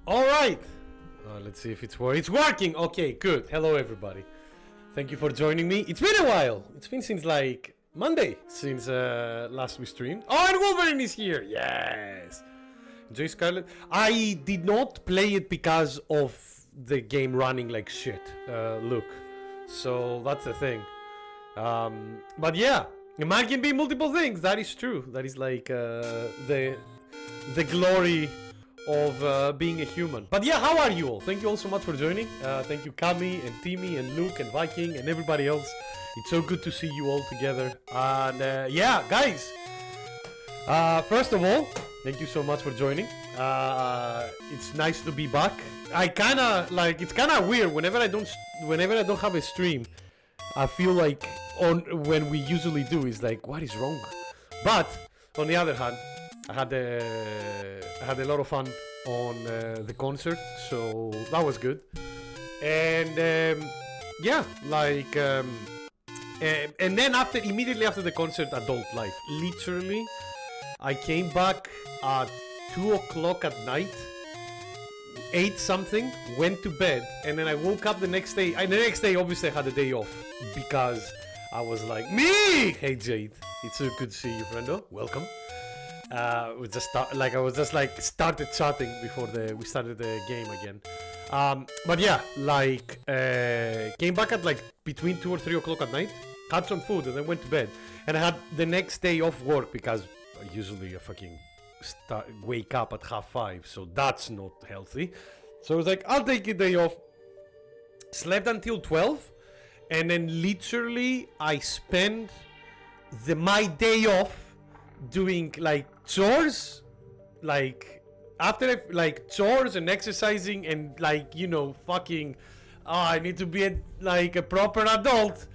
All right. Let's see if it's working. It's working. Okay, good. Hello, everybody. Thank you for joining me. It's been a while. It's been since like Monday since last we streamed. Oh, and Wolverine is here. Yes. Enjoy Scarlet. I did not play it because of the game running like shit. Look. So that's the thing. But yeah, a man can be multiple things. That is true. That is like the glory of being a human. But yeah, how are you all? Thank you all so much for joining. Thank you Kami and Timmy and Luke and Viking and everybody else. It's so good to see you all together. And yeah, guys, first of all, thank you so much for joining. It's nice to be back. I kinda like, it's kinda weird whenever I don't have a stream. I feel like when we usually do is like, what is wrong? But on the other hand, I had a lot of fun on the concert, so that was good. And yeah, like and then immediately after the concert, adult life. Literally, I came back at 2 o'clock at night, ate something, went to bed, and then I woke up the next day. And the next day, obviously, I had a day off because I was like, me! Hey Jade, it's so good to see you, friendo. Welcome. I was just started chatting before we started the game again. But yeah, like came back at like between 2 or 3 o'clock at night, had some food, and then went to bed. And I had the next day off work because usually I fucking wake up at 5:30, so that's not healthy. So I was like, I'll take a day off. Slept until 12, and then literally I spent my day off doing like chores, like after like chores and exercising and like, you know, fucking I need to be like a proper adult.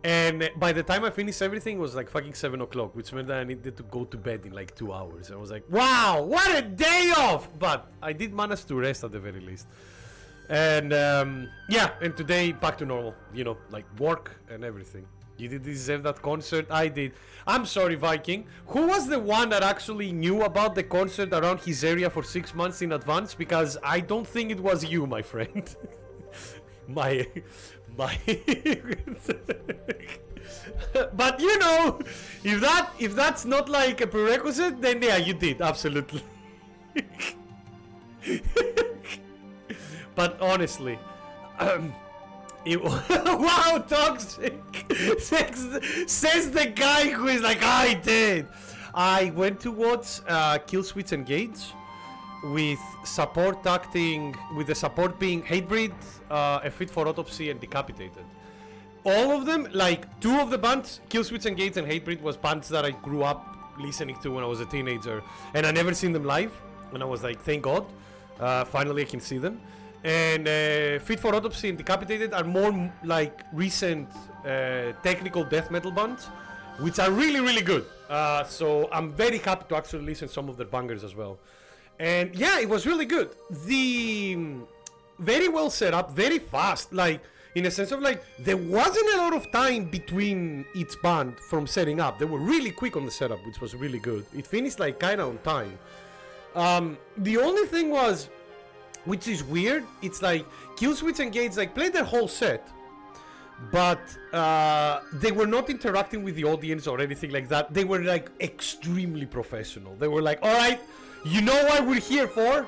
And by the time I finished everything, it was like fucking 7 o'clock, which meant that I needed to go to bed in like 2 hours. I was like, wow, what a day off! But I did manage to rest at the very least. And yeah, and today back to normal, you know, like work and everything. You did deserve that concert. I did. I'm sorry, Viking. Who was the one that actually knew about the concert around his area for 6 months in advance? Because I don't think it was you, my friend. my But you know, if that's not like a prerequisite, then yeah, you did, absolutely. But honestly, wow, toxic says the guy who is like, I did. I went to watch Kill Switch Engage with support acting, with the support being Hatebreed, A Fit for Autopsy, and Decapitated. All of them, like 2 of the bands, Kill Switch Engage and Hatebreed, was bands that I grew up listening to when I was a teenager, and I never seen them live, and I was like, thank God, finally I can see them. And Fit for Autopsy and Decapitated are more like recent technical death metal bands, which are really, really good. So I'm very happy to actually listen to some of their bangers as well. And yeah, it was really good. Very well set up, very fast, like in a sense of like there wasn't a lot of time between each band from setting up. They were really quick on the setup, which was really good. It finished like kind of on time. The only thing was, which is weird, it's like Killswitch Engage like played their whole set, but they were not interacting with the audience or anything like that. They were like extremely professional. They were like, all right, you know what we're here for,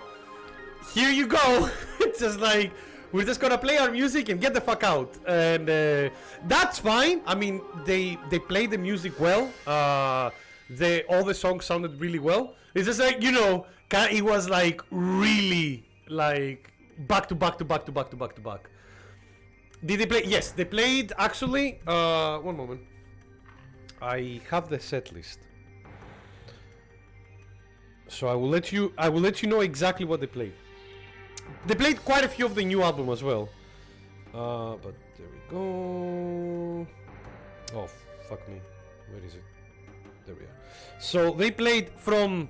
here you go. It's just like, we're just gonna play our music and get the fuck out. And that's fine. I mean, they played the music well. All the songs sounded really well. It's just like, you know, it was like really like back to back to back to back to back to back. Did they play? Yes, they played actually. One moment. I have the set list, so I will let you know exactly what they played. They played quite a few of the new album as well. But there we go. Oh fuck me, where is it? There we are. So they played from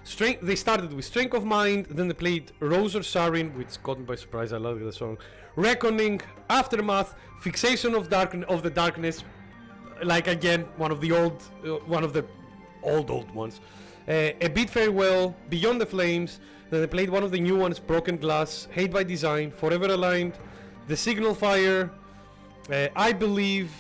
Strength. They started with Strength of Mind, then they played Rose or Sarin, which caught me by surprise. I love the song. Reckoning, Aftermath, Fixation of the Darkness. Like again, one of the old ones. A Bid Farewell, Beyond the Flames. Then they played one of the new ones, Broken Glass, Hate by Design, Forever Aligned, The Signal Fire, I Believe,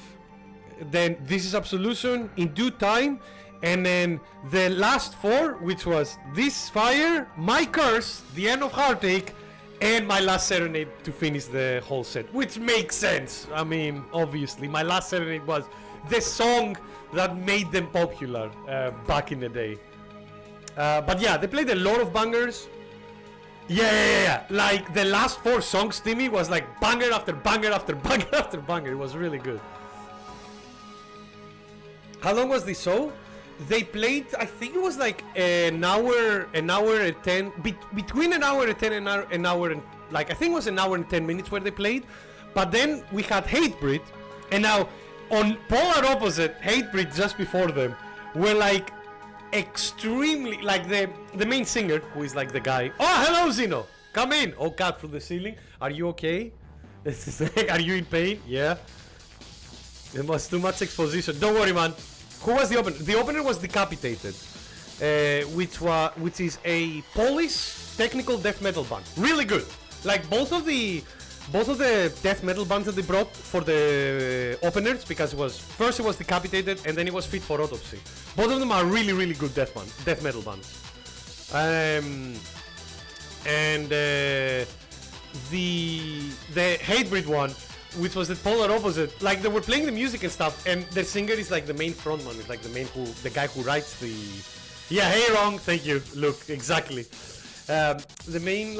then This Is Absolution, In Due Time, and then the last four, which was This Fire, My Curse, The End of Heartache, and My Last Serenade to finish the whole set, which makes sense. I mean, obviously, My Last Serenade was the song that made them popular back in the day. But yeah, they played a lot of bangers. Yeah. Like the last four songs, Timmy, was like banger after banger after banger after banger. It was really good. How long was this show? They played, I think it was like an hour and 10, between an hour and 10 and an hour and, like, I think it was an hour and 10 minutes where they played. But then we had Hatebreed, and now on polar opposite, Hatebreed just before them were like extremely, like the main singer, who is like the guy. Oh, hello Zeno, come in. Oh, cat through the ceiling. Are you okay? Are you in pain? Yeah. It was too much exposition. Don't worry, man. Who was the opener? The opener was Decapitated, which is a Polish technical death metal band. Really good. Like both of the death metal bands that they brought for the openers, because it was Decapitated and then it was Fit for Autopsy. Both of them are really good death metal bands. And the Hatebreed one, which was the polar opposite, like they were playing the music and stuff, and the singer is like the main frontman, is like the guy who writes the. Yeah, hey, wrong, thank you. Look, exactly. The main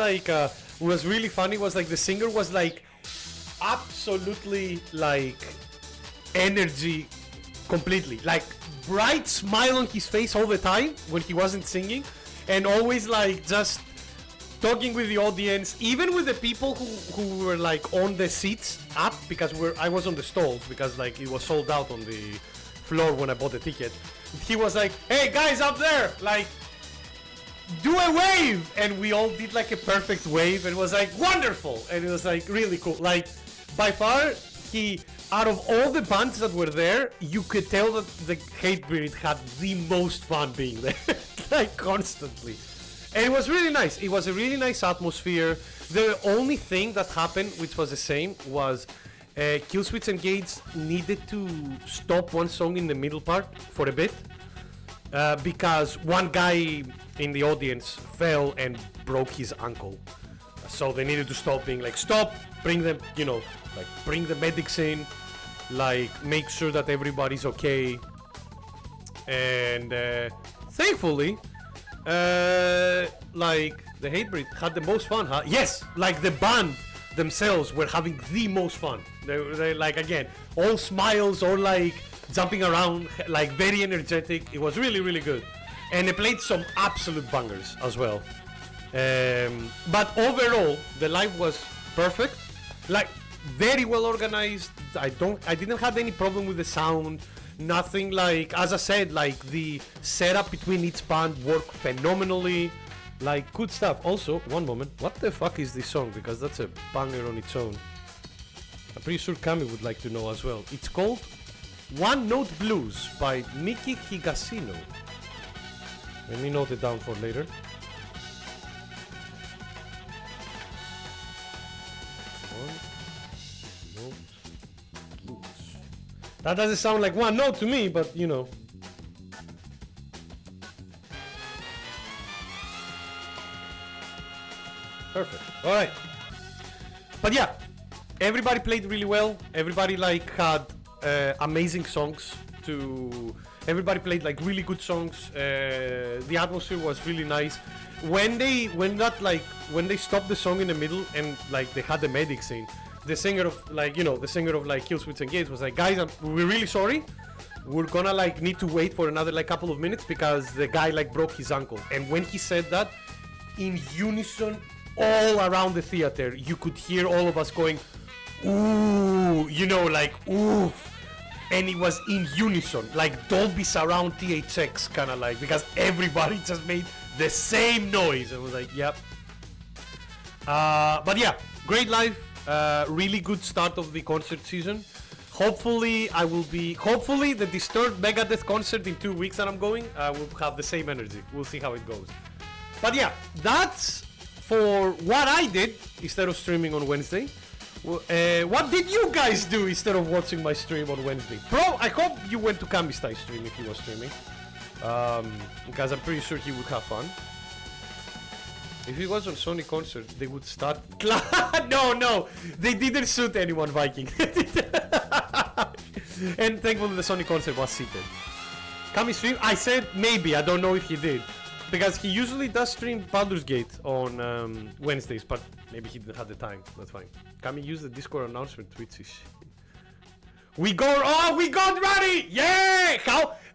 was really funny was like the singer was like absolutely like energy completely, like bright smile on his face all the time when he wasn't singing, and always like just talking with the audience, even with the people who were like on the seats up, because I was on the stalls because like it was sold out on the floor when I bought the ticket. He was like, hey guys up there, like do a wave, and we all did like a perfect wave, and it was like wonderful, and it was like really cool. Like by far, out of all the bands that were there, you could tell that the Hatebreed had the most fun being there, like constantly. And it was really nice. It was a really nice atmosphere. The only thing that happened, which was the same, was Killswitch Engage needed to stop one song in the middle part for a bit, because one guy in the audience fell and broke his ankle. So they needed to stop, being like, stop, bring them, bring the medics in, like make sure that everybody's okay. And thankfully, like the Hatebreed had the most fun, huh? Yes, like the band themselves were having the most fun. They like, again, all smiles, all like jumping around, like very energetic. It was really good, and they played some absolute bangers as well. But overall, the live was perfect, like very well organized. I didn't have any problem with the sound. Nothing, like, as I said, like the setup between each band worked phenomenally, like good stuff. Also, one moment, what the fuck is this song? Because that's a banger on its own. I'm pretty sure Kami would like to know as well. It's called One Note Blues by Miki Higashino. Let me note it down for later. One Note Blues. That doesn't sound like one note to me, but you know. Perfect. All right. But yeah, everybody played really well. Everybody like had amazing songs. Everybody played like really good songs. The atmosphere was really nice. When they stopped the song in the middle and like they had the medics in, the singer of Killswitch Engage was like, guys, we're really sorry. We're gonna like need to wait for another like couple of minutes because the guy like broke his ankle. And when he said that, in unison, all around the theater, you could hear all of us going, ooh, like oof. And it was in unison, like Dolby Surround THX kind of like, because everybody just made the same noise. I was like, yep. But yeah, great live. Really good start of the concert season. Hopefully the Disturbed Megadeth concert in 2 weeks that I'm going will have the same energy. We'll see how it goes. But yeah, that's for what I did instead of streaming on Wednesday. What did you guys do instead of watching my stream on Wednesday? Bro, I hope you went to Kamistai's stream if he was streaming. Because I'm pretty sure he would have fun. If he was on Sony concert, they would start... No, they didn't shoot anyone, Viking. And thankfully the Sony concert was seated. Kami stream? I said maybe, I don't know if he did. Because he usually does stream Baldur's Gate on Wednesdays, but maybe he didn't have the time, that's fine. Kami use the Discord announcement tweets. We got ready! Yeah!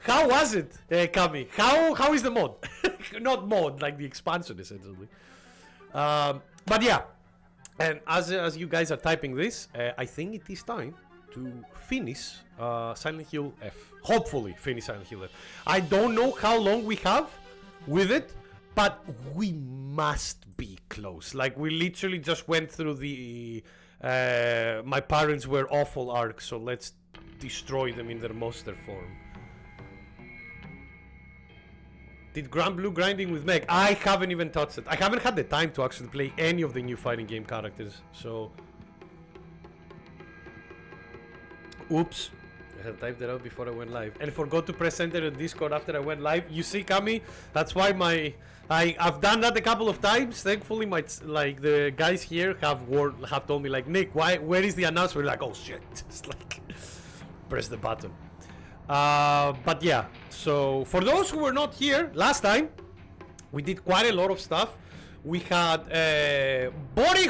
How was it, Kami? How is the mod? Not mod, like the expansion essentially. But yeah, and as you guys are typing this, I think it is time to finish Silent Hill F. Hopefully finish Silent Hill F. I don't know how long we have with it, but we must be close. Like we literally just went through the my parents were awful arc, so let's destroy them in their monster form. Did Grand Blue grinding with Meg? I haven't even touched it. I haven't had the time to actually play any of the new fighting game characters, so... Oops. I had typed it out before I went live. And forgot to press enter in Discord after I went live. You see, Kami? That's why I've done that a couple of times. Thankfully, the guys here have told me, like, Nick, where is the announcement? Like, oh shit. Just like, press the button. But yeah, so for those who were not here last time, we did quite a lot of stuff. We had body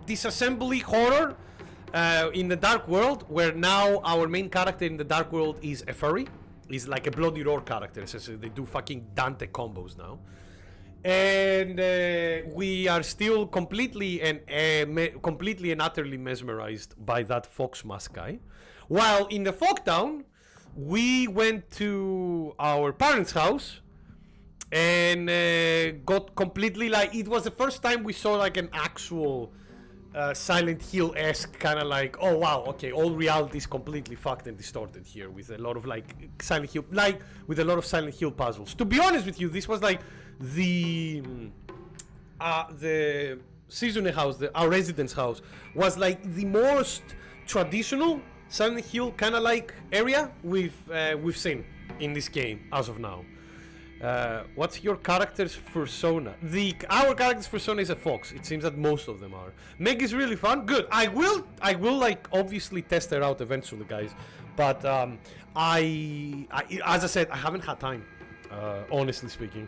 disassembly horror in the Dark World, where now our main character in the Dark World is a furry. He's like a Bloody Roar character, essentially. They do fucking Dante combos now. And we are still completely and utterly mesmerized by that Fox Mask guy. While in the Fogtown, we went to our parents' house and got completely like... It was the first time we saw like an actual Silent Hill-esque kind of like, oh wow, okay, all reality is completely fucked and distorted here with a lot of like Silent Hill, like with a lot of Silent Hill puzzles. To be honest with you, this was like the Seasonal house, our residence house, was like the most traditional Silent Hill kind of like area we've seen in this game as of now. What's your character's persona? Our character's persona is a fox. It seems that most of them are. Meg is really fun. Good. I will like obviously test her out eventually, guys. But as I said, I haven't had time, honestly speaking,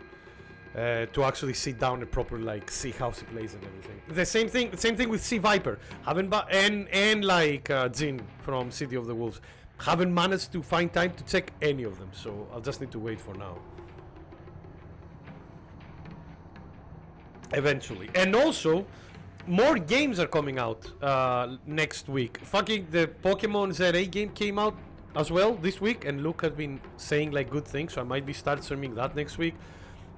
to actually sit down and properly like see how she plays and everything. The same thing with Sea Viper. And like Jin from City of the Wolves. Haven't managed to find time to check any of them, so I'll just need to wait for now. Eventually. And also, more games are coming out next week. Fucking the Pokemon ZA game came out as well this week, and Luke has been saying like good things, so I might be start streaming that next week.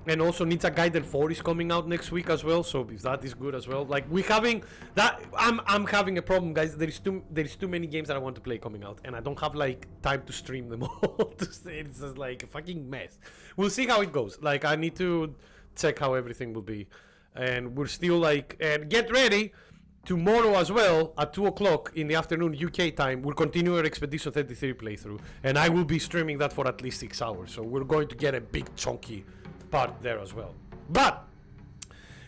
And also Ninja Gaiden 4 is coming out next week as well, so if that is good as well. Like we having that, I'm having a problem, guys. There is too many games that I want to play coming out, and I don't have like time to stream them all. It's just like a fucking mess. We'll see how it goes. Like I need to check how everything will be. And we're still like, and get ready, tomorrow as well at 2 o'clock in the afternoon UK time, we'll continue our Expedition 33 playthrough, and I will be streaming that for at least 6 hours, so we're going to get a big chunky part there as well. But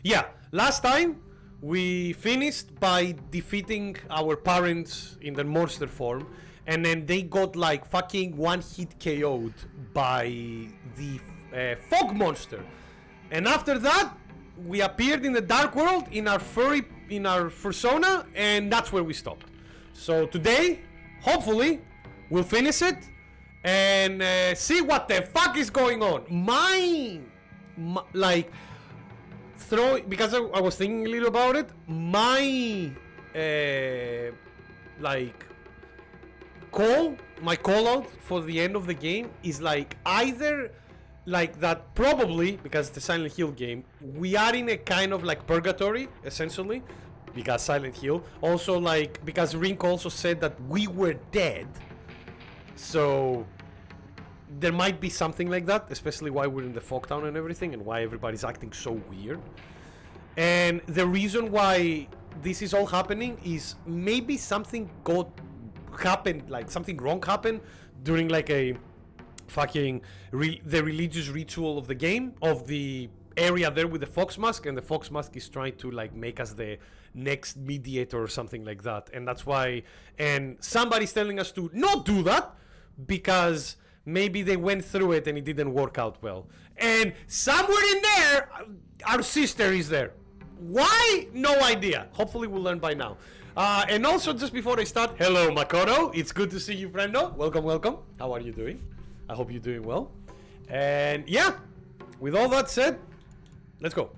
yeah, last time we finished by defeating our parents in the monster form, and then they got like fucking one hit KO'd by the fog monster, and after that we appeared in the Dark World in our persona, and that's where we stopped. So today, hopefully, we'll finish it and see what the fuck is going on. Because I was thinking a little about it. My call out for the end of the game is like either like that, probably because it's a Silent Hill game, we are in a kind of like purgatory essentially, because Silent Hill. Also, like, because Rink also said that we were dead. So there might be something like that, especially why we're in the fog town and everything, and why everybody's acting so weird. And the reason why this is all happening is maybe something happened, like something wrong happened during like a fucking the religious ritual of the game, of the area there with the fox mask, and the fox mask is trying to like make us the next mediator or something like that. And that's why, and somebody's telling us to not do that because maybe they went through it and it didn't work out well. And somewhere in there, our sister is there. Why? No idea. Hopefully we'll learn by now. And also, just before I start, hello Makoto. It's good to see you, friendo. Welcome, welcome. How are you doing? I hope you're doing well. And yeah, with all that said, let's go.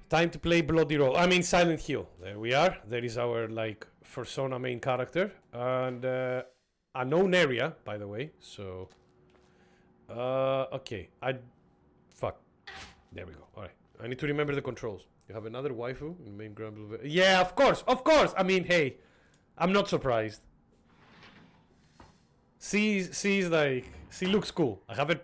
Time to play Bloody Roll. I mean Silent Hill. There we are. There is our like persona main character. And unknown area, by the way. So okay. Fuck. There we go. Alright. I need to remember the controls. You have another waifu in main grumble. Yeah, of course. Of course. I mean, hey. I'm not surprised. She's like, she looks cool. I haven't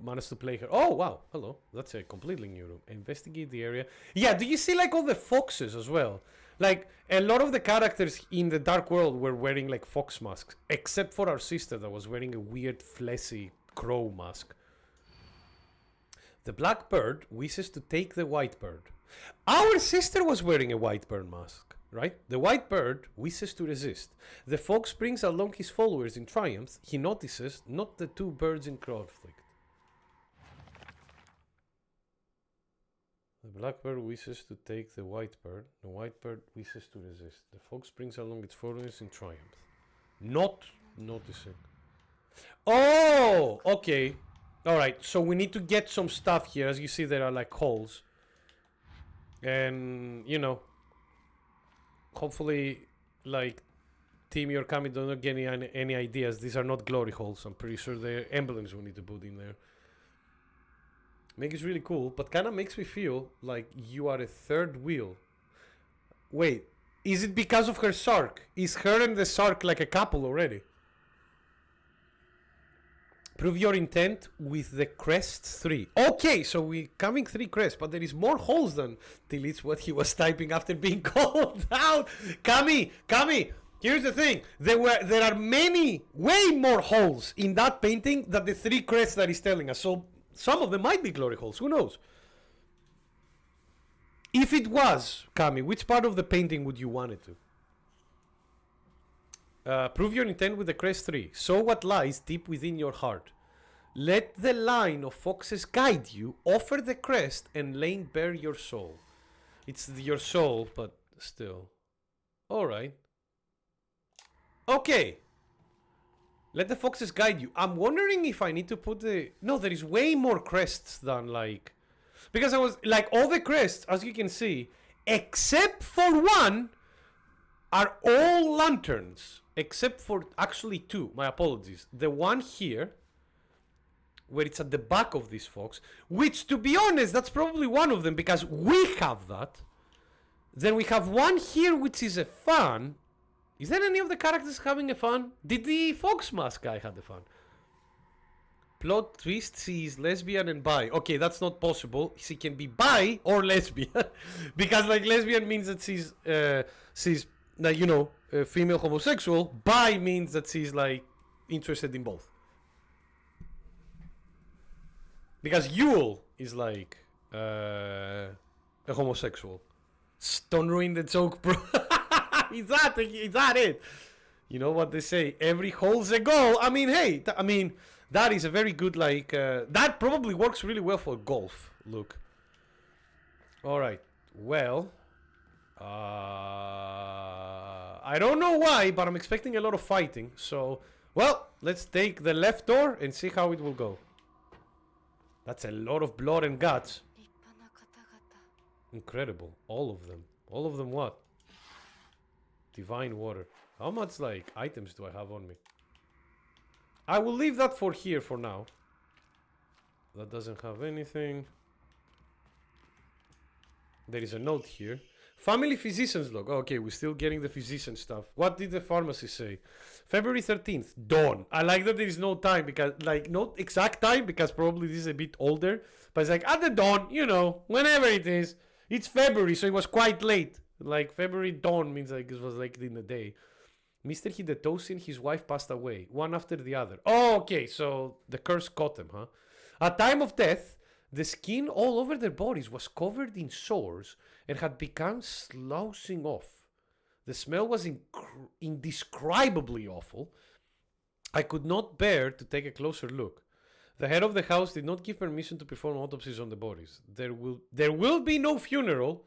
managed to play her. Oh wow, hello. That's a completely new room. Investigate the area. Yeah, do you see like all the foxes as well? Like a lot of the characters in the Dark World were wearing like fox masks, except for our sister that was wearing a weird fleshy crow mask. The black bird wishes to take the white bird. Our sister was wearing a white bird mask. Right? The white bird wishes to resist. The fox brings along his followers in triumph. He notices not the two birds in conflict. The black bird wishes to take the white bird. The white bird wishes to resist. The fox brings along its followers in triumph. Not noticing. Oh, okay. Alright, so we need to get some stuff here. As you see, there are like holes. And, you know, hopefully, like, Team Yorkami don't get any ideas. These are not glory holes. I'm pretty sure they're emblems we need to put in there. Make it really cool, but kind of makes me feel like you are a third wheel. Wait, is it because of her Sark? Is her and the Sark like a couple already? Prove your intent with the crest 3. Okay, so we're coming 3 crests, but there is more holes than deletes what he was typing after being called out. Kami, here's the thing. There are many, way more holes in that painting than the 3 crests that he's telling us. So some of them might be glory holes. Who knows? If it was, Kami, which part of the painting would you want it to? Prove your intent with the crest 3. Sow what lies deep within your heart. Let the line of foxes guide you. Offer the crest and lay bare your soul. It's your soul, but still. Alright. Okay. Let the foxes guide you. I'm wondering if I need to put the... No, there is way more crests than like... Because I was... Like all the crests, as you can see, except for one, are all lanterns. Except for actually 2. My apologies. The one here, where it's at the back of this fox, which to be honest, that's probably one of them because we have that. Then we have one here which is a fan. Is there any of the characters having a fan? Did the fox mask guy have the fan? Plot twist, she is lesbian and bi. Okay, that's not possible. She can be bi or lesbian. Because like lesbian means that she's like, you know, female homosexual. Bi means that she's like interested in both. Because Yule is like a homosexual. Don't ruin the joke, bro. Is that it? You know what they say? Every hole's a goal. I mean, hey, that is a very good like. That probably works really well for golf. Look. All right. Well. I don't know why, but I'm expecting a lot of fighting. So, well, let's take the left door and see how it will go. That's a lot of blood and guts. Incredible. All of them. All of them what? Divine water. How much, like, items do I have on me? I will leave that for here for now. That doesn't have anything. There is a note here. Family physician's log. Okay, we're still getting the physician stuff. What did the pharmacist say? February 13th, dawn. I like that there is no time because, like, not exact time because probably this is a bit older. But it's like at the dawn, you know, whenever it is. It's February, so it was quite late. Like, February dawn means like it was like in the day. Mr. Hidetoshi and his wife passed away, one after the other. Oh, okay, so the curse caught them, huh? At time of death, the skin all over their bodies was covered in sores and had become sloughing off. The smell was indescribably awful. I could not bear to take a closer look. The head of the house did not give permission to perform autopsies on the bodies. There will be no funeral,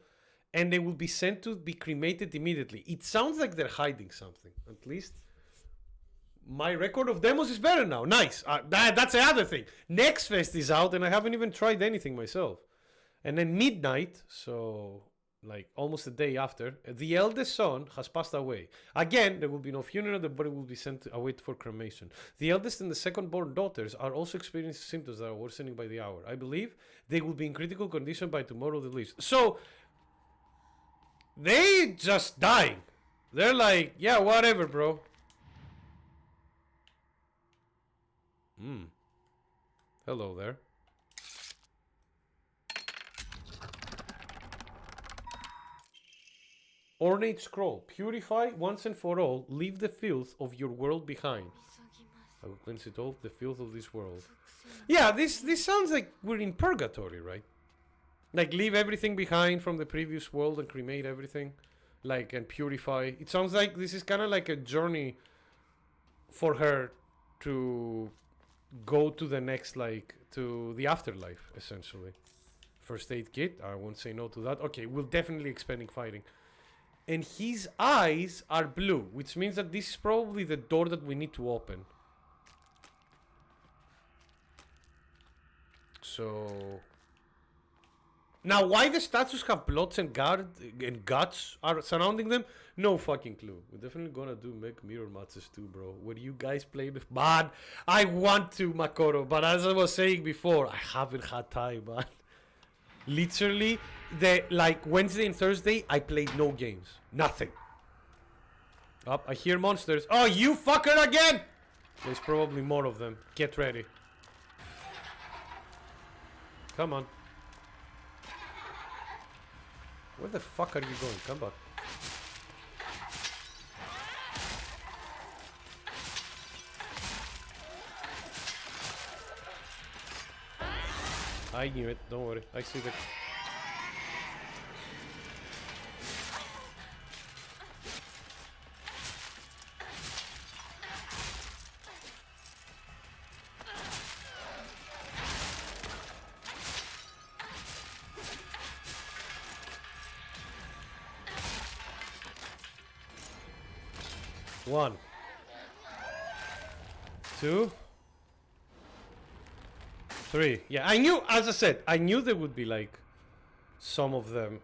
and they will be sent to be cremated immediately. It sounds like they're hiding something. At least my record of demos is better now. Nice. That's the other thing. Next Fest is out, and I haven't even tried anything myself. And then midnight, so like almost a day after, the eldest son has passed away. Again, there will be no funeral, the body will be sent away for cremation. The eldest and the second born daughters are also experiencing symptoms that are worsening by the hour. I believe they will be in critical condition by tomorrow at least. So, they just dying. They're like, yeah, whatever, bro. Hello there. Ornate scroll. Purify once and for all. Leave the filth of your world behind. I will cleanse it all, the filth of this world. Yeah, this sounds like we're in purgatory, right? Like, leave everything behind from the previous world and cremate everything. Like, and purify. It sounds like this is kind of like a journey for her to go to the next, like, to the afterlife, essentially. First aid kit. I won't say no to that. Okay, we'll definitely expanding fighting. And his eyes are blue, which means that this is probably the door that we need to open. So... Now, why the statues have bloods and guts are surrounding them? No fucking clue. We're definitely gonna make mirror matches too, bro. Where you guys play with... Man, I want to, Makoto, but as I was saying before, I haven't had time, man. Literally, like Wednesday and Thursday, I played no games. Nothing. Up, I hear monsters. Oh, you fucker again! There's probably more of them. Get ready. Come on. Where the fuck are you going? Come back. I knew it. Don't worry. I see the... One. Two. Three. Yeah, I knew, as I said, I knew there would be like some of them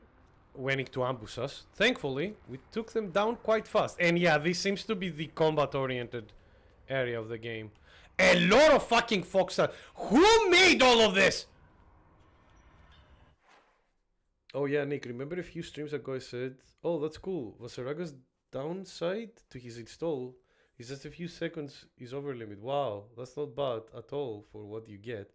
waiting to ambush us. Thankfully, we took them down quite fast. And yeah, this seems to be the combat-oriented area of the game. A lot of fucking fox stars. Who made all of this? Oh yeah, Nick, remember a few streams ago I said, oh, that's cool. Vasaraga's downside to his install is just a few seconds is over limit. Wow, that's not bad at all for what you get.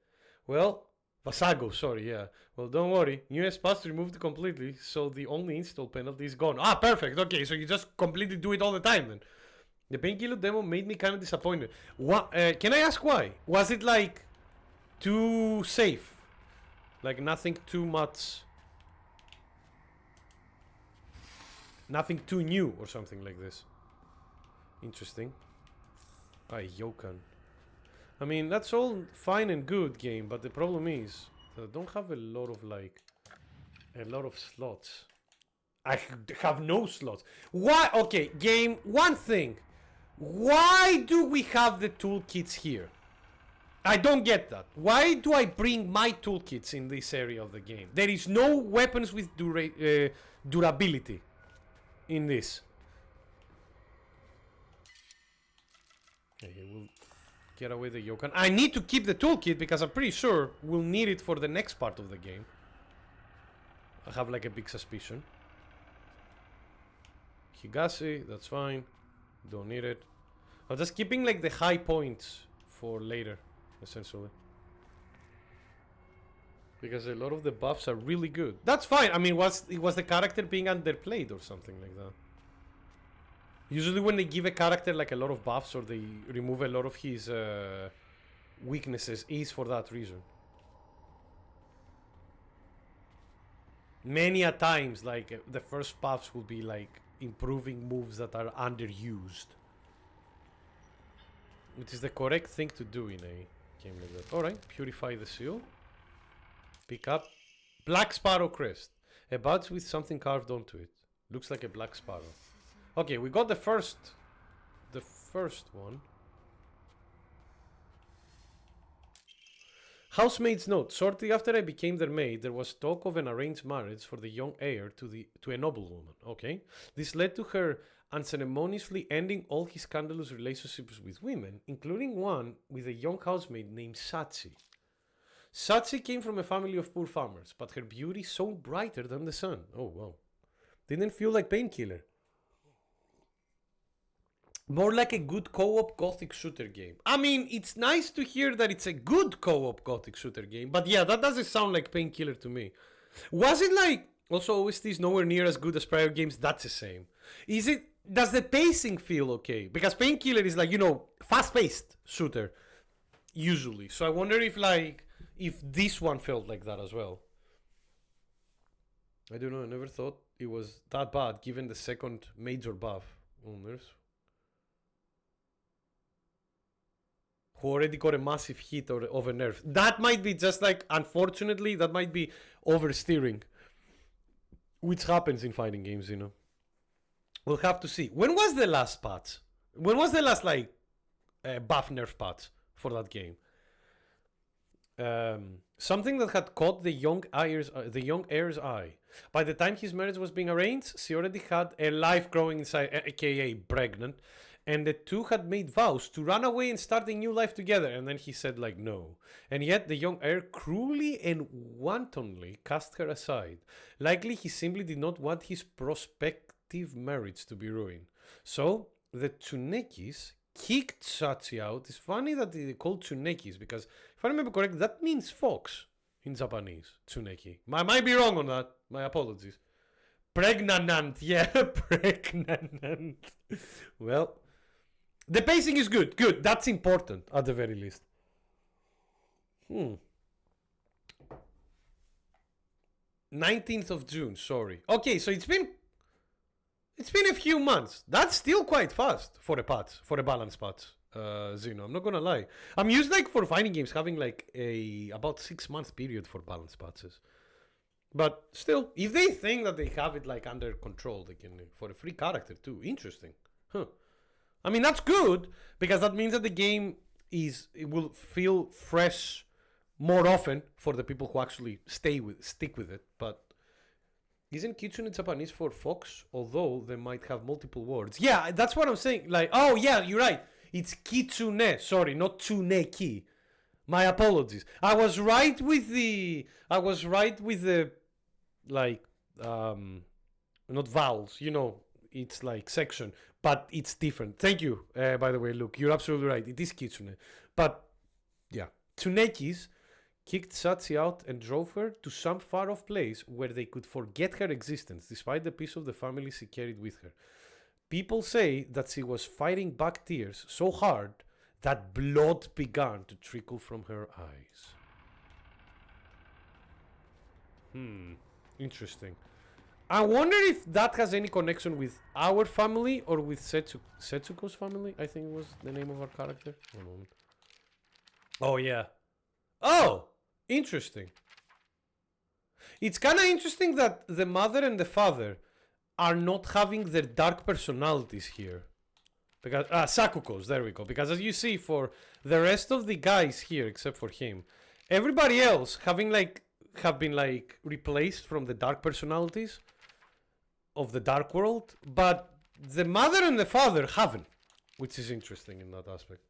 Well, Vasago, sorry, yeah. Well, don't worry. US pass removed completely, so the only install penalty is gone. Ah, perfect. Okay, so you just completely do it all the time then. The painkiller demo made me kind of disappointed. What? Can I ask why? Was it like too safe? Like nothing too much... Nothing too new or something like this. Interesting. Ah, Yokan. I mean, that's all fine and good, game, but the problem is that I don't have a lot of slots. I have no slots. Why? Okay, game, one thing. Why do we have the toolkits here? I don't get that. Why do I bring my toolkits in this area of the game? There is no weapons with durability in this. Okay, we'll get away the Yokan. I need to keep the toolkit because I'm pretty sure we'll need it for the next part of the game. I have like a big suspicion. Higashi, that's fine. Don't need it. I'm just keeping like the high points for later, essentially. Because a lot of the buffs are really good. That's fine. I mean, was the character being underplayed or something like that? Usually when they give a character like a lot of buffs or they remove a lot of his weaknesses is for that reason. Many a times, like, the first buffs will be like improving moves that are underused. Which is the correct thing to do in a game like that. Alright, purify the seal. Pick up Black Sparrow crest. A badge with something carved onto it. Looks like a black sparrow. Okay, we got the first one. Housemaid's note. Shortly after I became their maid, there was talk of an arranged marriage for the young heir to a noblewoman. Okay, this led to her unceremoniously ending all his scandalous relationships with women, including one with a young housemaid named Sachi. Sachi came from a family of poor farmers, but her beauty shone brighter than the sun. Oh wow, didn't feel like Painkiller. More like a good co-op gothic shooter game. I mean, it's nice to hear that it's a good co-op gothic shooter game, but yeah, that doesn't sound like Painkiller to me. Was it like, also OST is nowhere near as good as prior games? That's the same. Does the pacing feel okay? Because Painkiller is like, you know, fast-paced shooter, usually. So I wonder if this one felt like that as well. I don't know, I never thought it was that bad given the second major buff. Oh, there's... who already got a massive hit of a nerf. That might be just like, unfortunately, that might be oversteering. Which happens in fighting games, you know. We'll have to see. When was the last patch? When was the last, like, buff nerf patch for that game? Something that had caught the young heir's eye. By the time his marriage was being arranged, she already had a life growing inside, aka pregnant. And the two had made vows to run away and start a new life together. And then he said, like, no. And yet the young heir cruelly and wantonly cast her aside. Likely he simply did not want his prospective marriage to be ruined. So the Tsunekis kicked Sachi out. It's funny that they called Tsunekis because, if I remember correctly, that means fox in Japanese. Tsuneki. I might be wrong on that. My apologies. Pregnant. Yeah, pregnant. Well... the pacing is good. Good. That's important, at the very least. 19th of June, sorry. Okay, so it's been a few months. That's still quite fast for a patch, for a balance patch, Zeno. I'm not gonna lie. I'm used, like, for fighting games having like about 6 month period for balance patches. But still, if they think that they have it like under control, they can, for a free character too. Interesting. Huh. I mean, that's good, because that means that the game it will feel fresh more often for the people who actually stick with it. But isn't Kitsune Japanese for fox? Although they might have multiple words. Yeah, that's what I'm saying. Like, oh yeah, you're right. It's Kitsune. Sorry, not Tsuneki. My apologies. I was right with the like not vowels. You know, it's like section. But it's different. Thank you, by the way, Luke. You're absolutely right. It is Kitsune. But, yeah. Tsunekis kicked Sachi out and drove her to some far-off place where they could forget her existence, despite the peace of the family she carried with her. People say that she was fighting back tears so hard that blood began to trickle from her eyes. Interesting. I wonder if that has any connection with our family or with Setsuko's family. I think was the name of our character. Oh, yeah. Oh, interesting. It's kind of interesting that the mother and the father are not having their dark personalities here. Because Sakuko's, there we go. Because as you see, for the rest of the guys here, except for him, everybody else have been like replaced from the dark personalities of the dark world, but the mother and the father haven't, which is interesting in that aspect.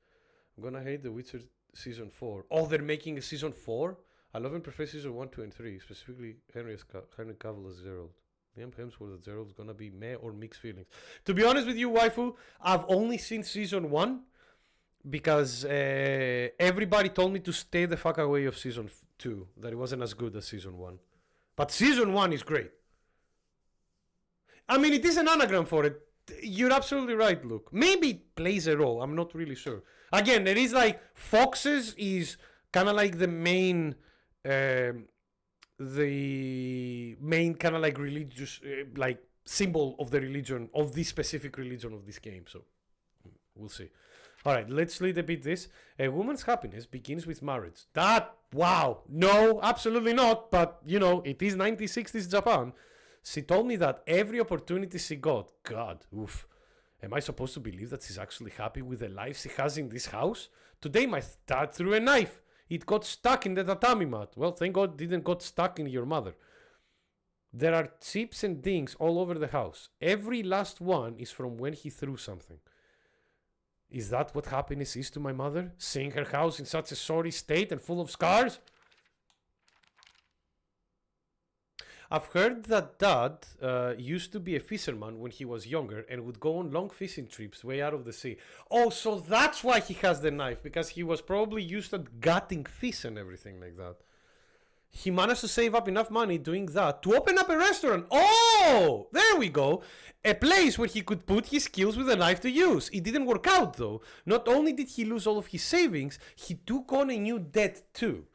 I'm gonna hate The Witcher season 4. Oh, they're making a season 4? I love and prefer season 1, 2, and 3, specifically Henry Cavill as Geralt. Liam Hemsworth as Geralt's gonna be meh or mixed feelings. To be honest with you, waifu, I've only seen season 1 because everybody told me to stay the fuck away of season 2, that it wasn't as good as season 1. But season 1 is great. I mean, it is an anagram for it. You're absolutely right, Luke. Maybe it plays a role. I'm not really sure. Again, there is like foxes is kind of like the main kind of like religious like symbol of the religion of this specific religion of this game. So we'll see. All right, let's read a bit this. A woman's happiness begins with marriage. That, wow, no, absolutely not. But you know, it is 1960s Japan. She told me that every opportunity she got, God, oof, am I supposed to believe that she's actually happy with the life she has in this house? Today my dad threw a knife. It got stuck in the tatami mat. Well, thank God it didn't got stuck in your mother. There are chips and dings all over the house. Every last one is from when he threw something. Is that what happiness is to my mother? Seeing her house in such a sorry state and full of scars? I've heard that Dad used to be a fisherman when he was younger and would go on long fishing trips way out of the sea. Oh, so that's why he has the knife, because he was probably used to gutting fish and everything like that. He managed to save up enough money doing that to open up a restaurant. Oh, there we go. A place where he could put his skills with a knife to use. It didn't work out though. Not only did he lose all of his savings, he took on a new debt too.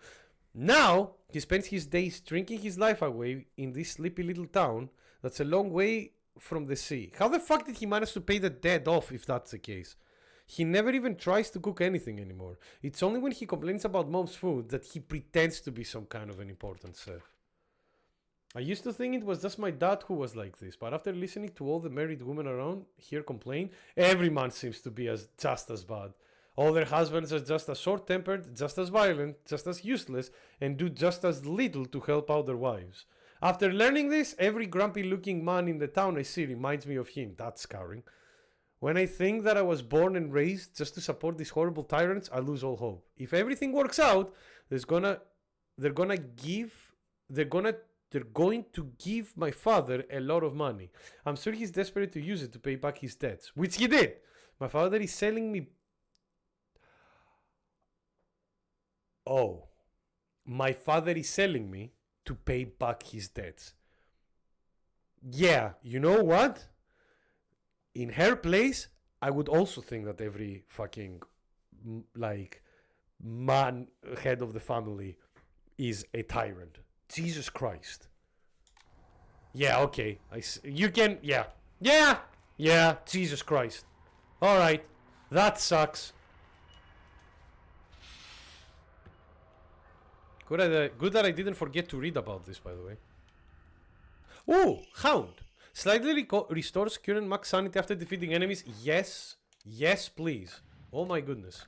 Now, he spends his days drinking his life away in this sleepy little town that's a long way from the sea. How the fuck did he manage to pay the debt off if that's the case? He never even tries to cook anything anymore. It's only when he complains about mom's food that he pretends to be some kind of an important chef. I used to think it was just my dad who was like this, but after listening to all the married women around here complain, every man seems to be just as bad. All their husbands are just as short-tempered, just as violent, just as useless, and do just as little to help out their wives. After learning this, every grumpy-looking man in the town I see reminds me of him. That's scarring. When I think that I was born and raised just to support these horrible tyrants, I lose all hope. If everything works out, they're going to give my father a lot of money. I'm sure he's desperate to use it to pay back his debts, which he did. My father is selling me. Oh, my father is selling me to pay back his debts. Yeah, you know what? In her place, I would also think that every fucking, like, man, head of the family is a tyrant. Jesus Christ. Yeah, okay. You can, yeah. Yeah, Jesus Christ. Alright, that sucks. Good that I didn't forget to read about this, by the way. Oh, Hound. Slightly restores current max sanity after defeating enemies. Yes. Yes, please. Oh my goodness.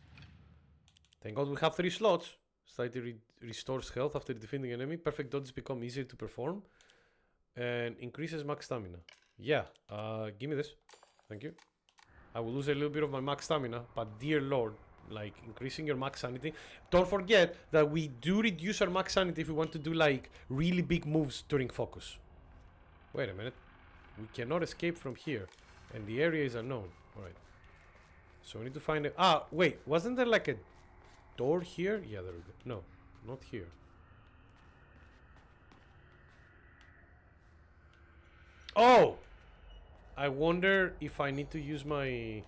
Thank God we have 3 slots. Slightly restores health after defeating enemy. Perfect dodges become easier to perform. And increases max stamina. Yeah. Give me this. Thank you. I will lose a little bit of my max stamina, but dear Lord, like increasing your max sanity. Don't forget that we do reduce our max sanity if we want to do like really big moves during focus. Wait a minute. We cannot escape from here, and the area is unknown. Alright. So we need to find a... Ah, wait. Wasn't there like a door here? Yeah, there we go. No, not here. Oh! I wonder if I need to use my...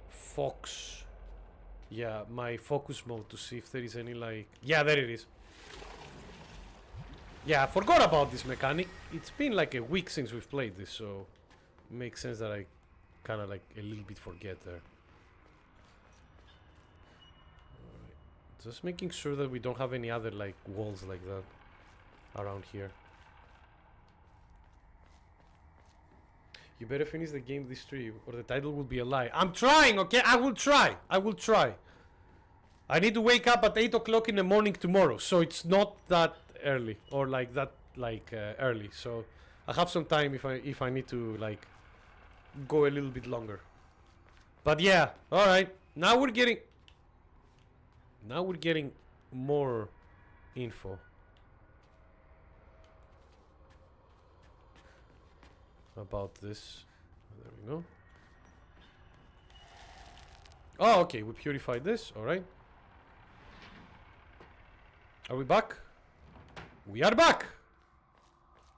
Fox... Yeah, my focus mode to see if there is any like... Yeah, there it is. Yeah, I forgot about this mechanic. It's been like a week since we've played this, so it makes sense that I kind of like a little bit forget there. Alright. Just making sure that we don't have any other like walls like that around here. You better finish the game this stream or the title will be a lie. I'm trying, okay? I will try. I will try. I need to wake up at 8 o'clock in the morning tomorrow, so it's not that early or like that early. So I have some time if I need to like go a little bit longer. But yeah, all right. Now we're getting more info about this. There we go. Oh, okay, we purified this, alright. Are we back? We are back!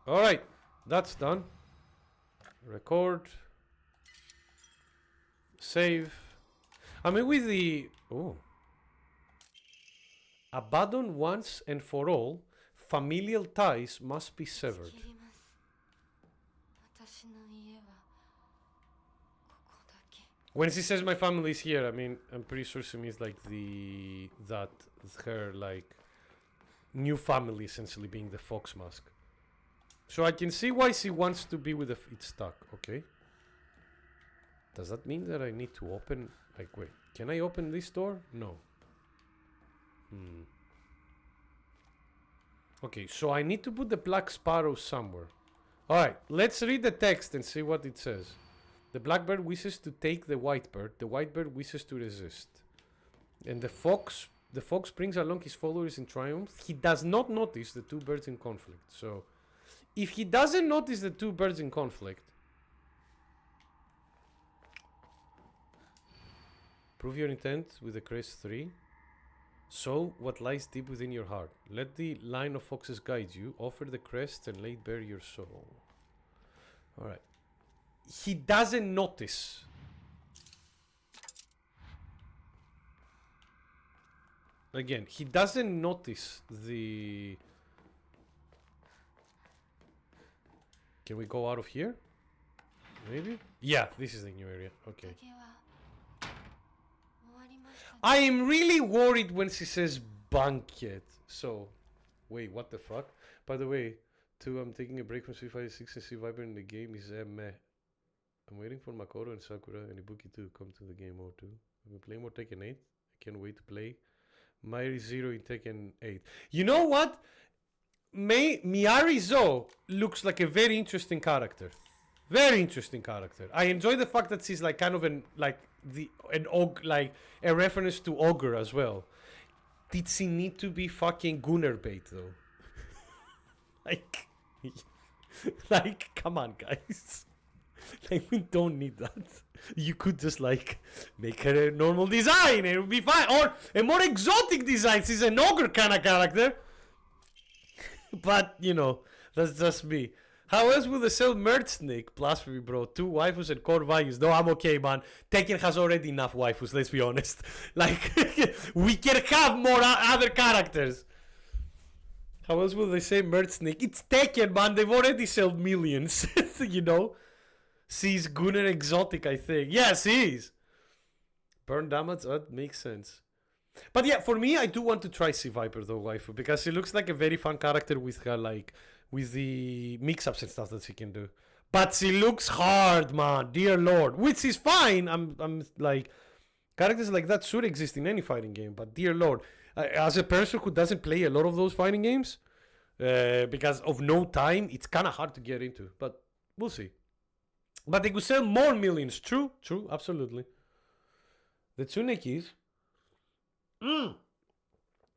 Alright, that's done. Record. Save. I mean, with the... Oh. Abandon once and for all, familial ties must be severed. When she says my family is here, I mean, I'm pretty sure she means like that her like new family essentially being the fox mask. So I can see why she wants to be with the it's stuck, okay. Does that mean that I need to open, like wait, can I open this door? No. Okay, so I need to put the black sparrow somewhere. Alright, let's read the text and see what it says. The blackbird wishes to take the white bird wishes to resist. And the fox brings along his followers in triumph. He does not notice the two birds in conflict. So, if he doesn't notice the two birds in conflict, prove your intent with the crest 3. Sow what lies deep within your heart. Let the line of foxes guide you. Offer the crest and lay bare your soul. Alright. He doesn't notice. Again, he doesn't notice the... Can we go out of here? Maybe? Yeah, this is the new area. Okay. I am really worried when she says banquet. So, wait, what the fuck? By the way, I'm taking a break from Street Fighter 6 and see Viper in the game is meh. I'm waiting for Makoto and Sakura and Ibuki to come to the game or 2. I've been playing more Tekken 8. I can't wait to play Mighty Zero in Tekken 8. You know what? Miari Zo looks like a very interesting character. Very interesting character. I enjoy the fact that she's like kind of a reference to ogre as well. Did she need to be fucking Gunner bait though? like, come on, guys. Like, we don't need that. You could just like make her a normal design and it would be fine, or a more exotic design. She's an ogre kind of character. But you know, that's just me. How else will they sell merch, Snake? Blasphemy, bro. 2 waifus and core values. No, I'm okay, man. Tekken has already enough waifus, let's be honest. Like, we can have more other characters. How else will they say merch, Snake? It's Tekken, man. They've already sold millions. You know? She's Gunner exotic, I think. Yeah, she is. Burn damage, that makes sense. But yeah, for me, I do want to try Sea Viper, though, waifu. Because she looks like a very fun character with her, like... with the mix-ups and stuff that she can do. But she looks hard, man. Dear Lord. Which is fine. I'm like... Characters like that should exist in any fighting game. But dear Lord. As a person who doesn't play a lot of those fighting games, because of no time, it's kind of hard to get into. But we'll see. But they could sell more millions. True. True. Absolutely. The Tsunekis...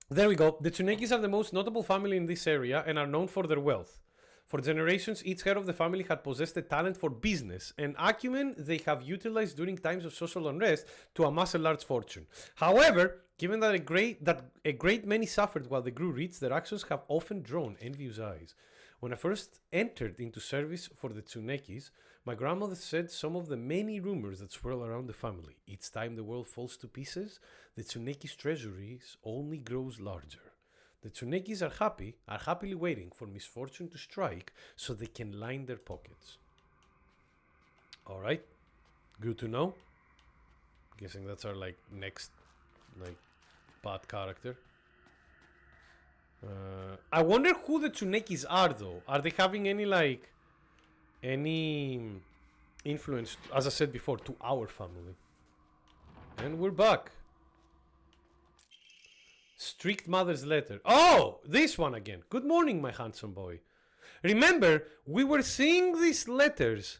There we go. The Tsunekis are the most notable family in this area and are known for their wealth. For generations, each head of the family had possessed a talent for business, an acumen they have utilized during times of social unrest to amass a large fortune. However, given that a great many suffered while they grew rich, their actions have often drawn envious eyes. When I first entered into service for the Tsunekis, my grandmother said some of the many rumors that swirl around the family. Each time the world falls to pieces, the Tsunekis' treasuries only grows larger. The Tsunekis are happily waiting for misfortune to strike so they can line their pockets. Alright, good to know. Guessing that's our next bad character. I wonder who the Tsunekis are though. Are they having any influence, as I said before, to our family? And we're back. Strict mother's letter. Oh, this one again. Good morning, my handsome boy. Remember, we were seeing these letters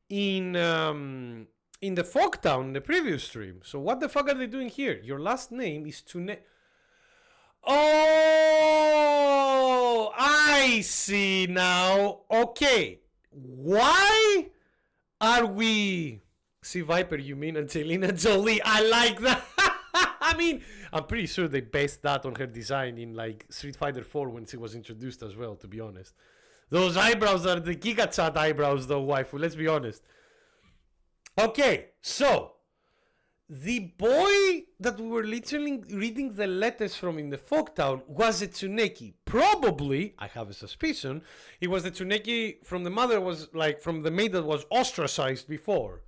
in the Fogtown in the previous stream. So what the fuck are they doing here? Your last name is Tsune... Oh, I see now. Okay. Why are we... See, Viper, you mean Angelina Jolie? I like that. I mean, I'm pretty sure they based that on her design in like Street Fighter 4 when she was introduced as well, to be honest. Those eyebrows are the Giga Chat eyebrows though, waifu, let's be honest. Okay, so the boy that we were literally reading the letters from in the Folktown was a Tsuneki. Probably, I have a suspicion, it was the Tsuneki from the mother, was like from the maid that was ostracized before.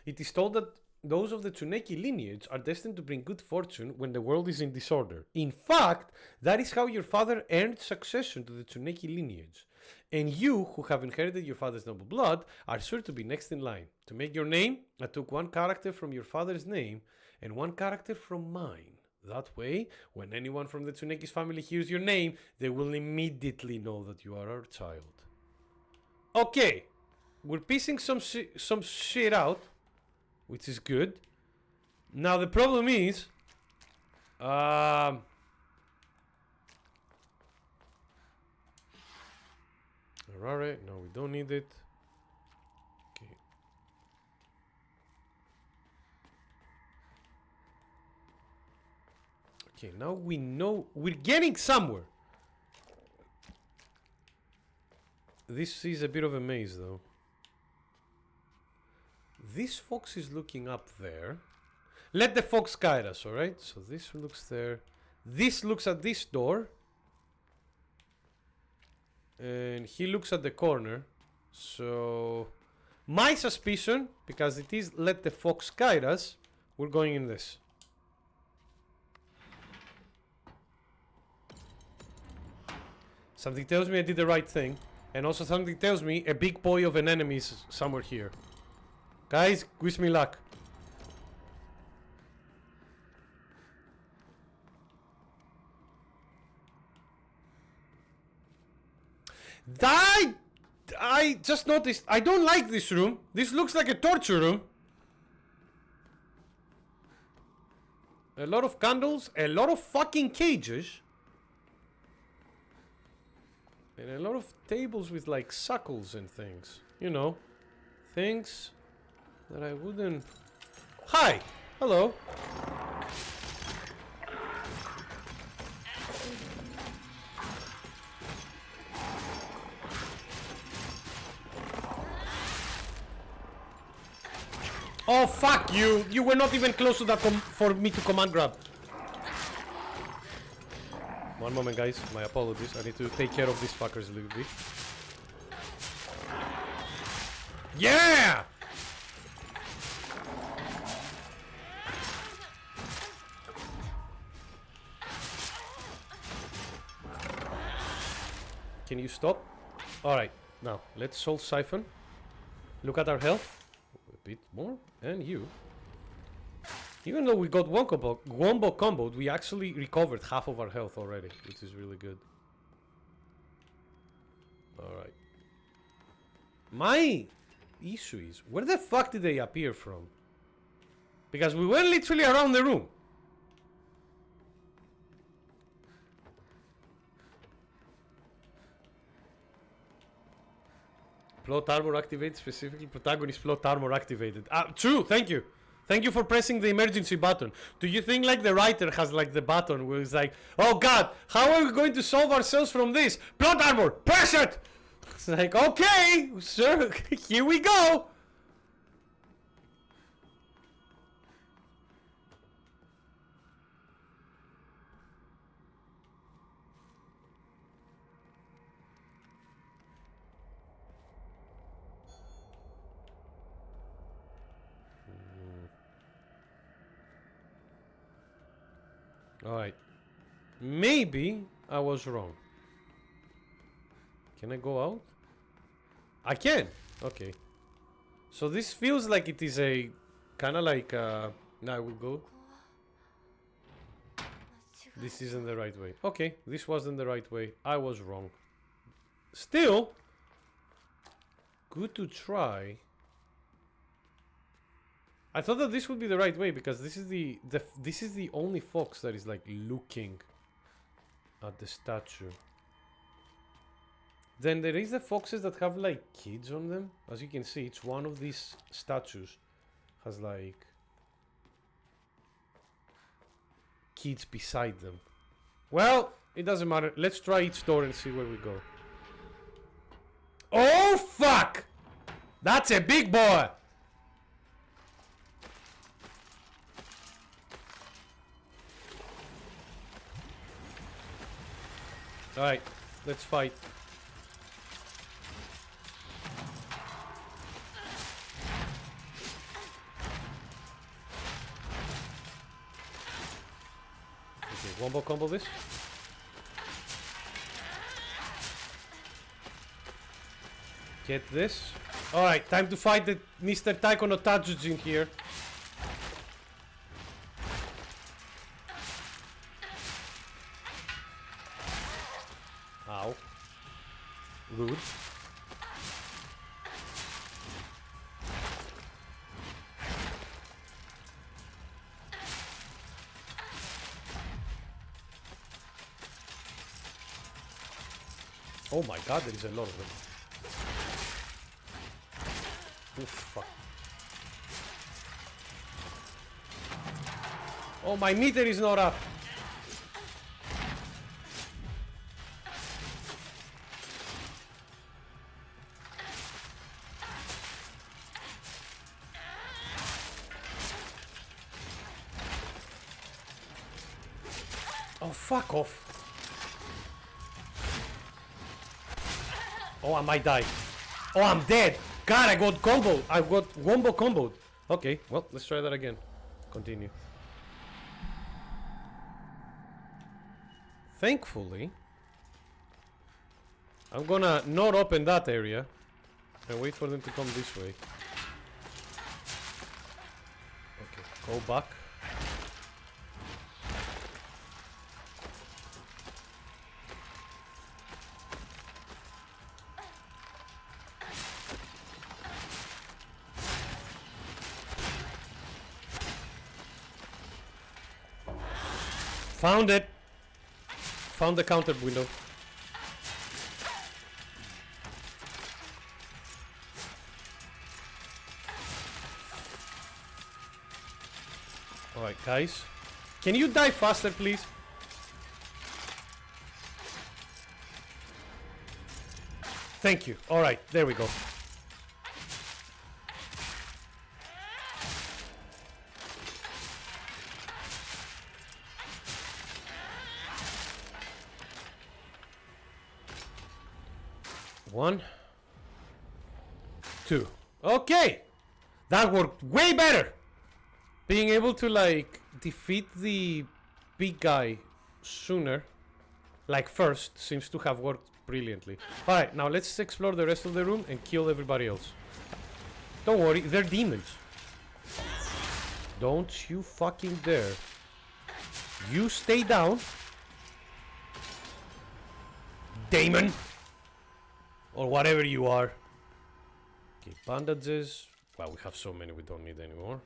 It is told that those of the Tsuneki lineage are destined to bring good fortune when the world is in disorder. In fact, that is how your father earned succession to the Tsuneki lineage. And you, who have inherited your father's noble blood, are sure to be next in line. To make your name, I took one character from your father's name and one character from mine. That way, when anyone from the Tsuneki's family hears your name, they will immediately know that you are our child. Okay, we're piecing some shit out, which is good. Now the problem is, Rare, no, we don't need it. Okay. Okay, now we know we're getting somewhere. This is a bit of a maze though. This fox is looking up there. Let the fox guide us, alright? So this looks there. This looks at this door. And he looks at the corner. So my suspicion, because it is let the fox guide us, we're going in this. Something tells me I did the right thing. And also something tells me a big boy of an enemy is somewhere here. Guys, wish me luck. I just noticed, I don't like this room. This looks like a torture room. A lot of candles, a lot of fucking cages. And a lot of tables with like suckles and things. You know, things that I wouldn't... Hi! Hello. Oh, fuck you! You were not even close to that for me to command grab. One moment, guys. My apologies. I need to take care of these fuckers a little bit. Yeah! Can you stop? Alright, now let's Soul Siphon. Look at our health. A bit more. And you. Even though we got wombo comboed, we actually recovered half of our health already, which is really good. Alright. My issue is, where the fuck did they appear from? Because we went literally around the room. Plot armor activated, specifically protagonist plot armor activated. True, thank you. Thank you for pressing the emergency button. Do you think like the writer has like the button where it's like, oh god, how are we going to solve ourselves from this? Plot armor, press it! It's like, okay, sure, here we go. Alright. Maybe I was wrong. Can I go out? I can! Okay. So this feels like it is a... Kinda like... Now I will go. This isn't the right way. Okay, this wasn't the right way. I was wrong. Still... Good to try. I thought that this would be the right way because this is the only fox that is like looking at the statue. Then there is the foxes that have like kids on them. As you can see, each one of these statues has like kids beside them. Well, it doesn't matter. Let's try each door and see where we go. Oh fuck! That's a big boy! Alright, let's fight. Okay, wombo combo this. Get this. Alright, time to fight the Mr. Taiko no Tatsujin here. Ow. Rude. Oh my god, there is a lot of them. Oh fuck. Oh, my meter is not up. Oh, fuck off. Oh, I might die. Oh, I'm dead. God, I got combo. I got wombo comboed. Okay, well, let's try that again. Continue. Thankfully, I'm gonna not open that area and wait for them to come this way. Okay, go back. Found it! Found the counter window. Alright, guys. Can you die faster, please? Thank you. Alright, there we go. One, two. Okay, that worked way better. Being able to like defeat the big guy sooner, like first, seems to have worked brilliantly. Alright, now let's explore the rest of the room and kill everybody else. Don't worry, they're demons. Don't you fucking dare. You stay down, Damon. Or whatever you are. Okay, bandages. Well, we have so many we don't need anymore.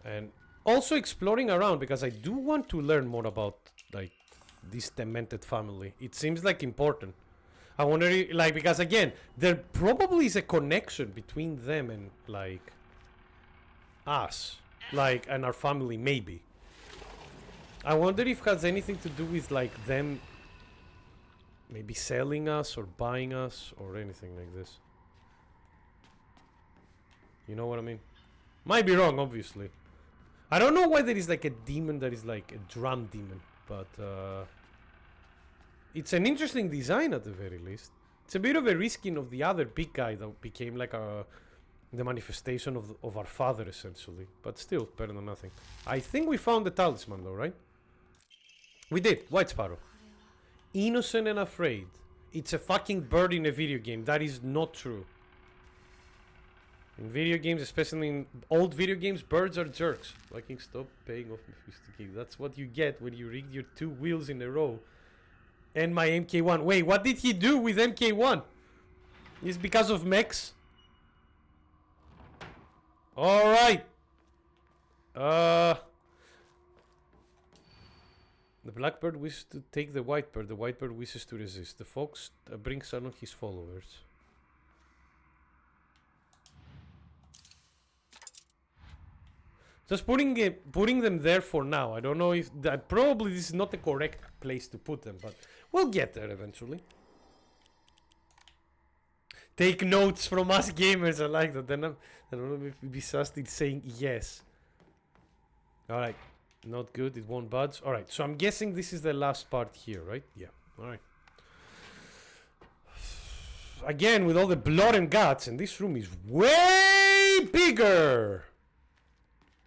And also exploring around, because I do want to learn more about like this demented family. It seems like important. I wonder, like, because again, there probably is a connection between them and like us, like, and our family maybe. I wonder if it has anything to do with like them maybe selling us or buying us or anything like this. You know what I mean? Might be wrong, obviously. I don't know why there is like a demon that is like a drum demon, but it's an interesting design at the very least. It's a bit of a reskin of the other big guy that became like the manifestation of our father essentially, but still better than nothing. I think we found the talisman though, right? We did. White Sparrow. Innocent and afraid. It's a fucking bird in a video game. That is not true. In video games, especially in old video games, birds are jerks. Fucking stop paying off Mr. King. That's what you get when you rig your 2 wheels in a row. And my MK1. Wait, what did he do with MK1? Is it because of mechs? Alright. The blackbird wishes to take the whitebird. The whitebird wishes to resist. The fox brings some of his followers. Just putting them there for now. I don't know if that probably this is not the correct place to put them, but we'll get there eventually. Take notes from us gamers. I like that. Then I'm gonna be sussed in saying yes. All right, not good. It won't budge. All right, so I'm guessing this is the last part here, right? Yeah. All right. Again, with all the blood and guts, and this room is way bigger.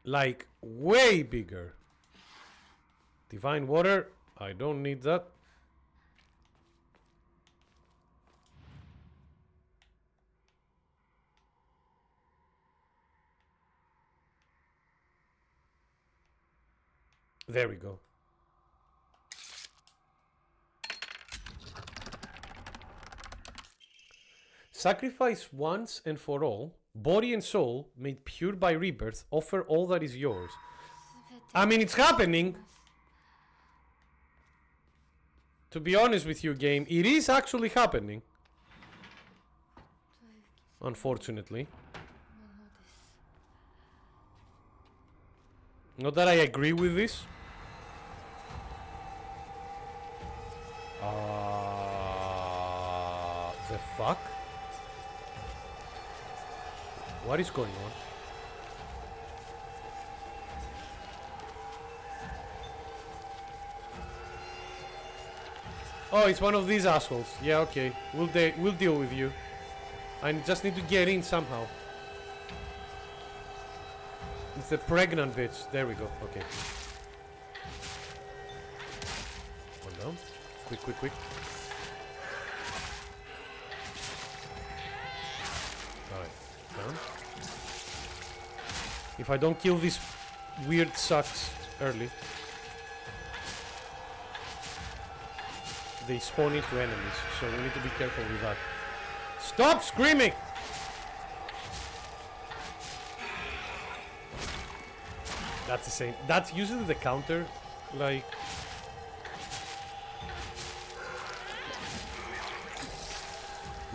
Like, way bigger. Divine water. I don't need that. There we go. Sacrifice once and for all. Body and soul, made pure by rebirth, offer all that is yours. I mean, it's happening. To be honest with you, game, it is actually happening. Unfortunately. Not that I agree with this. The fuck? What is going on? Oh, it's one of these assholes. Yeah, okay. We'll deal with you. I just need to get in somehow. It's the pregnant bitch. There we go. Okay. One down. Quick, quick, quick. Alright. Down. If I don't kill these weird sucks early, they spawn into enemies, so we need to be careful with that. Stop screaming! That's the same. That's usually the counter, like...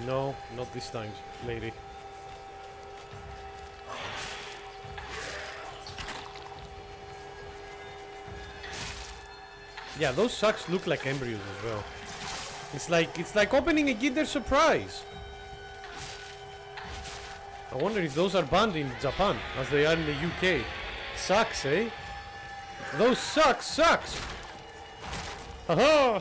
No, not this time, lady. Yeah, those sucks look like embryos as well. It's like opening a Kinder Surprise. I wonder if those are banned in Japan as they are in the UK. Sucks, eh? Those sucks. Haha!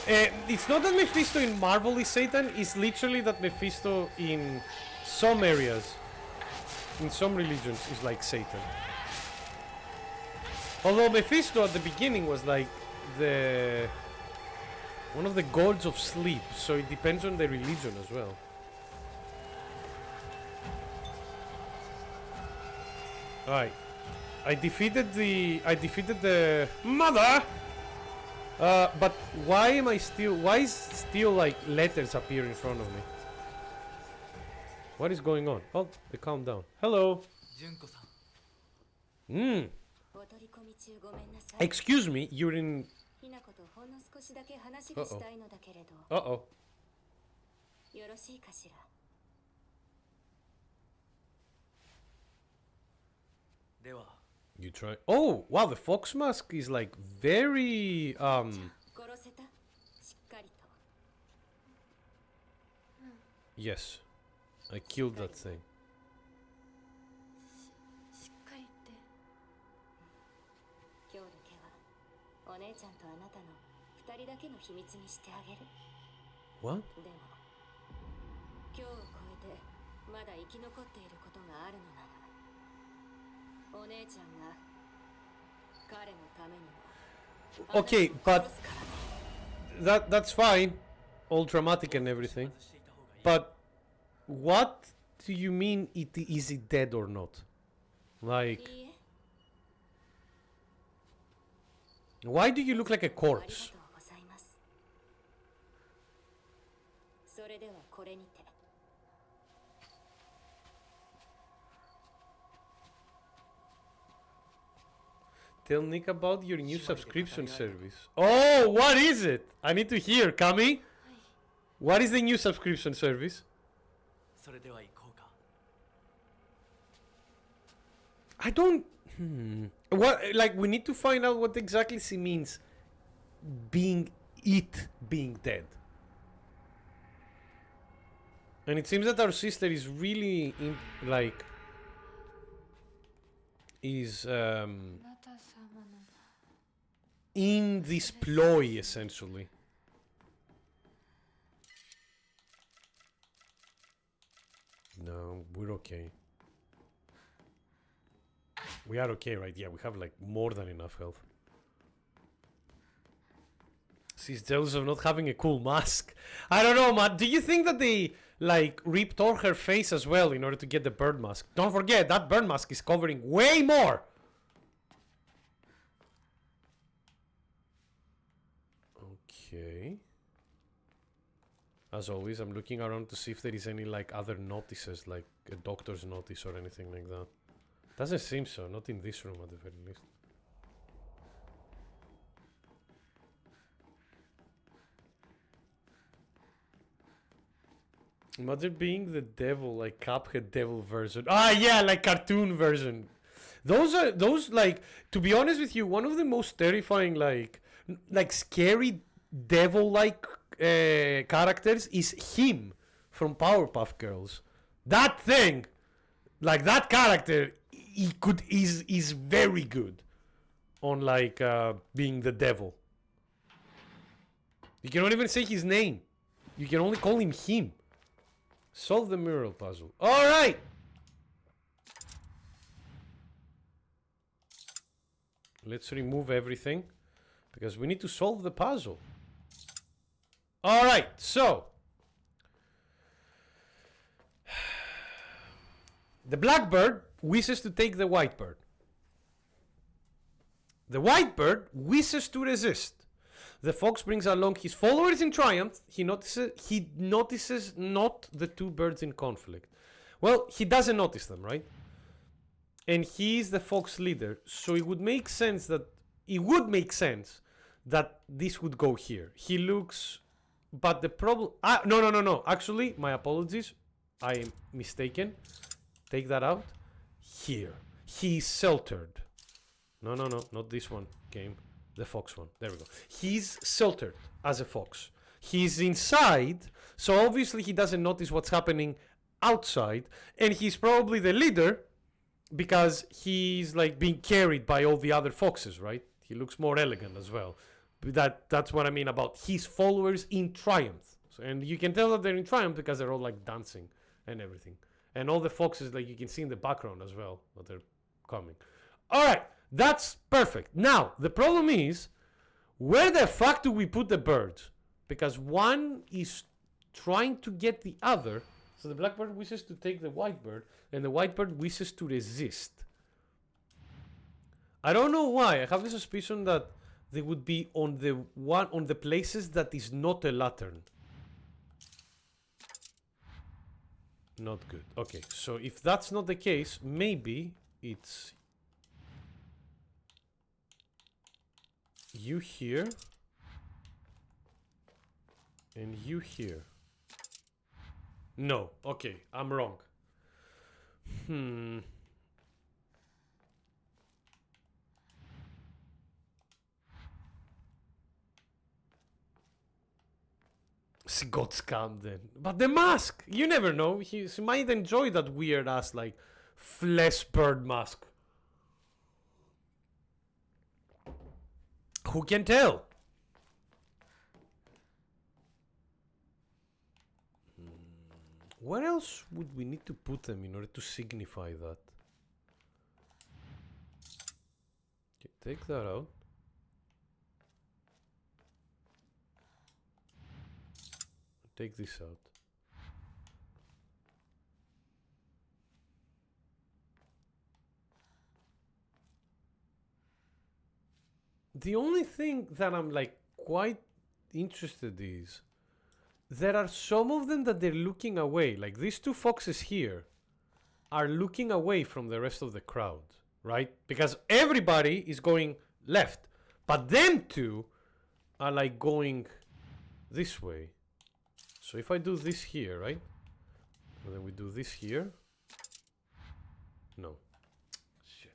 It's not that Mephisto in Marvel is Satan, it's literally that Mephisto in some areas, in some religions, is like Satan. Although Mephisto at the beginning was like one of the gods of sleep, so it depends on the religion as well. Alright. I defeated the mother! But why is still like letters appear in front of me? What is going on? Oh, they calm down. Hello! Excuse me, you're in... Uh-oh. You try... Oh, wow, the fox mask is like very, Yes, I killed that thing. What? Okay, but that's fine, all dramatic and everything. But what do you mean is it dead or not? Like, why do you look like a corpse? Tell Nick about your new subscription service. Oh, what is it? I need to hear, Kami. What is the new subscription service? I don't... What, like, we need to find out what exactly she means being dead. And it seems that our sister is really in this ploy, essentially. No, we're okay. We are okay, right? Yeah, we have like more than enough health. She's jealous of not having a cool mask. I don't know, man. Do you think that they like ripped off her face as well in order to get the bird mask? Don't forget, that bird mask is covering way more. Okay. As always, I'm looking around to see if there is any like other notices, like a doctor's notice or anything like that. Doesn't seem so, not in this room at the very least. Imagine being the devil, like Cuphead devil version. Ah, yeah, like cartoon version. Those like, to be honest with you, one of the most terrifying, like scary devil-like characters is him from Powerpuff Girls. That thing, like that character, is very good on like being the devil. You cannot even say his name. You can only call him him. Solve the mural puzzle. All right. Let's remove everything because we need to solve the puzzle. All right. So the black bird wishes to take the white bird. The white bird wishes to resist. The fox brings along his followers in triumph. He notices not the two birds in conflict. Well, he doesn't notice them, right? And he is the fox leader, so it would make sense that this would go here. He looks, but the problem. No. Actually, my apologies. I am mistaken. Take that out. Here, he's sheltered. No, not this one. Game. The fox one. There we go. He's sheltered as a fox. He's inside, so obviously he doesn't notice what's happening outside, and he's probably the leader because he's like being carried by all the other foxes, right? He looks more elegant as well. That's what I mean about his followers in triumph. So, and you can tell that they're in triumph because they're all like dancing and everything. And all the foxes, like you can see in the background as well, that they're coming. All right. That's perfect. Now, the problem is, where the fuck do we put the birds? Because one is trying to get the other. So the black bird wishes to take the white bird, and the white bird wishes to resist. I don't know why. I have the suspicion that they would be on the places that is not a lantern. Not good. Okay, so if that's not the case, maybe it's you here and you here. No, okay, I'm wrong. She got scammed then. But the mask! You never know. She might enjoy that weird ass like flesh bird mask. Who can tell? Where else would we need to put them in order to signify that? Okay, take that out. Take this out. The only thing that I'm like quite interested is there are some of them that they're looking away. Like these two foxes here are looking away from the rest of the crowd. right? Because everybody is going left, but them two are like going this way. So if I do this here, right? And then we do this here. No. Shit.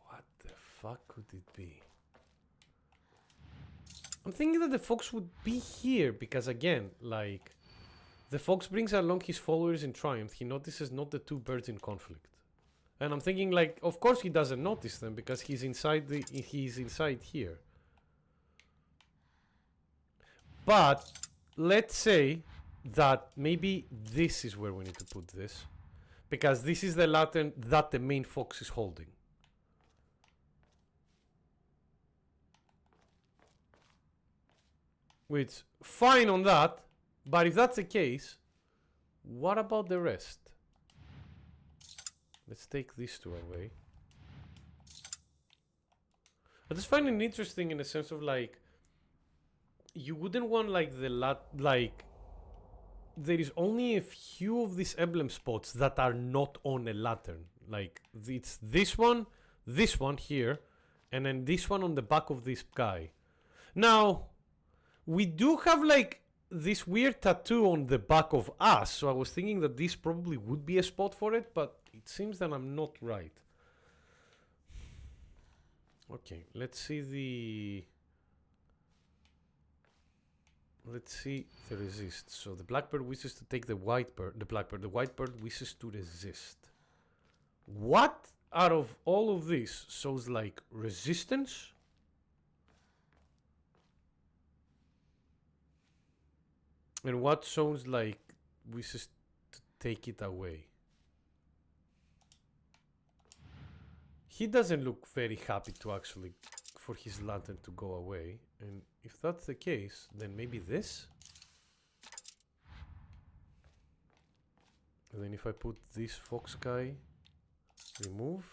What the fuck could it be? I'm thinking that the fox would be here because, again, like, the fox brings along his followers in triumph. He notices not the two birds in conflict. And I'm thinking, like, of course he doesn't notice them because he's inside here. But let's say that maybe this is where we need to put this, because this is the lantern that the main fox is holding. Which, fine on that, but if that's the case, what about the rest? Let's take these two away. I just find it interesting in the sense of, like, you wouldn't want, like, there is only a few of these emblem spots that are not on a lantern. Like, it's this one here, and then this one on the back of this guy. Now, we do have, like, this weird tattoo on the back of us, so I was thinking that this probably would be a spot for it, but it seems that I'm not right. Okay, let's see the resist. So the blackbird wishes to take the white bird. The white bird wishes to resist. What out of all of this shows like resistance? And what sounds like wishes to take it away? He doesn't look very happy to actually for his lantern to go away. And if that's the case, then maybe this? And then if I put this fox guy, remove,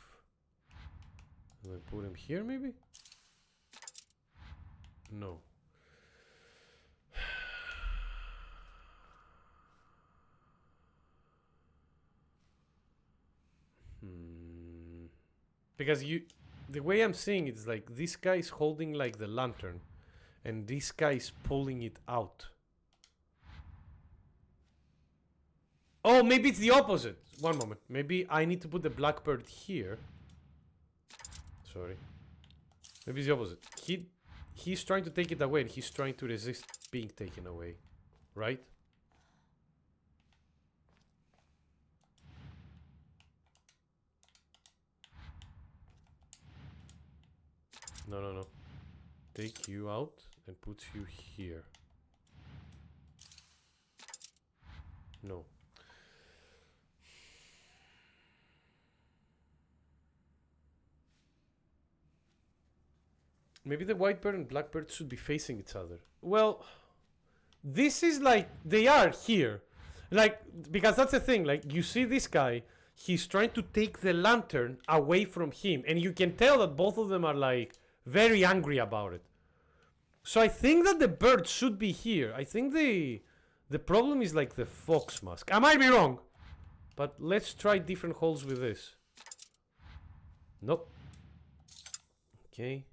and then put him here maybe? No. Because the way I'm seeing it is like this guy is holding like the lantern and this guy is pulling it out. Oh, maybe it's the opposite. One moment. Maybe I need to put the blackbird here. Sorry. Maybe it's the opposite. He's trying to take it away and he's trying to resist being taken away. Right? No. Take you out and put you here. No. Maybe the white bird and black bird should be facing each other. Well, this is like, they are here. Like, because that's the thing, like, you see this guy, he's trying to take the lantern away from him. And you can tell that both of them are like, very angry about it. So I think that the bird should be here. I think the problem is like the fox mask. I might be wrong, but let's try different holes with this. Nope. Okay.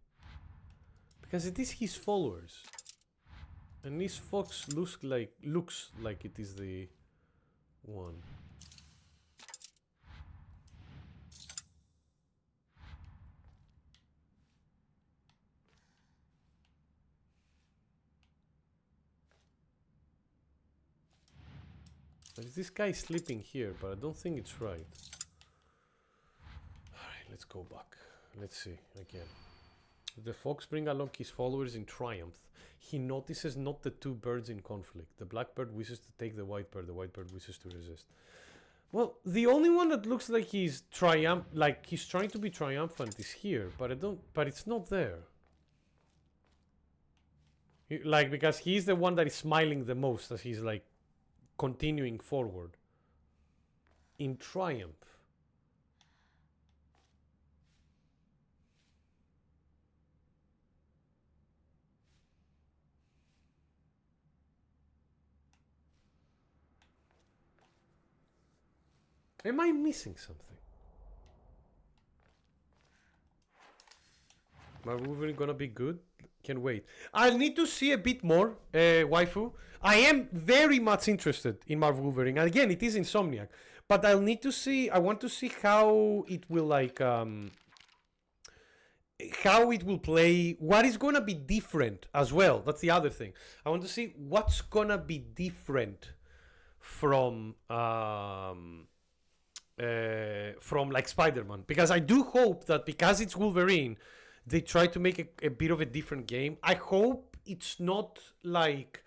Because it is his followers. And this fox looks like it is the one. There's this guy sleeping here, but I don't think it's right. Alright, let's go back. Let's see again. The fox brings along his followers in triumph. He notices not the two birds in conflict. The blackbird wishes to take the white bird wishes to resist. Well, the only one that looks like he's trying to be triumphant is here, but it's not there. Like, because he's the one that is smiling the most as he's like continuing forward in triumph. Am I missing something? Marvel Wolverine gonna be good? Can wait. I'll need to see a bit more, waifu. I am very much interested in Marvel Wolverine. And again, it is Insomniac. But I'll need to see, I want to see how it will like, how it will play, what is gonna be different as well. That's the other thing. I want to see what's gonna be different from like Spider-Man. Because I do hope that because it's Wolverine, they try to make a bit of a different game. I hope it's not like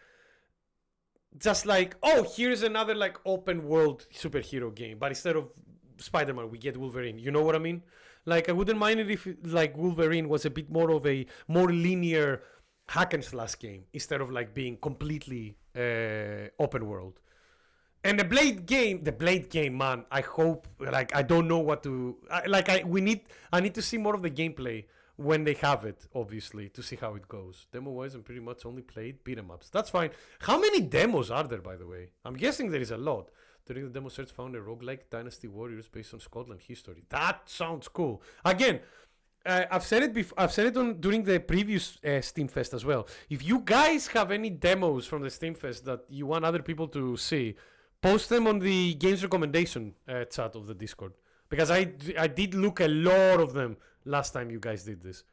just like, oh, here's another like open world superhero game, but instead of Spider-Man we get Wolverine. You know what I mean? Like I wouldn't mind it if like Wolverine was a bit more of a more linear hack and slash game instead of like being completely open world. And the Blade game, man. I hope, like, I don't know what to, I need to see more of the gameplay when they have it, obviously, to see how it goes. Demo-wise, I'm pretty much only played beat 'em ups. That's fine. How many demos are there, by the way? I'm guessing there is a lot. During the demo search, found a roguelike Dynasty Warriors based on Scotland history. That sounds cool. Again, I've said it before. I've said it during the previous Steam Fest as well. If you guys have any demos from the Steam Fest that you want other people to see, post them on the games recommendation chat of the Discord. Because I did look a lot of them last time you guys did this.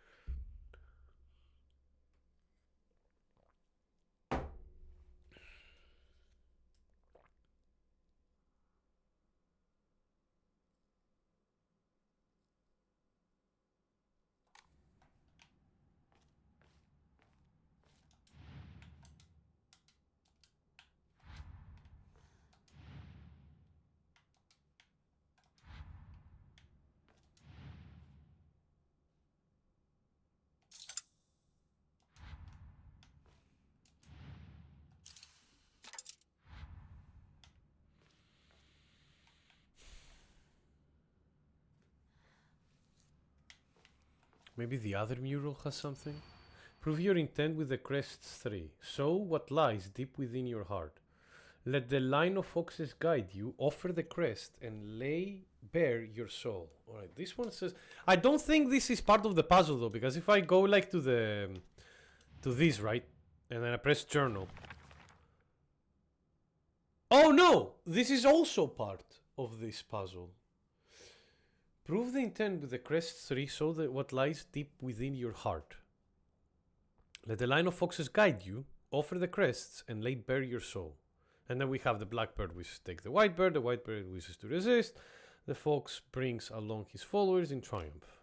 Maybe the other mural has something? Prove your intent with the crests 3. Sow what lies deep within your heart. Let the line of foxes guide you. Offer the crest and lay bare your soul. Alright, this one says... I don't think this is part of the puzzle though, because if I go like to the... to this, right? And then I press journal. Oh no! This is also part of this puzzle. Prove the intent with the crest 3, so that what lies deep within your heart. Let the line of foxes guide you, offer the crests, and lay bare your soul. And then we have the blackbird wishes to take the white bird wishes to resist, the fox brings along his followers in triumph.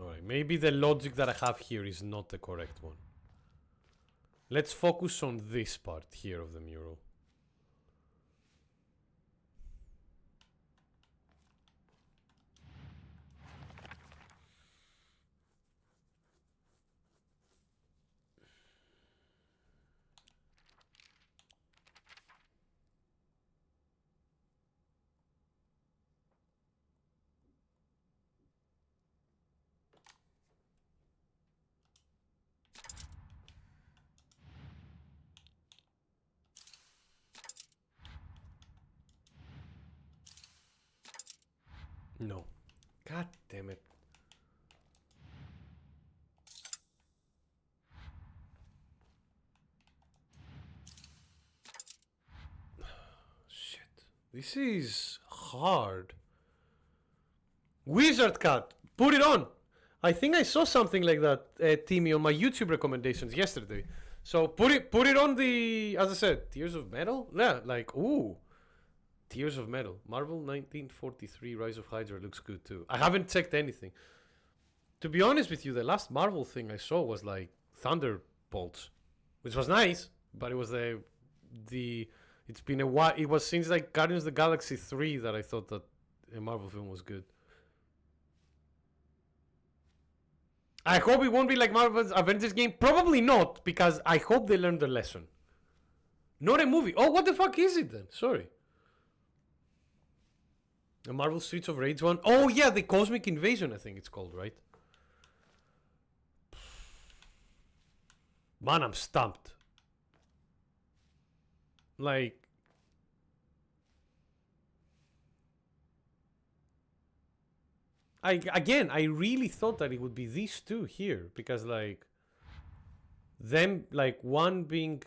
Alright, maybe the logic that I have here is not the correct one. Let's focus on this part here of the mural. No. God damn it. Shit. This is hard. Wizard Cat! Put it on! I think I saw something like that, Timmy, on my YouTube recommendations yesterday. So put it on the, as I said, Tears of Metal? Yeah, like, ooh. Tears of Metal. Marvel 1943 Rise of Hydra looks good too. I haven't checked anything. To be honest with you, the last Marvel thing I saw was like Thunderbolts, which was nice, but it was it's been a while. It was since like Guardians of the Galaxy 3 that I thought that a Marvel film was good. I hope it won't be like Marvel's Avengers game. Probably not, because I hope they learned their lesson. Not a movie. Oh, what the fuck is it then? Sorry. The Marvel Streets of Rage one? Oh yeah, the Cosmic Invasion I think it's called, right? Man, I'm stumped. Like... I really thought that it would be these two here. Because, like... them, like, one being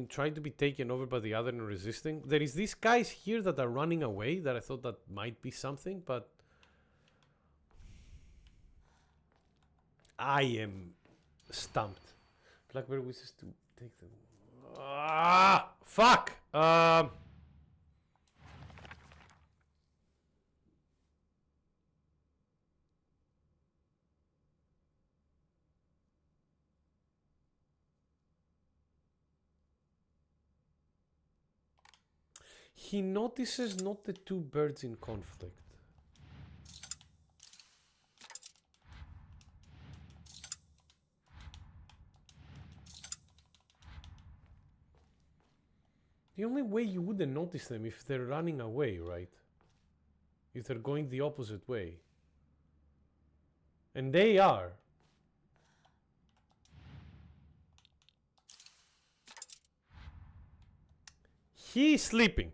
trying to be taken over by the other and resisting. There is these guys here that are running away that I thought that might be something, but... I am stumped. Blackbird wishes to take them. Ah, fuck. He notices not the two birds in conflict. The only way you wouldn't notice them if they're running away, right? If they're going the opposite way. And they are. He is sleeping.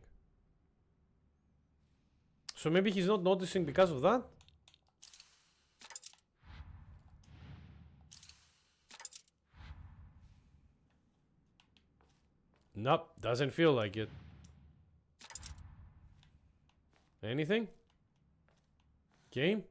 So maybe he's not noticing because of that? Nope, doesn't feel like it. Anything? Game?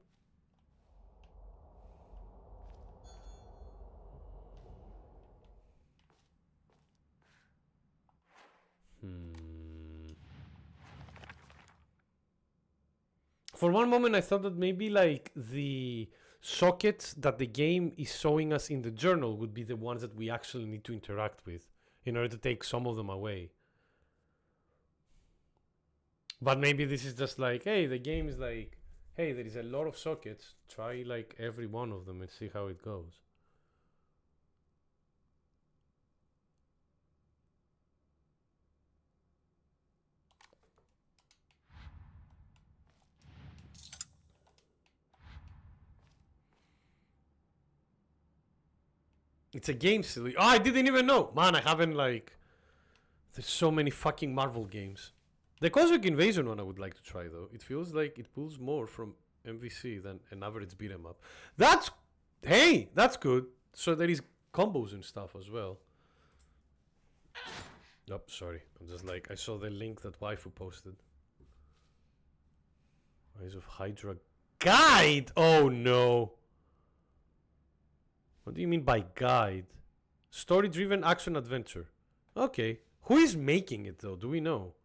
For one moment I thought that maybe like the sockets that the game is showing us in the journal would be the ones that we actually need to interact with in order to take some of them away. But maybe this is just like, hey, the game is like, hey, there is a lot of sockets. Try like every one of them and see how it goes. It's a game, silly. Oh, I didn't even know. Man, I haven't like... There's so many fucking Marvel games. The Cosmic Invasion one I would like to try though. It feels like it pulls more from MVC than an average beat 'em up. That's... Hey, that's good. So there is combos and stuff as well. Nope, sorry. I'm just like, I saw the link that Waifu posted. Rise of Hydra guide? Oh no. What do you mean by guide? Story-driven action adventure. Okay. Who is making it though? Do we know?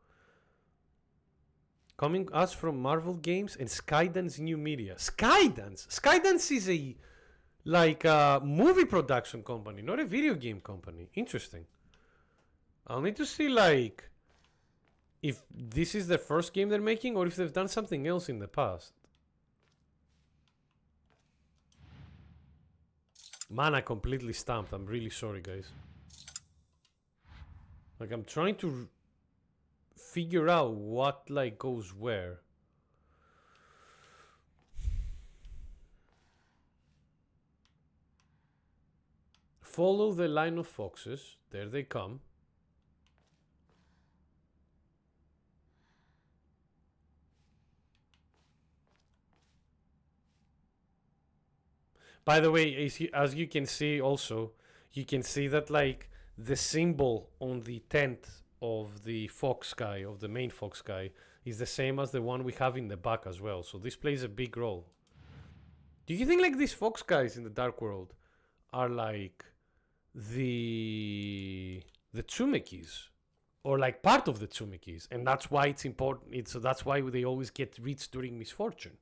Coming us from Marvel Games and Skydance New Media. Skydance? Skydance is a like a movie production company, not a video game company. Interesting. I'll need to see like if this is the first game they're making or if they've done something else in the past. Man, I completely stumped. I'm really sorry, guys. Like, I'm trying to figure out what, like, goes where. Follow the line of foxes. There they come. By the way, as you can see also, you can see that like the symbol on the tent of the fox guy, of the main fox guy, is the same as the one we have in the back as well. So this plays a big role. Do you think like these fox guys in the Dark World are like the Tsumekis? Or like part of the Tsumekis, and that's why it's important. So that's why they always get rich during misfortune.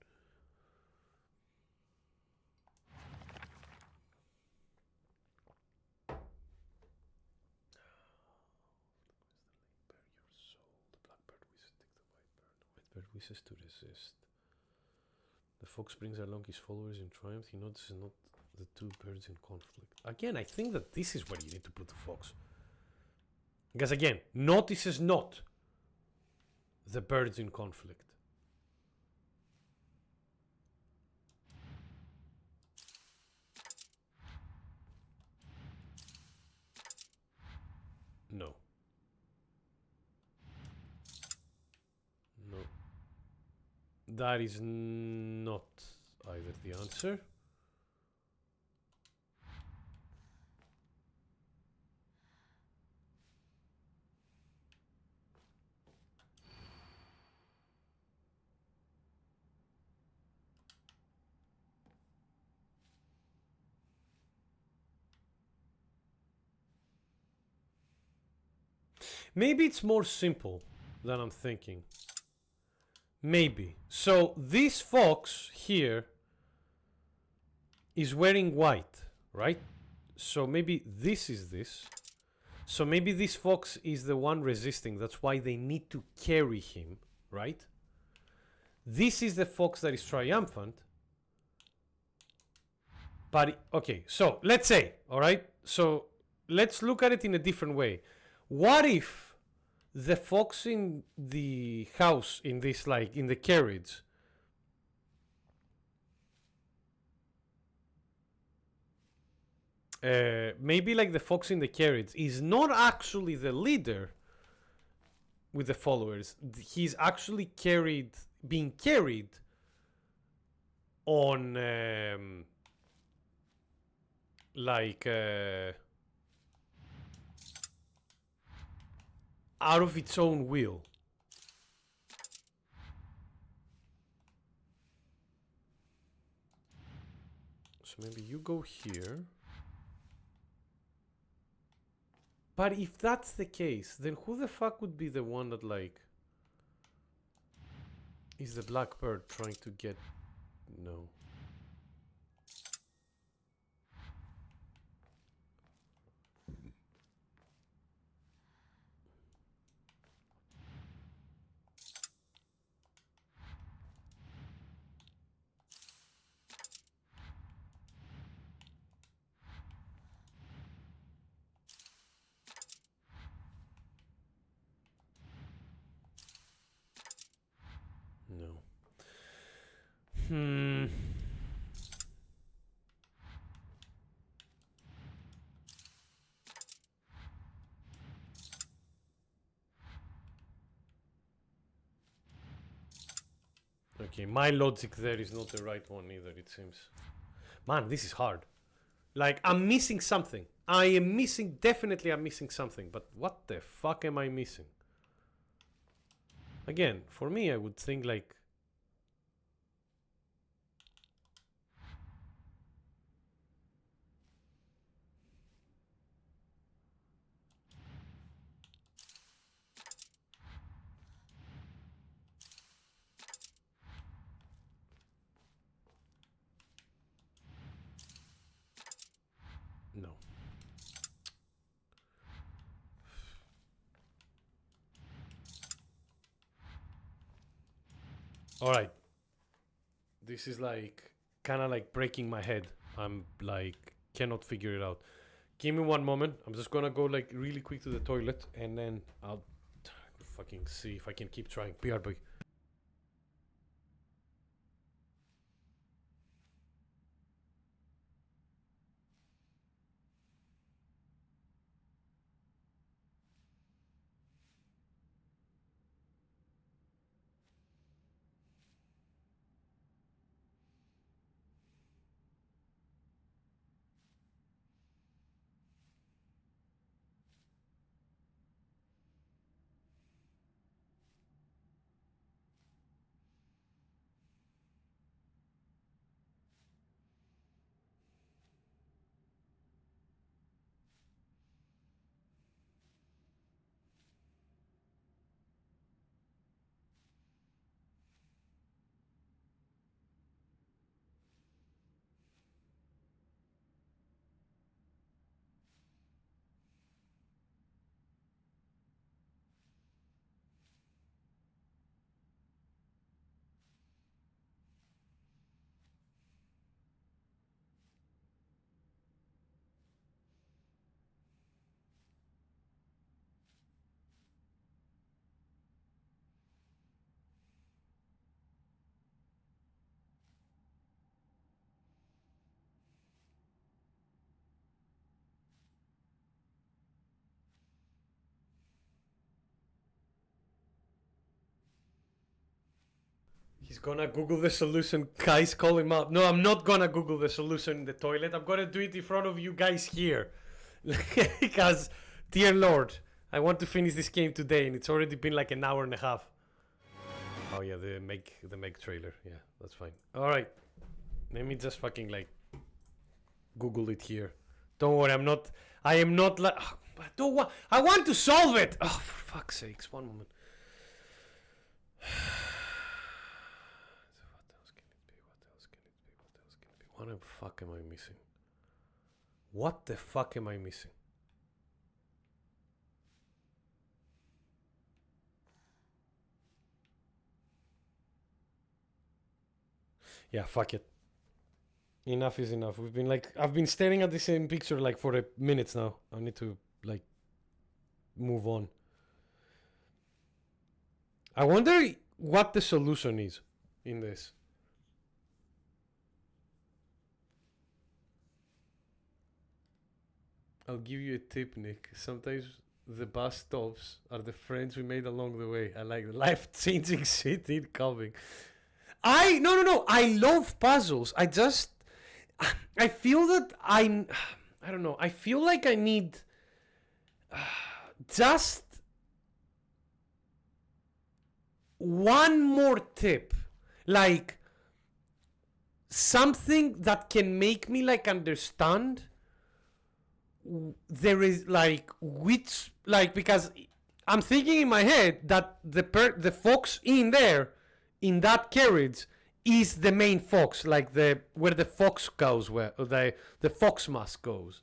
Wishes to resist. The fox brings along his followers in triumph. He notices not the two birds in conflict. Again, I think that this is where you need to put the fox. Because again, notices not the birds in conflict. No. No. That is not either the answer. Maybe it's more simple than I'm thinking. Maybe. So this fox here is wearing white, right? So maybe this is this. So maybe this fox is the one resisting. That's why they need to carry him, right? This is the fox that is triumphant. But, okay, so let's say, all right? So let's look at it in a different way. What if the fox in the house, in this, like, in the carriage, maybe like the fox in the carriage is not actually the leader with the followers. He's actually being carried on out of its own will. So maybe you go here. But if that's the case, then who the fuck would be the one that, like, is the black bird trying to get... No. No. Okay, my logic there is not the right one either, it seems. Man, this is hard. Like, I'm missing something. I am missing, definitely I'm missing something. But what the fuck am I missing? Again, for me, I would think, like... No. Alright. This is like kind of like breaking my head. I'm like cannot figure it out. Give me one moment. I'm just gonna go like really quick to the toilet and then I'll fucking see if I can keep trying. BRB. He's gonna Google the solution. Guys, call him out. No, I'm not gonna Google the solution in the toilet. I'm gonna do it in front of you guys here. Because, dear Lord, I want to finish this game today and it's already been like an hour and a half. Oh yeah, the Meg trailer. Yeah, that's fine. Alright. Let me just fucking like Google it here. Don't worry, I am not like I want to solve it! Oh, for fuck's sakes, one moment. What the fuck am I missing? What the fuck am I missing? Yeah, fuck it. Enough is enough. I've been staring at the same picture like for minutes now. I need to like move on. I wonder what the solution is in this. I'll give you a tip, Nick. Sometimes the bus stops are the friends we made along the way. I like the life-changing shit incoming. No. I love puzzles. I feel that I don't know. I feel like I need just one more tip. Like something that can make me like understand there is like which like because I'm thinking in my head that the fox in there in that carriage is the main fox, like where the fox goes, where the fox mask goes.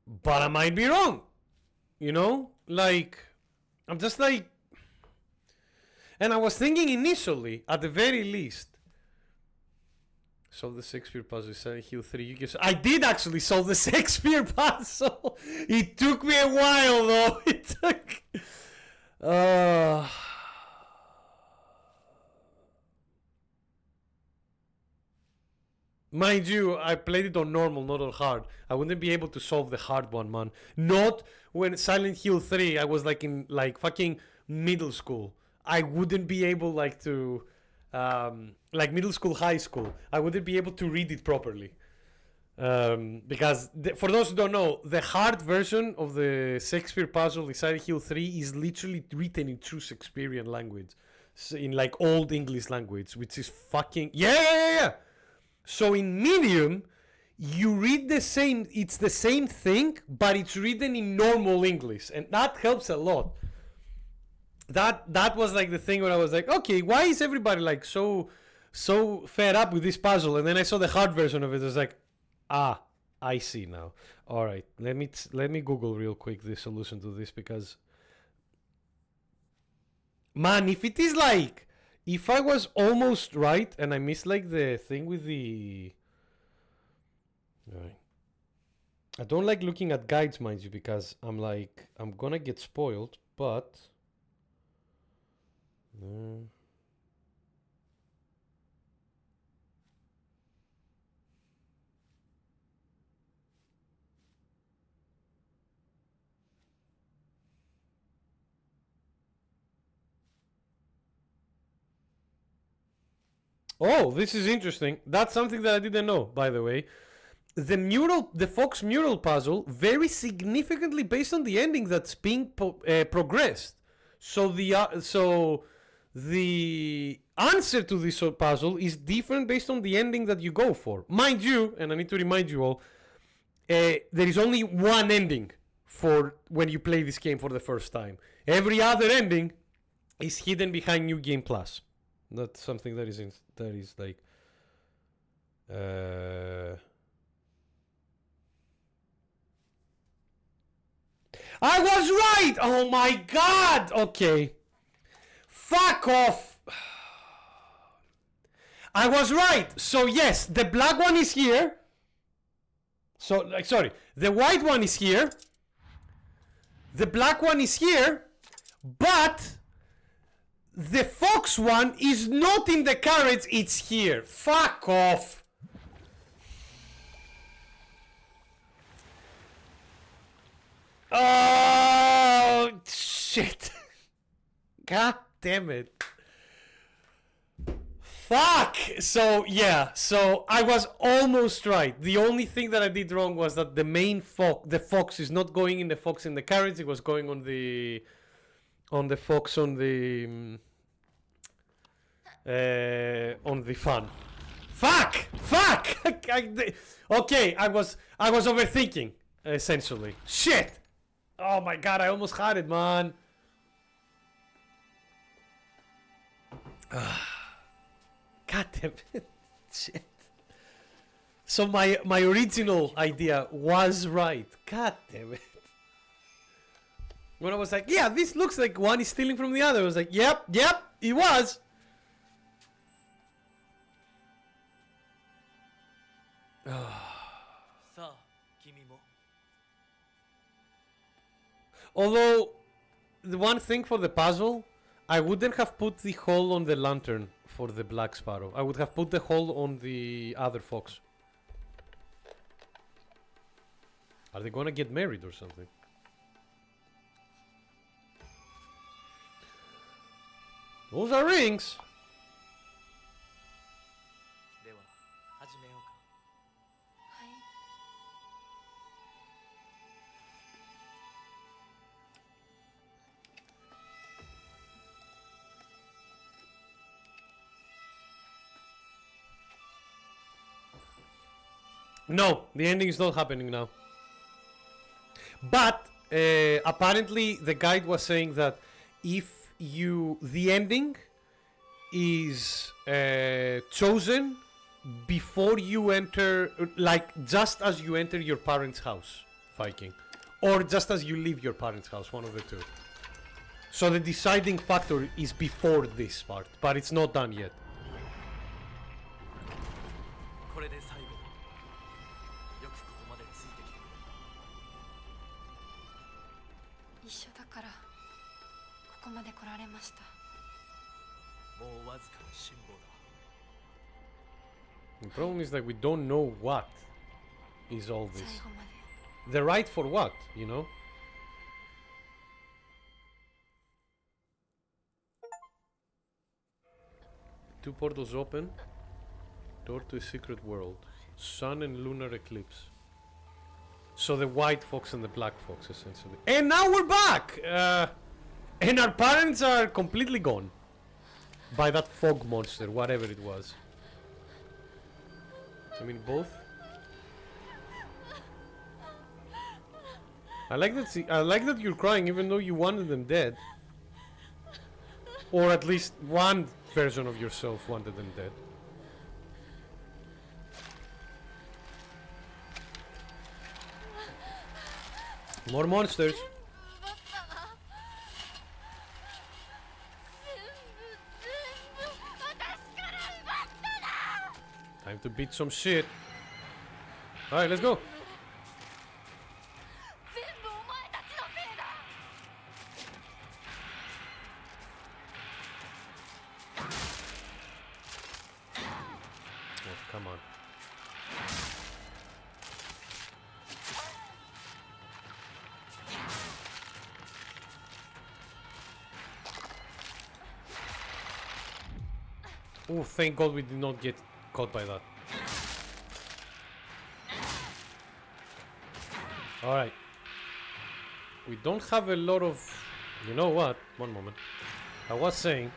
But I might be wrong, you know, like I'm just like, and I was thinking initially, at the very least, solve the Shakespeare puzzle. Silent Hill 3. I did actually solve the Shakespeare puzzle. It took me a while though. It took. Mind you, I played it on normal, not on hard. I wouldn't be able to solve the hard one, man. Not when Silent Hill 3, I was like in like fucking middle school. I wouldn't be able like to like middle school, high school. I wouldn't be able to read it properly. Because for those who don't know, the hard version of the Shakespeare puzzle in Silent Hill 3 is literally written in true Shakespearean language, in like old English language, which is fucking yeah. So in medium, you read the same. It's the same thing, but it's written in normal English, and that helps a lot. That was like the thing where I was like, okay, why is everybody like so fed up with this puzzle? And then I saw the hard version of it. I was like, I see now. All right, let me Google real quick the solution to this, because man, if it is like, if I was almost right and I missed like the thing with the, all right. I don't like looking at guides, mind you, because I'm like, I'm gonna get spoiled, but oh, this is interesting. That's something that I didn't know, by the way. The Fox mural puzzle, very significantly based on the ending that's being progressed. So the answer to this puzzle is different based on the ending that you go for. Mind you, and I need to remind you all, there is only one ending for when you play this game for the first time. Every other ending is hidden behind New Game Plus. That's something that is like I was right! Oh my god! Okay. Fuck off! I was right! So yes, the black one is here. So, like, sorry. The white one is here. The black one is here. But the fox one is not in the carriage, it's here. Fuck off. Oh, shit. God damn it. Fuck! So, yeah. So, I was almost right. The only thing that I did wrong was that the main fox, the fox is not going in the fox in the carriage. It was going on the fox on the fun. Fuck! Fuck! Okay, I was overthinking, essentially. Shit! Oh my god, I almost had it, man. God damn it. Shit. So my original idea was right. God damn it. When I was like, yeah, this looks like one is stealing from the other. I was like, yep, it was. Although, the one thing for the puzzle, I wouldn't have put the hole on the lantern for the Black Sparrow. I would have put the hole on the other fox. Are they gonna get married or something? Those are rings! No, the ending is not happening now. But apparently the guide was saying that if the ending is chosen before you enter, like just as you enter your parents' house, Viking, or just as you leave your parents' house, one of the two. So the deciding factor is before this part, but it's not done yet. The problem is that we don't know what is all this. The right for what, you know? Two portals open. Door to a secret world. Sun and lunar eclipse. So the white fox and the black fox, essentially. And now we're back! And our parents are completely gone. By that fog monster, whatever it was. I mean, both. I like that you're crying even though you wanted them dead. Or at least one version of yourself wanted them dead. More monsters. Time to beat some shit. Alright, let's go. Oh, come on. Oh, thank God we did not get caught by that. Alright. We don't have a lot of... You know what? One moment. I was saying...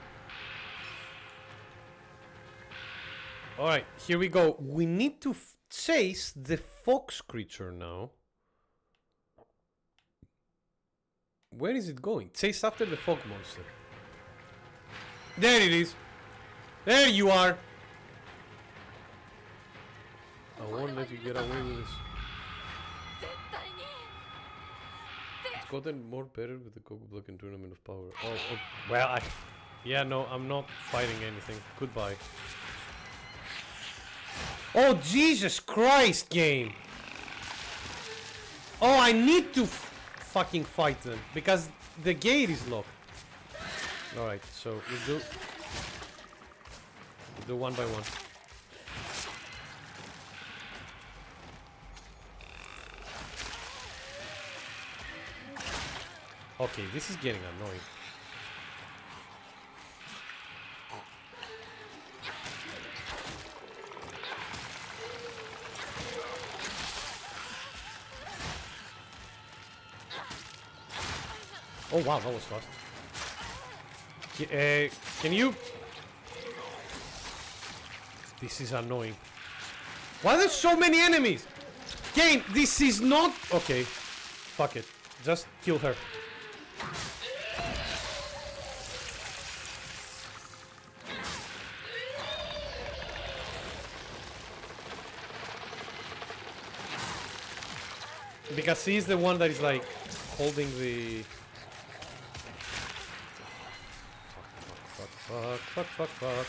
Alright, here we go. We need to chase the fox creature now. Where is it going? Chase after the fog monster. There it is. There you are. I won't let you get away with this. It's gotten more better with the Coco Block and Tournament of Power. Oh, well, yeah, no, I'm not fighting anything. Goodbye. Oh, Jesus Christ, game! Oh, I need to fucking fight them because the gate is locked. Alright, so we'll do one by one. Okay, this is getting annoying. Oh wow, that was fast. Can you... This is annoying. Why are there so many enemies? Game, this is not... Okay. Fuck it. Just kill her. Because he's the one that is like holding the... Fuck.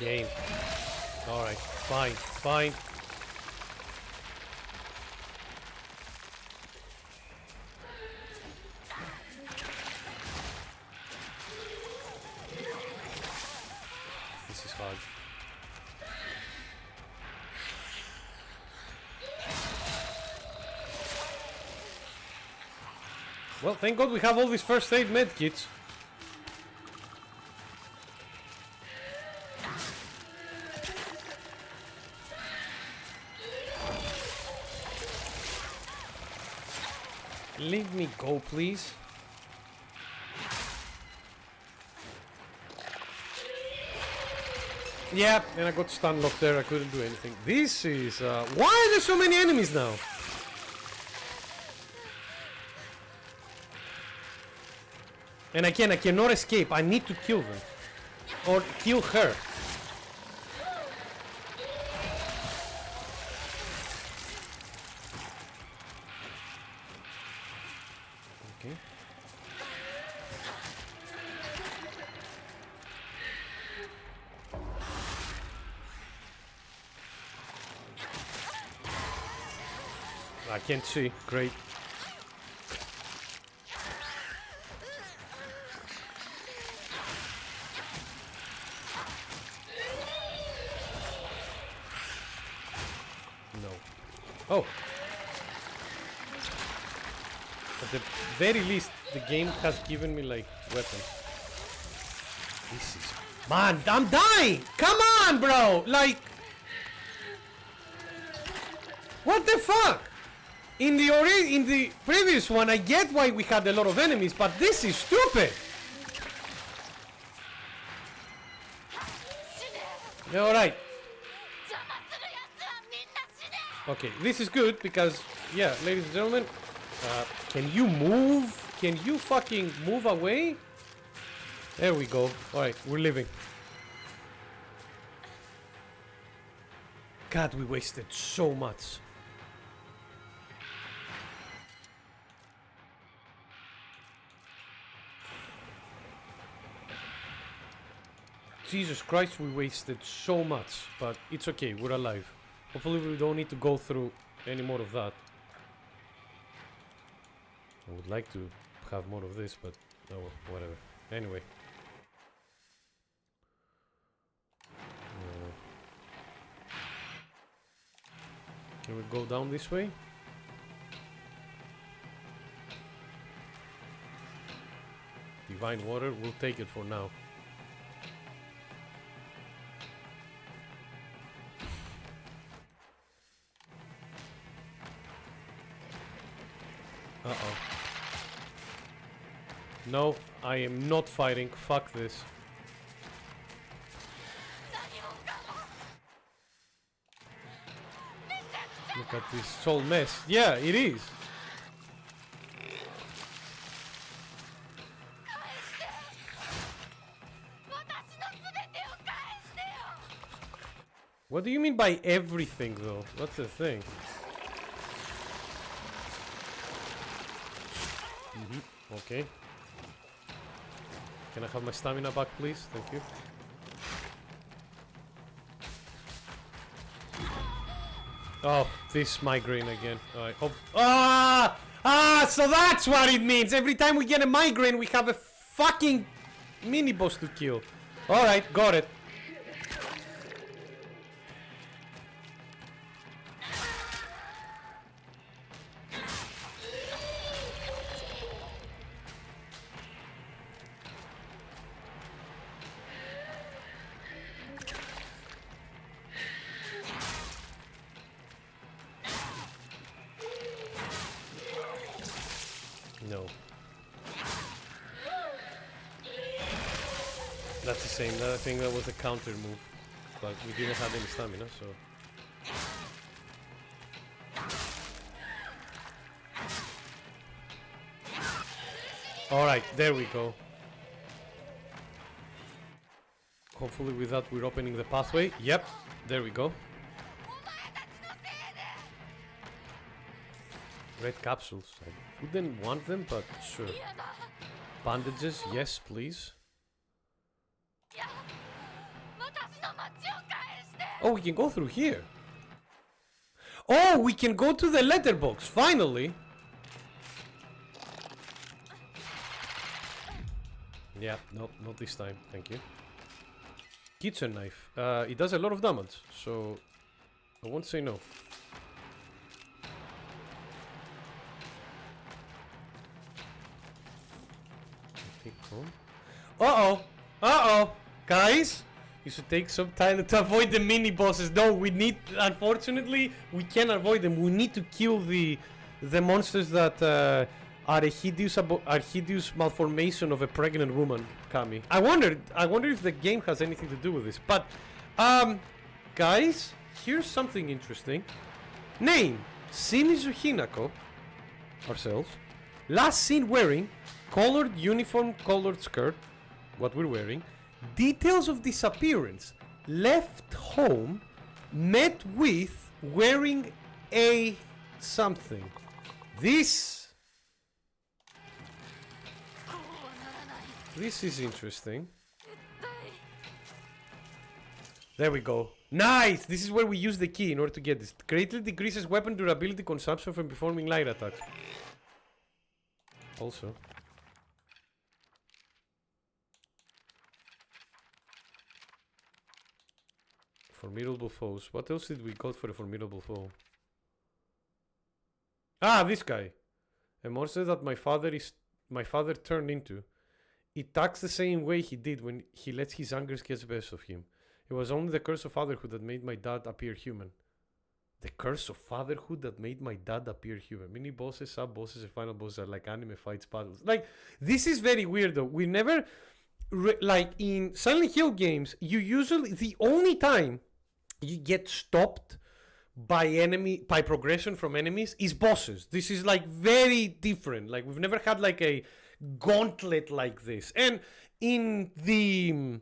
Game. Alright, fine. This is hard. Well, thank God we have all these first aid medkits. Leave me go, please. Yeah, and I got stun locked there. I couldn't do anything. This is... why are there so many enemies now? And again, I cannot escape. I need to kill them. Or kill her. Okay. I can't see. Great. No. Oh. At the very least, the game has given me like weapons. This is... Man, I'm dying! Come on, bro! Like... What the fuck? In the previous one, I get why we had a lot of enemies, but this is stupid! Alright. Okay, this is good because, yeah, ladies and gentlemen, can you move? Can you fucking move away? There we go. Alright, we're living. God, we wasted so much. Jesus Christ, we wasted so much, but it's okay, we're alive. Hopefully we don't need to go through any more of that. I would like to have more of this, but oh well, whatever. Anyway. Can we go down this way? Divine water, we'll take it for now. Uh-oh. No, I am not fighting. Fuck this. Look at this whole mess. Yeah, it is. What do you mean by everything, though? What's the thing? Okay. Can I have my stamina back, please? Thank you. Oh, this migraine again. Alright, hope. So that's what it means! Every time we get a migraine, we have a fucking mini boss to kill. Alright, got it. That's the same. I think that was a counter move. But we didn't have any stamina, so... Alright, there we go. Hopefully with that we're opening the pathway. Yep, there we go. Red capsules. I wouldn't want them, but sure. Bandages, yes, please. Oh, we can go through here. Oh, we can go to the letterbox, finally. Yeah, nope, not this time, thank you. Kitchen knife. It does a lot of damage, so I won't say no. Uh-oh! Uh-oh! Guys! You should take some time to avoid the mini bosses. No, we need... Unfortunately, we can't avoid them. We need to kill the monsters that are a hideous malformation of a pregnant woman, Kami. I wonder if the game has anything to do with this. But, guys, here's something interesting. Name, Shimizu Hinako, ourselves. Last seen wearing colored uniform, colored skirt, what we're wearing. Details of disappearance. Left home, met with, wearing a something. This is interesting. There we go. Nice! This is where we use the key in order to get this. Greatly decreases weapon durability consumption from performing light attacks. Also. Formidable foes. What else did we got for a formidable foe? Ah, this guy. A monster that my father turned into. It acts the same way he did when he lets his anger get the best of him. It was only the curse of fatherhood that made my dad appear human. The curse of fatherhood that made my dad appear human. Mini bosses, sub bosses, and final bosses are like anime fights battles. Like, this is very weird though. We never, like in Silent Hill games, you usually, the only time you get stopped by progression from enemies is bosses. This is like very different. Like we've never had like a gauntlet like this. And in the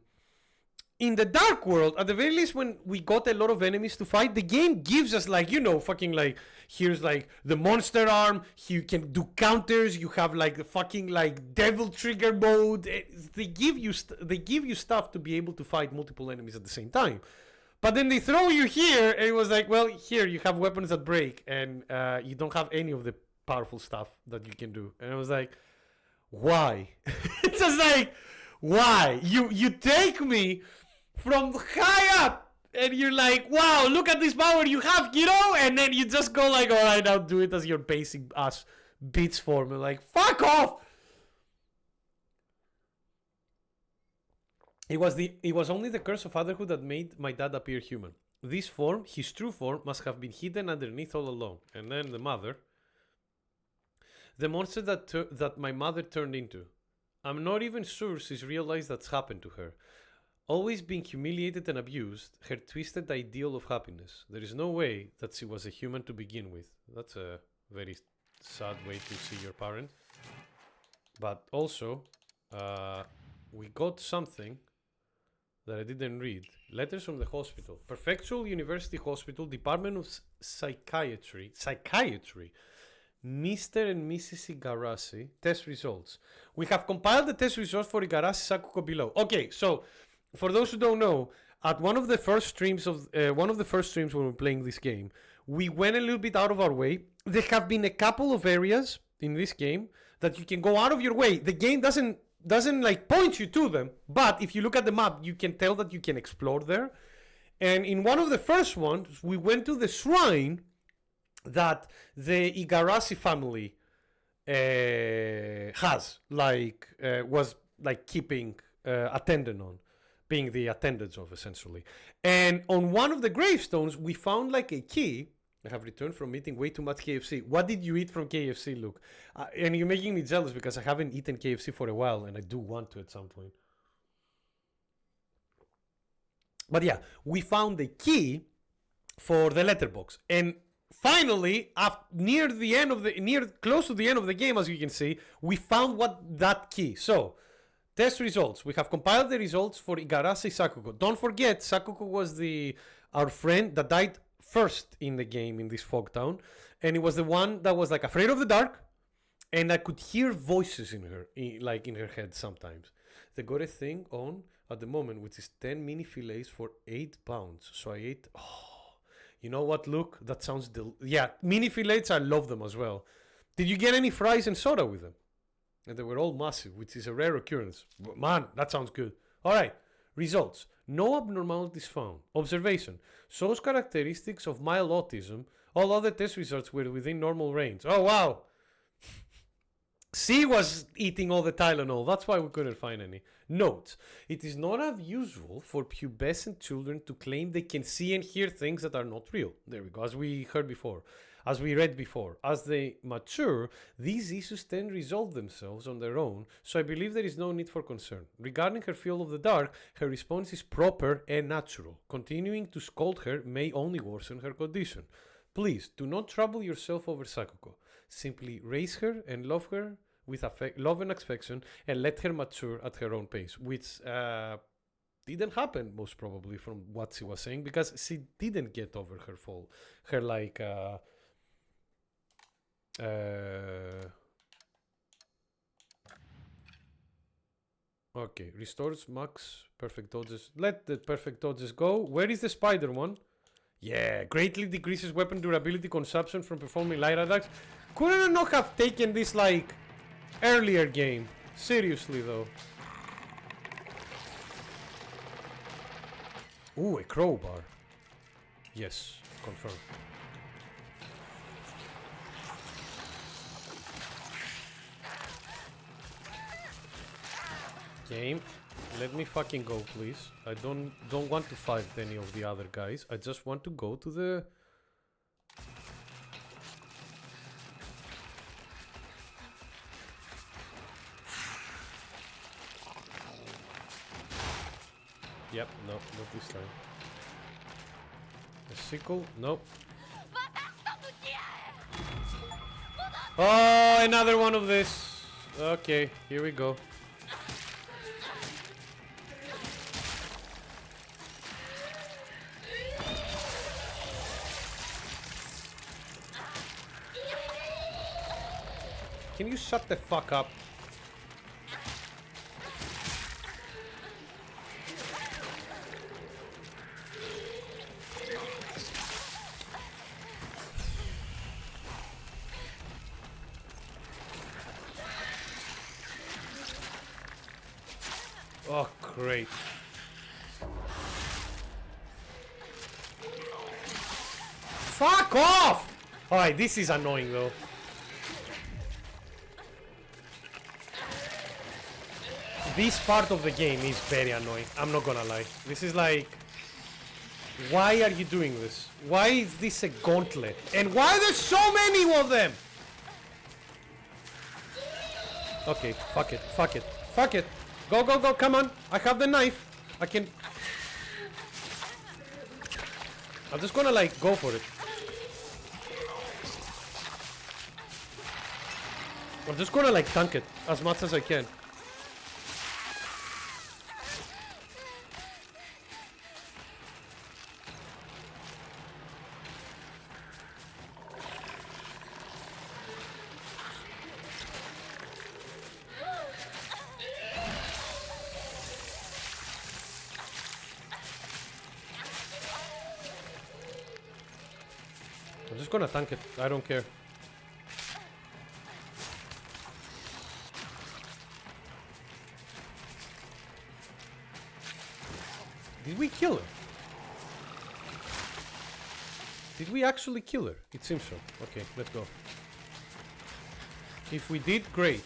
Dark World, at the very least, when we got a lot of enemies to fight, the game gives us like, you know, fucking like, here's like the monster arm, you can do counters, you have like the fucking like devil trigger mode. They give you stuff to be able to fight multiple enemies at the same time. But then they throw you here, and it was like, well, here you have weapons that break, and you don't have any of the powerful stuff that you can do. And I was like, why? It's just like, why? You take me from high up, and you're like, wow, look at this power you have, kiddo, and then you just go like, all right, now do it as your basic ass beats form. And like, fuck off! It was only the curse of fatherhood that made my dad appear human. This form, his true form, must have been hidden underneath all along. And then the mother, the monster that my mother turned into. I'm not even sure she's realized that's happened to her. Always being humiliated and abused, her twisted ideal of happiness. There is no way that she was a human to begin with. That's a very sad way to see your parent. But also, we got something that I didn't read. Letters from the hospital. Perfectual University Hospital, Department of Psychiatry. Mr. and Mrs. Igarashi. Test results. We have compiled the test results for Igarashi Sakuko below. Okay, so for those who don't know, at one of the first streams when we were playing this game, we went a little bit out of our way. There have been a couple of areas in this game that you can go out of your way. The game doesn't like point you to them, but if you look at the map, you can tell that you can explore there. And in one of the first ones, we went to the shrine that the Igarashi family was like keeping attendant on, being the attendants of, essentially. And on one of the gravestones, we found like a key. I have returned from eating way too much KFC. What did you eat from KFC, Luke? And you're making me jealous because I haven't eaten KFC for a while, and I do want to at some point. But yeah, we found the key for the letterbox, and finally, near the end of the close to the end of the game, as you can see, we found what that key. So, test results. We have compiled the results for Igarashi Sakuko. Don't forget, Sakuko was our friend that died first in the game in this fog town, and it was the one that was like afraid of the dark, and I could hear voices in her, like in her head sometimes. They got a thing on at the moment, which is 10 mini fillets for £8. So I ate. Oh, you know what, Luke? That sounds yeah, mini fillets, I love them as well. Did you get any fries and soda with them? And they were all massive, which is a rare occurrence. Man, that sounds good. All right, results. No abnormalities found. Observation. Shows characteristics of mild autism. All other test results were within normal range. Oh, wow. C was eating all the Tylenol. That's why we couldn't find any. Note. It is not unusual for pubescent children to claim they can see and hear things that are not real. There we go. As we read before. As they mature, these issues tend to resolve themselves on their own, so I believe there is no need for concern. Regarding her fear of the dark, her response is proper and natural. Continuing to scold her may only worsen her condition. Please, do not trouble yourself over Sakuko. Simply raise her and love her with love and affection, and let her mature at her own pace, which didn't happen, most probably, from what she was saying, because she didn't get over her fall. Her, like, okay, restores max perfect dodges. Let the perfect dodges go. Where is the spider one? Yeah, greatly decreases weapon durability consumption from performing light attacks. Couldn't I not have taken this, like, earlier game? Seriously, though. Ooh, a crowbar. Yes, confirmed. Game, let me fucking go, please. I don't want to fight any of the other guys. I just want to go to the... Yep, no, not this time. A sickle? Nope. Oh, another one of this. Okay, here we go. Can you shut the fuck up? Oh, great. Fuck off! Alright, this is annoying though. This part of the game is very annoying. I'm not gonna lie. This is like... Why are you doing this? Why is this a gauntlet? And why are there so many of them? Okay, fuck it, fuck it, fuck it. Go, go, go, come on. I have the knife. I can... I'm just gonna, like, go for it. I'm just gonna, like, tank it as much as I can. I'm just gonna tank it. I don't care. Did we kill her? Did we actually kill her? It seems so. Okay, let's go. If we did, great.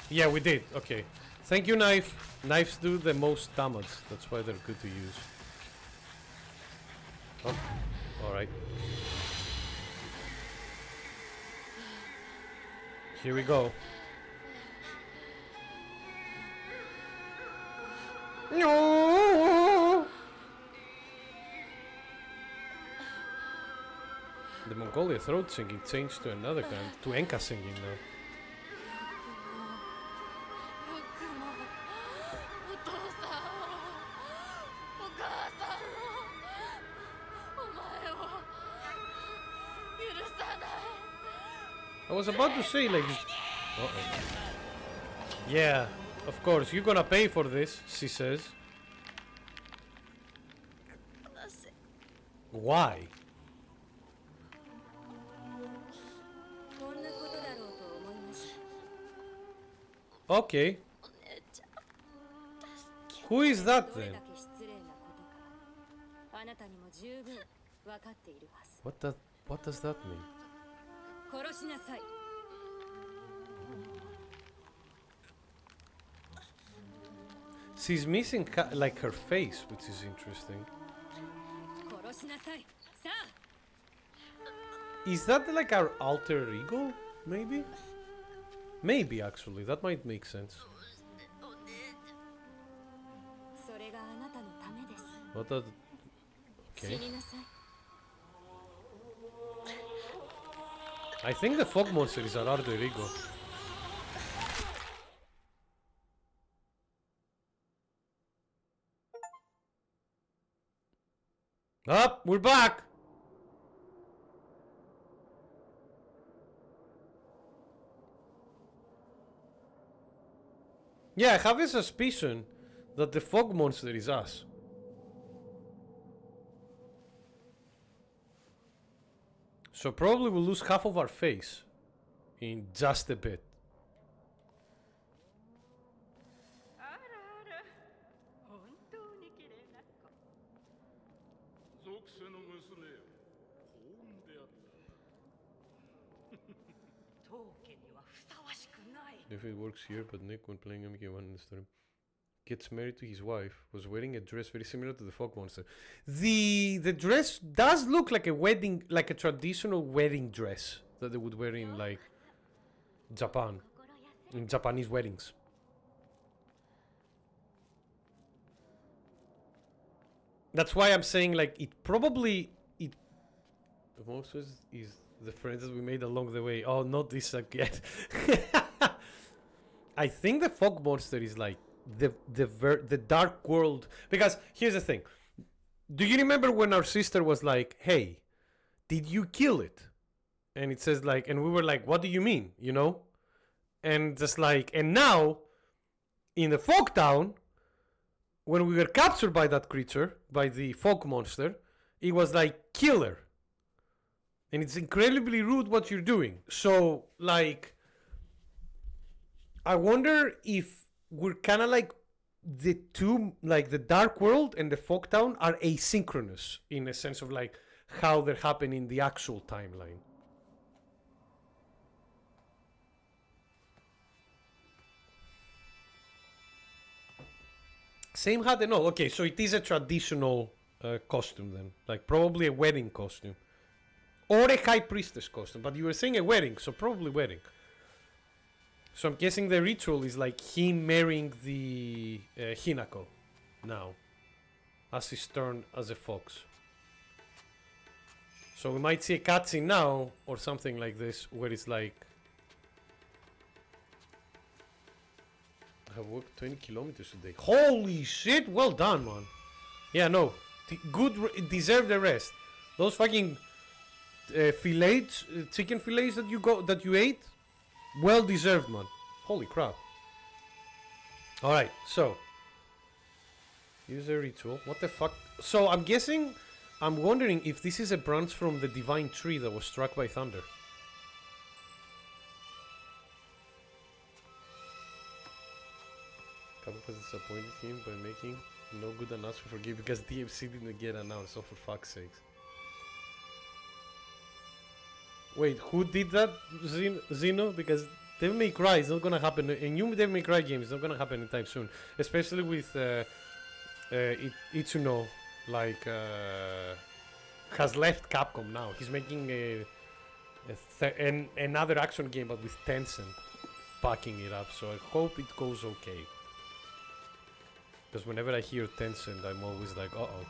Yeah, we did. Okay. Thank you, knife. Knives do the most damage. That's why they're good to use. Oh, alright. Here we go. No! The Mongolia throat singing changed to another kind, to Enka singing now. I was about to say, like... Uh-oh. Yeah, of course, you're gonna pay for this, she says. Why? Okay. Who is that then? What does that mean? She's missing like her face, which is interesting. Is that like our alter ego? Maybe? Maybe actually, that might make sense. What the... Okay. I think the fog monster is our alter ego. Up, we're back! Yeah, I have a suspicion that the fog monster is us. So probably we'll lose half of our face in just a bit. If it works here, but Nick, when playing MK1 in the story, gets married to his wife, was wearing a dress very similar to the fog monster. The dress does look like a wedding, like a traditional wedding dress that they would wear in like Japan, in Japanese weddings. That's why I'm saying like it probably the monster is the friends that we made along the way. Oh, not this again. I think the fog monster is like the dark world, because here's the thing. Do you remember when our sister was like, "Hey, did you kill it?" And it says like, and we were like, "What do you mean?" You know? And just like, and now in the fog town, when we were captured by that creature, by the fog monster, it was like, "Kill her." And it's incredibly rude what you're doing. So like, I wonder if we're kind of like the two, like the dark world and the fog town are asynchronous in a sense of like how they're happening in the actual timeline. Same hat and all. Okay, so it is a traditional costume then, like probably a wedding costume or a high priestess costume. But you were saying a wedding, so probably wedding. So I'm guessing the ritual is like him marrying the Hinako now, as he's turned as a fox. So we might see a cutscene now or something like this where it's like, I have walked 20 kilometers today. Holy shit, well done, man. Yeah, no, deserve the rest. Those fucking fillets, chicken fillets that you ate, well deserved, man. Holy crap. Alright, so use a ritual. What the fuck? So I'm guessing, I'm wondering if this is a branch from the divine tree that was struck by thunder. Kappa has disappointed him by making no good announcement for forgive because DMC didn't get announced, so for fuck's sakes. Wait, who did that, Zeno? Because Devil May Cry is not gonna happen. A new Devil May Cry game is not gonna happen anytime soon, especially with Itsuno, like has left Capcom now. He's making another action game, but with Tencent backing it up. So I hope it goes okay. Because whenever I hear Tencent, I'm always like, uh-oh.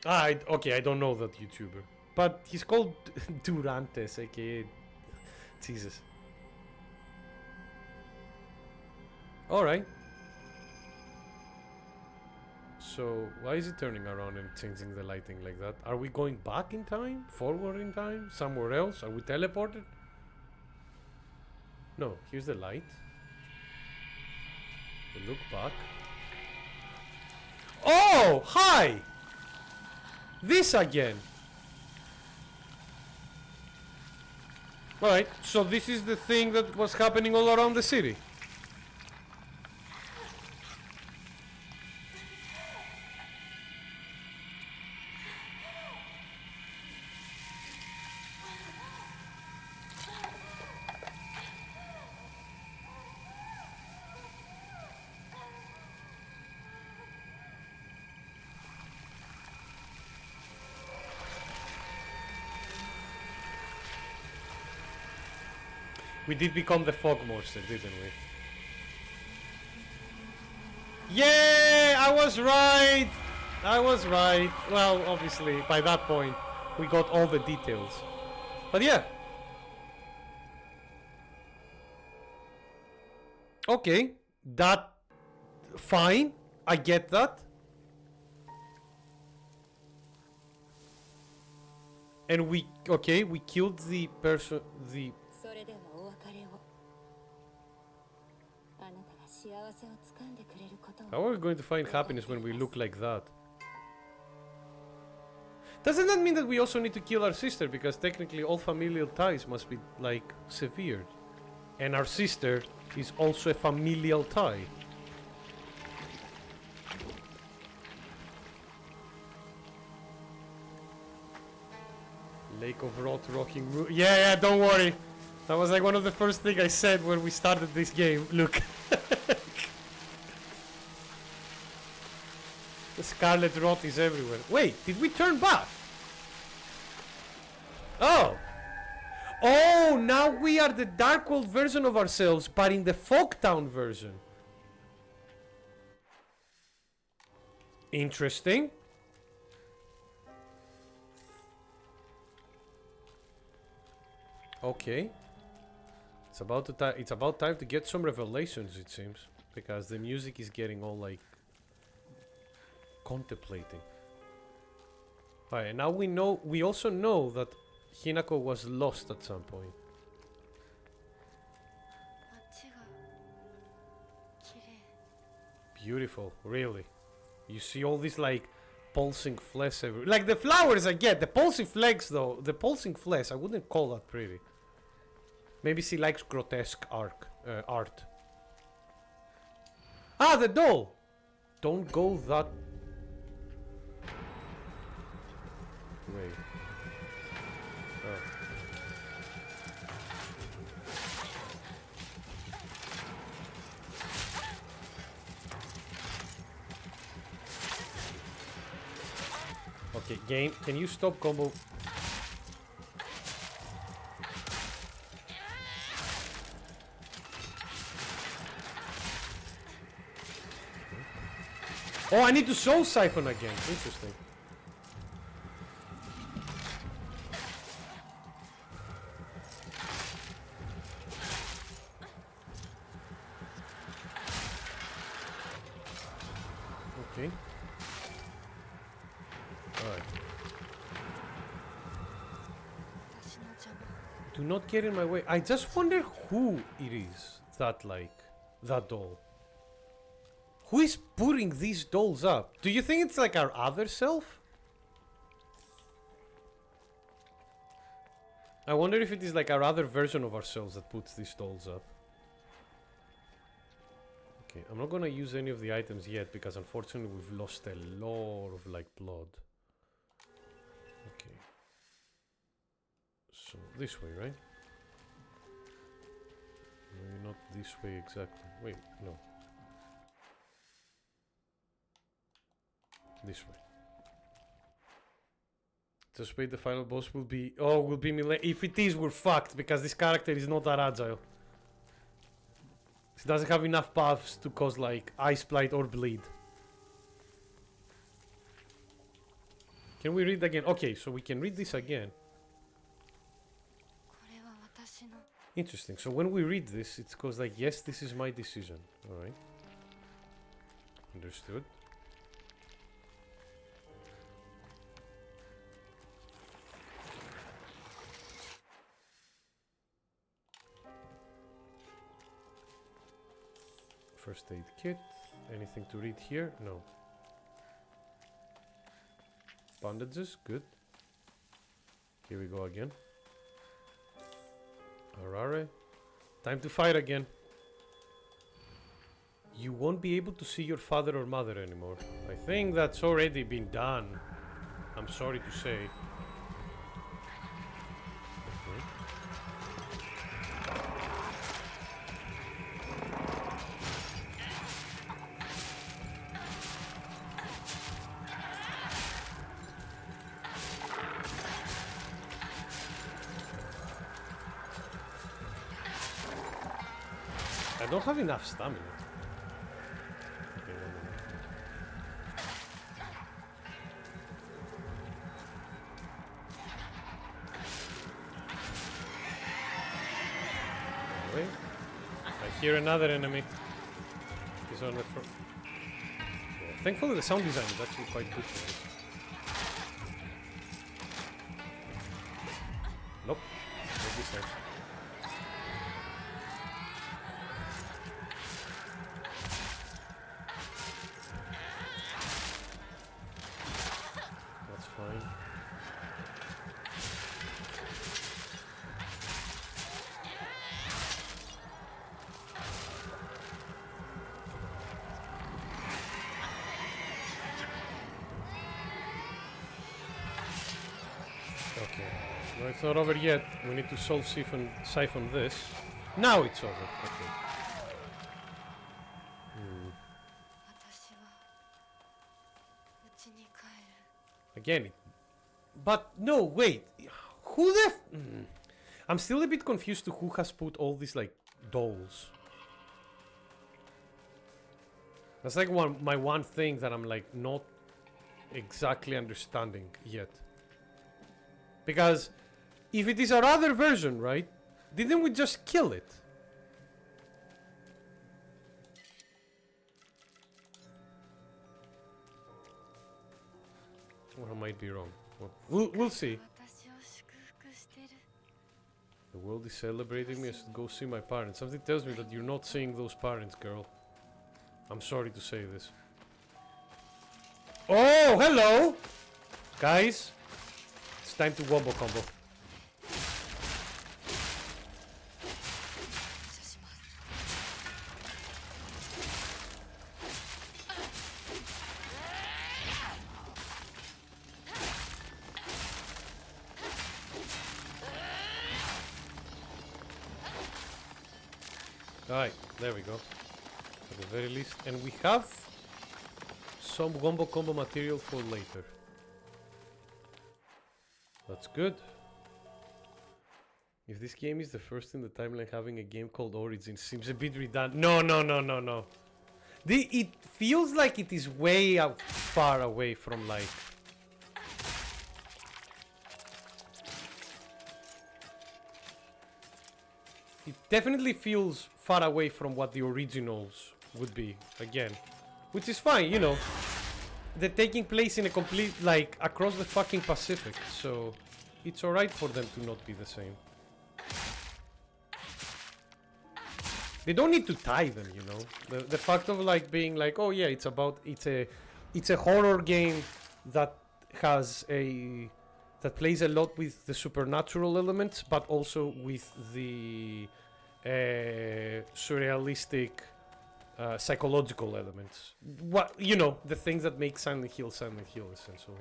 Okay, I don't know that YouTuber. But he's called Durantes, aka Jesus. Alright. So, why is it turning around and changing the lighting like that? Are we going back in time? Forward in time? Somewhere else? Are we teleported? No, here's the light. We look back. Oh! Hi! This again! Alright, so this is the thing that was happening all around the city. We did become the fog monster, didn't we? Yeah, I was right! I was right. Well, obviously, by that point, we got all the details. But yeah. Okay, that... Fine, I get that. And we... Okay, we killed the person... The... How are we going to find happiness when we look like that? Doesn't that mean that we also need to kill our sister? Because technically all familial ties must be, like, severed. And our sister is also a familial tie. Lake of Rot Rocking Ru- yeah, don't worry. That was like one of the first things I said when we started this game. Look. The scarlet rot is everywhere. Wait, did we turn back? Oh! Oh, now we are the Dark World version of ourselves, but in the Fogtown version. Interesting. Okay. It's about time to get some revelations, it seems. Because the music is getting all like... contemplating. Alright, now we also know that Hinako was lost at some point. Beautiful, really. You see all this like pulsing flesh everywhere. Like the flowers I get, the pulsing flesh though, the pulsing flesh, I wouldn't call that pretty. Maybe she likes grotesque art. Ah, the doll! Don't go that... Wait. Oh. Okay, game, can you stop combo? Oh, I need to soul siphon again. Interesting. Okay. Alright. Do not get in my way. I just wonder who it is that, like, that doll. Who is putting these dolls up? Do you think it's like our other self? I wonder if it is like our other version of ourselves that puts these dolls up. Okay, I'm not gonna use any of the items yet because unfortunately we've lost a lot of like blood. Okay. So this way, right? Maybe not this way exactly. Wait, no. This way. Just wait, the final boss will be... Oh, will be melee. If it is, we're fucked, because this character is not that agile. He doesn't have enough buffs to cause, like, Ice Blight or Bleed. Can we read again? Okay, so we can read this again. Interesting. So when we read this, it goes like, yes, this is my decision. Alright. Understood. First aid kit. Anything to read here? No. Bandages, good. Here we go again. Arare. Time to fight again. You won't be able to see your father or mother anymore. I think that's already been done. I'm sorry to say. Okay. I don't have enough stamina. Okay, 1 minute. Wait. I hear another enemy. He's on the front. Yeah, thankfully the sound design is actually quite good for this. Nope. Not this time. That's fine. Okay. No, it's not over yet. We need to siphon this. Now it's over. Okay. Again. But no, wait. Who the I'm still a bit confused to who has put all these like dolls. That's like my one thing that I'm like not exactly understanding yet. Because if it is our other version, right? Didn't we just kill it? Or I might be wrong. We'll see. The world is celebrating me. I should go see my parents. Something tells me that you're not seeing those parents, girl. I'm sorry to say this. Oh, hello! Guys, it's time to wombo combo. Alright, there we go. At the very least. And we have some wombo combo material for later. That's good. If this game is the first in the timeline having a game called Origins, seems a bit redundant. No. It feels like it is way out far away from like... It definitely feels far away from what the originals would be, again. Which is fine, you know. They're taking place in a complete, like, across the fucking Pacific, so it's alright for them to not be the same. They don't need to tie them, you know. The fact of, like, being like, oh yeah, it's a horror game that has that plays a lot with the supernatural elements, but also with the surrealistic psychological elements. What, you know, the things that make Silent Hill, essentially.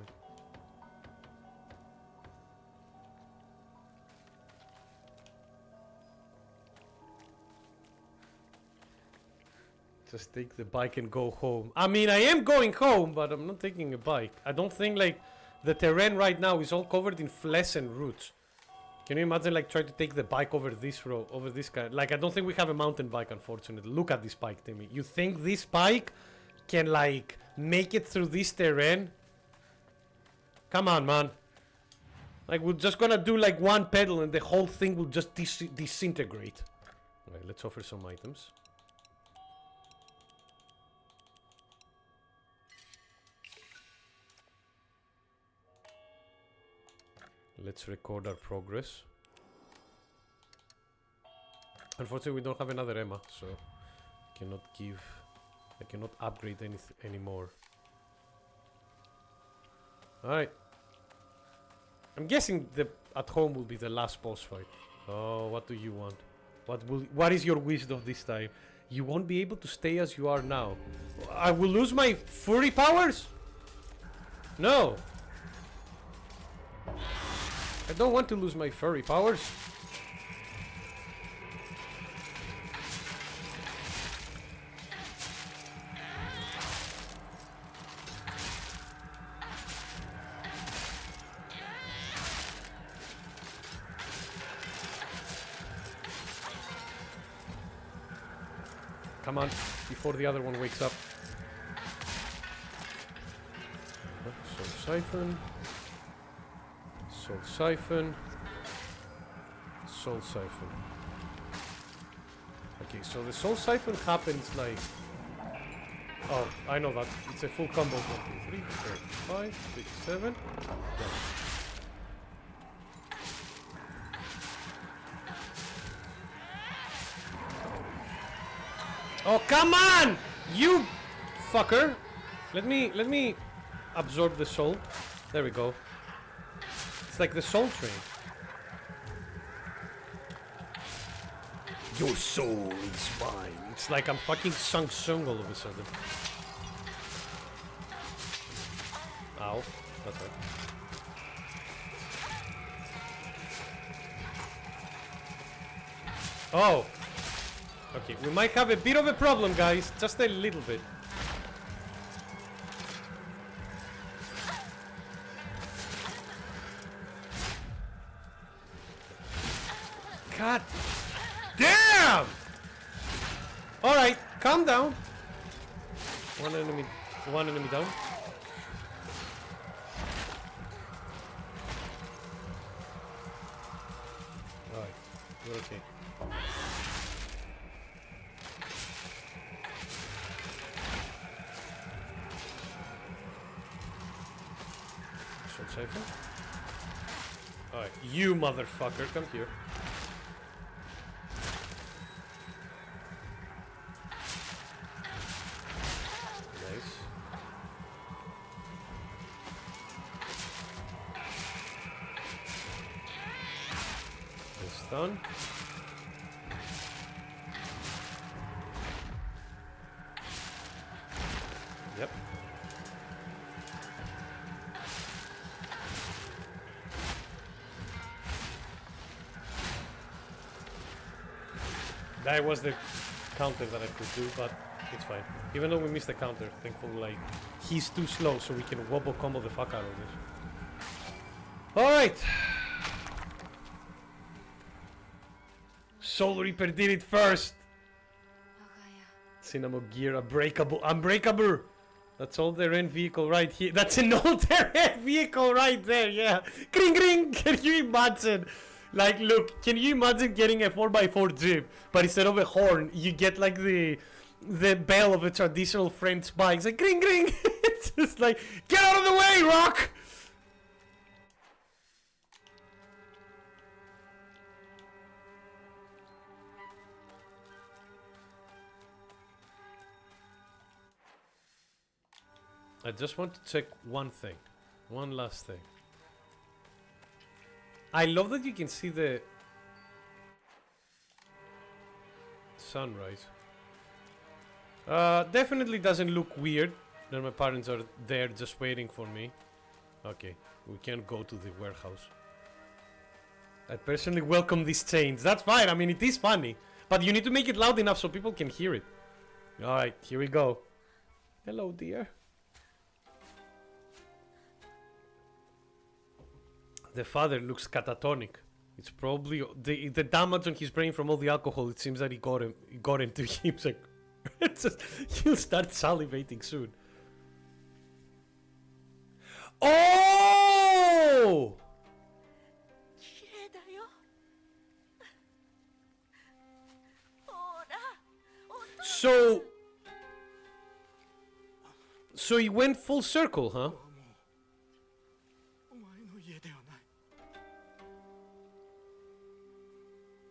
Just take the bike and go home. I mean, I am going home, but I'm not taking a bike. I don't think, like, the terrain right now is all covered in flesh and roots. Can you imagine, like, trying to take the bike over this road, over this kind? Like, I don't think we have a mountain bike, unfortunately. Look at this bike, Timmy. You think this bike can, like, make it through this terrain? Come on, man. Like, we're just gonna do like one pedal and the whole thing will just disintegrate. Alright, let's offer some items. Let's record our progress. Unfortunately, we don't have another Emma, so I cannot upgrade anything anymore. Alright. I'm guessing the at home will be the last boss fight. Oh, what do you want? What is your wisdom this time? You won't be able to stay as you are now. I will lose my furry powers? No. I don't want to lose my furry powers. Come on, before the other one wakes up. Soul Siphon. Soul Siphon. Soul Siphon. Okay, so the Soul Siphon happens like... Oh, I know that. It's a full combo. 1, 2, 3, 4, 5, 6, 7. Go. Oh, come on! You fucker! Let me absorb the soul. There we go. It's like the soul train. Your soul is mine. It's like I'm fucking Shang Tsung all of a sudden. Ow. That's right. Oh! Okay, we might have a bit of a problem, guys. Just a little bit. God damn! Alright, calm down. One enemy down. Alright, we're okay. Siphon. Alright, you motherfucker, come here. Nice. This done. Yep. That was the counter that I could do, but it's fine. Even though we missed the counter, thankfully, like, he's too slow, so we can wobble combo the fuck out of this. Alright! Soul Reaper did it first! Cinnamon Gear, Unbreakable! That's all terrain vehicle right here. That's an all terrain vehicle right there, yeah! Gring gring! Can you imagine? Like, look, can you imagine getting a 4x4 Jeep, but instead of a horn, you get like the bell of a traditional French bike. It's like, gring gring! It's just like, get out of the way, Rock! I just want to check one thing. One last thing. I love that you can see the sunrise. Definitely doesn't look weird that my parents are there just waiting for me. Okay, we can't go to the warehouse. I personally welcome these change. That's fine, I mean, it is funny. But you need to make it loud enough so people can hear it. Alright, here we go. Hello, dear. The father looks catatonic. It's probably the damage on his brain from all the alcohol. It seems that he got into him. It's like, it's just, he'll start salivating soon. Oh! Oh! 綺麗だよ。ほら、お父さん。 So he went full circle, huh? お前の家ではない。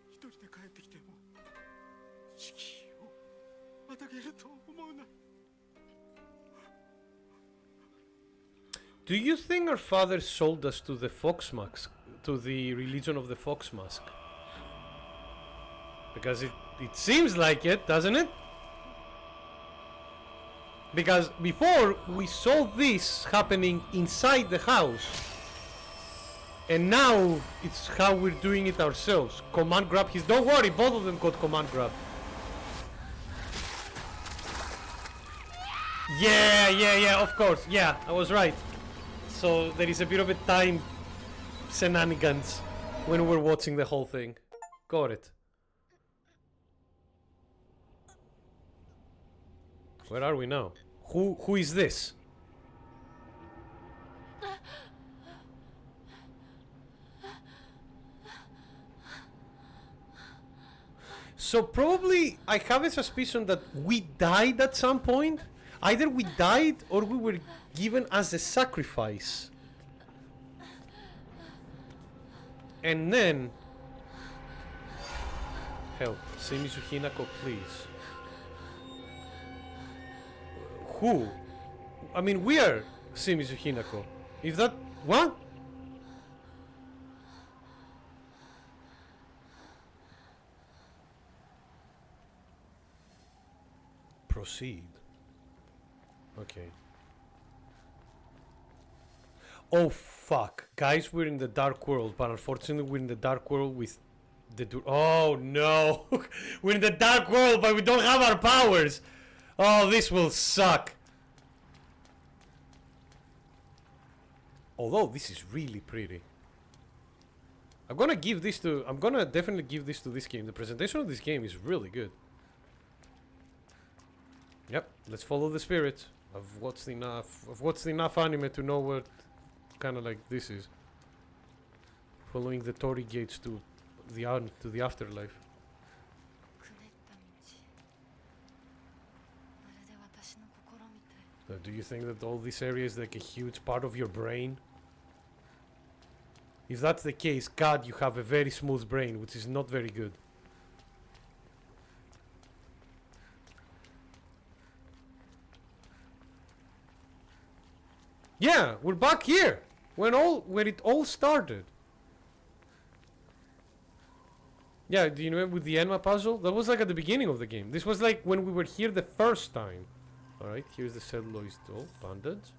一人で帰ってきても敷居をまたげると思うな。 Do you think our father sold us to the Fox Mask, to the religion of the Fox Mask? Because it seems like it, doesn't it? Because before we saw this happening inside the house, and now it's how we're doing it ourselves. Command grab his. Don't worry, both of them got command grab. Yeah, of course. Yeah, I was right. So there is a bit of a time shenanigans when we're watching the whole thing. Got it. Where are we now? Who is this? So probably I have a suspicion that we died at some point. Either we died or we were given as a sacrifice. And then... Help. Shimizu Hinako, please. Who? I mean, we are Shimizu Hinako. If that... What? Proceed. Okay. Oh fuck. Guys, we're in the dark world, but unfortunately we're in the dark world with the... Oh no! We're in the dark world, but we don't have our powers! Oh, this will suck! Although, this is really pretty. I'm gonna definitely give this to this game. The presentation of this game is really good. Yep, let's follow the spirit. I've watched enough anime to know what kind of like this is. Following the Torii gates to the afterlife. Do you think that all this area is like a huge part of your brain? If that's the case, God, you have a very smooth brain, which is not very good. Yeah, we're back here when it all started. Yeah, do you remember with the Enma puzzle? That was like at the beginning of the game. This was like when we were here the first time. Alright, here's the celluloid doll, bandage.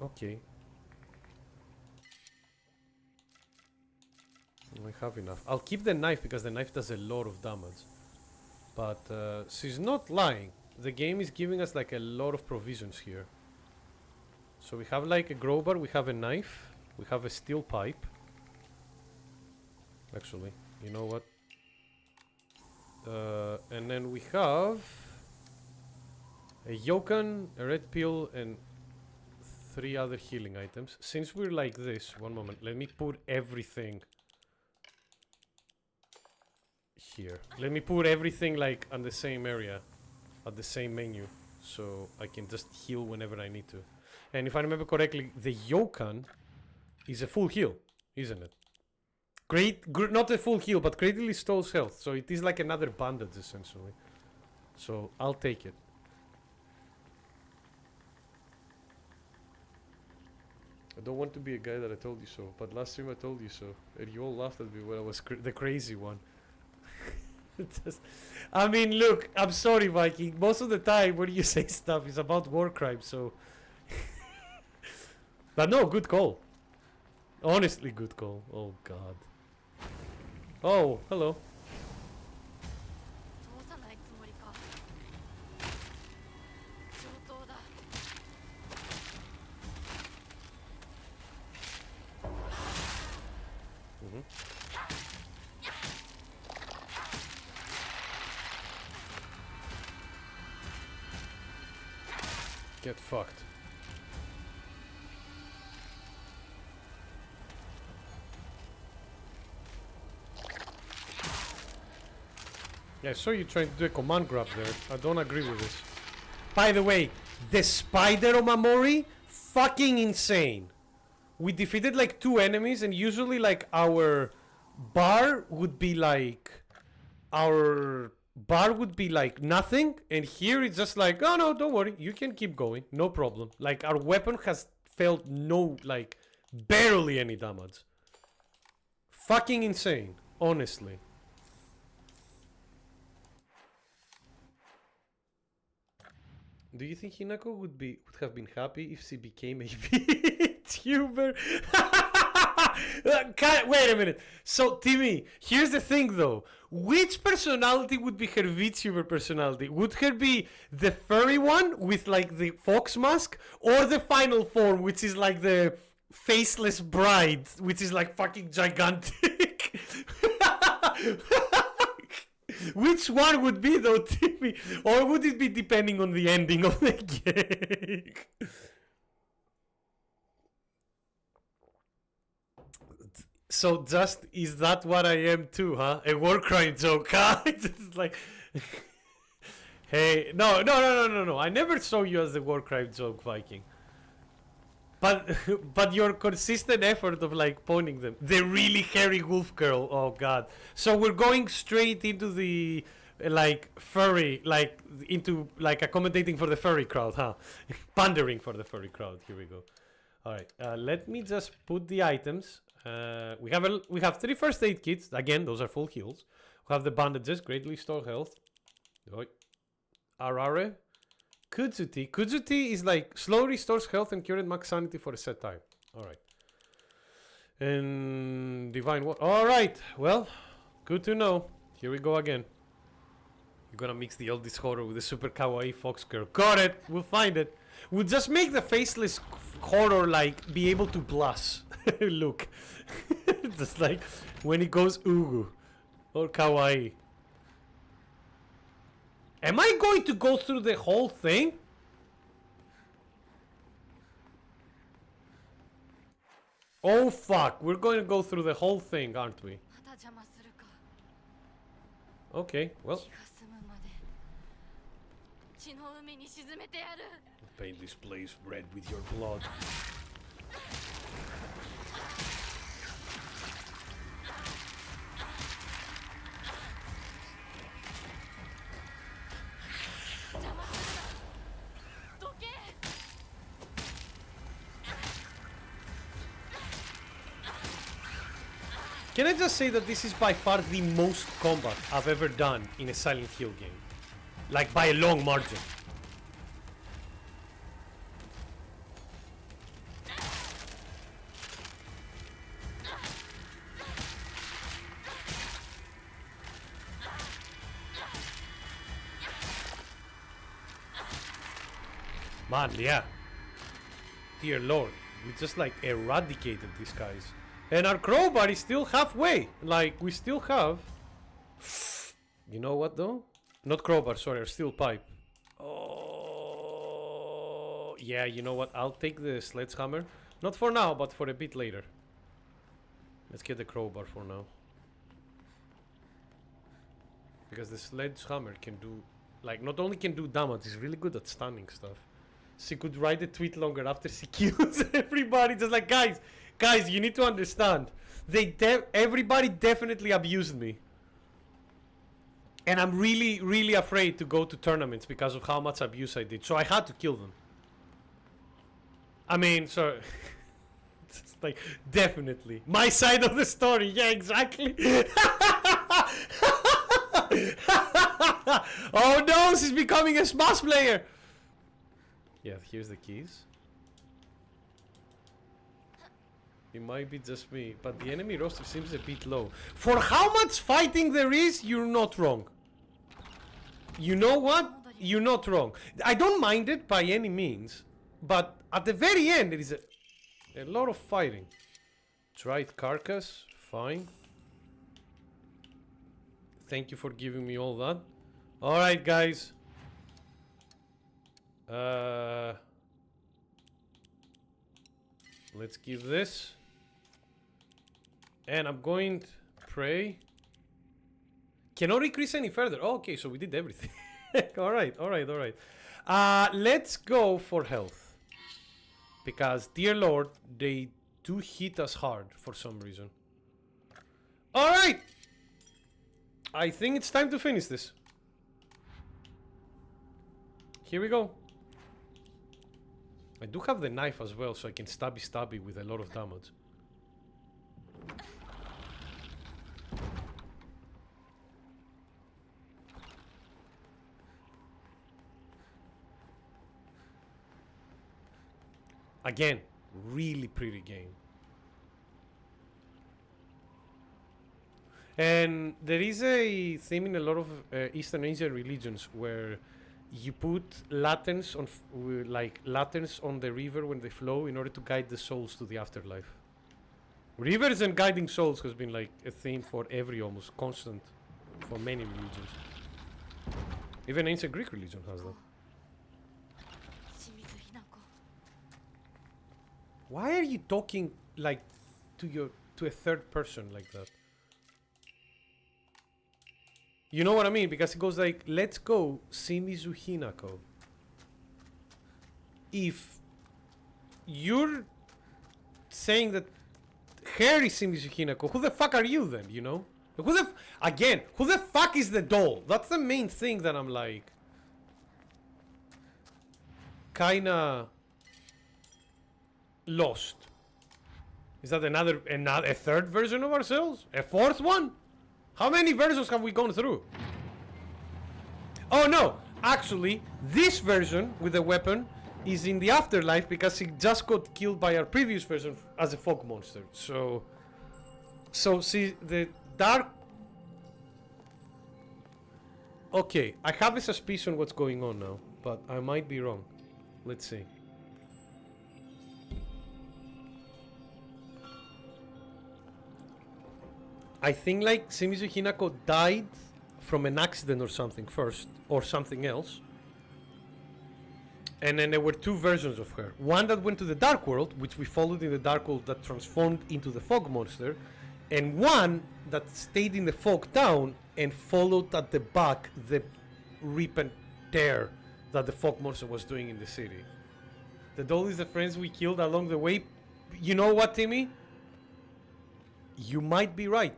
Okay. I have enough. I'll keep the knife because the knife does a lot of damage. But she's not lying. The game is giving us like a lot of provisions here. So we have like a crowbar, we have a knife, we have a steel pipe. Actually, you know what? And then we have a yokan, a red pill, and 3 other healing items. Since we're like this, one moment, let me put everything here. Let me put everything like on the same area, at the same menu, so I can just heal whenever I need to. And if I remember correctly, the yokan is a full heal, isn't it? Not a full heal, but greatly restores health, so it is like another bandage essentially. So I'll take it. I don't want to be a guy that I told you so, but last stream I told you so, and you all laughed at me when I was the crazy one. I mean, look, I'm sorry, Viking. Most of the time when you say stuff is about war crimes, so... But no, good call. Honestly, good call. Oh, God. Oh, hello. Get fucked. Yeah, I saw you trying to do a command grab there. I don't agree with this. By the way, the spider Omamori, fucking insane. We defeated like 2 enemies, and usually like our bar would be like nothing, and here it's just like, oh no, don't worry, you can keep going, no problem. Like our weapon has felt no, like, barely any damage. Fucking insane, honestly. Do you think Hinako would have been happy if she became a VTuber? Wait a minute. So Timmy, here's the thing though. Which personality would be her VTuber personality? Would her be the furry one with like the fox mask, or the final form, which is like the faceless bride, which is like fucking gigantic? Which one would be though, Timmy? Or would it be depending on the ending of the game? So just, is that what I am too, huh? A war crime joke, huh? It's like, hey, no. I never saw you as a war crime joke, Viking. But your consistent effort of like pointing them, the really hairy wolf girl. Oh god. So we're going straight into the like furry, like into like accommodating for the furry crowd, huh? Pandering for the furry crowd. Here we go. All right. Let me just put the items. We have 3 first aid kits. Again, those are full heals. We have the bandages, greatly restore health. Arare. Kudzuti. Kudzuti is like slow restores health and current max sanity for a set time. Alright. And divine what? Alright. Well, good to know. Here we go again. You're gonna mix the oldest horror with the super kawaii fox girl. Got it. We'll find it. We'll just make the faceless horror like be able to blush. Look. Just like when it goes ugu or kawaii. Am I going to go through the whole thing? Oh fuck, we're going to go through the whole thing, aren't we? Okay, well. Paint this place red with your blood. Can I just say that this is by far the most combat I've ever done in a Silent Hill game? Like, by a long margin. Man, yeah. Dear Lord, we just like eradicated these guys. And our crowbar is still halfway. Like, we still have... You know what, though? Not crowbar, sorry, our steel pipe. Oh... Yeah, you know what? I'll take the sledgehammer. Not for now, but for a bit later. Let's get the crowbar for now. Because the sledgehammer can do... Like, not only can do damage, it's really good at stunning stuff. She could ride a tweet longer after she kills everybody. Just like, guys, you need to understand. Everybody definitely abused me. And I'm really, really afraid to go to tournaments because of how much abuse I did. So I had to kill them. I mean, so... It's like, definitely. My side of the story. Yeah, exactly. Oh no, she's becoming a Smash player. Yeah, here's the keys. It might be just me, but the enemy roster seems a bit low. For how much fighting there is, you're not wrong. You know what? You're not wrong. I don't mind it by any means, but at the very end, there is a lot of fighting. Tried carcass, fine. Thank you for giving me all that. Alright, guys. Let's give this. And I'm going to pray. Cannot increase any further. Oh, okay, so we did everything. Alright. Let's go for health. Because, dear Lord, they do hit us hard for some reason. Alright! I think it's time to finish this. Here we go. I do have the knife as well, so I can stabby with a lot of damage. Again, really pretty game. And there is a theme in a lot of Eastern Asian religions where you put lanterns on, like lanterns on the river when they flow in order to guide the souls to the afterlife. Rivers and guiding souls has been like a theme for every almost constant for many religions. Even ancient Greek religion has that. Why are you talking like to a third person like that? You know what I mean? Because it goes like, let's go Shimizu Hinako. If you're saying that her is Shimizu Hinako, who the fuck are you then, you know? Who the fuck is the doll? That's the main thing that I'm like... kinda... lost. Is that a third version of ourselves? A fourth one? How many versions have we gone through? Oh no! Actually, this version with the weapon is in the afterlife because he just got killed by our previous version as a fog monster. So see, the dark... Okay, I have a suspicion what's going on now, but I might be wrong. Let's see. I think like Shimizu Hinako died from an accident or something first, or something else. And then there were two versions of her. One that went to the Dark World, which we followed in the Dark World that transformed into the Fog Monster. And one that stayed in the Fog Town and followed at the back the rip and tear that the Fog Monster was doing in the city. The doll is the friends we killed along the way. You know what, Timmy? You might be right.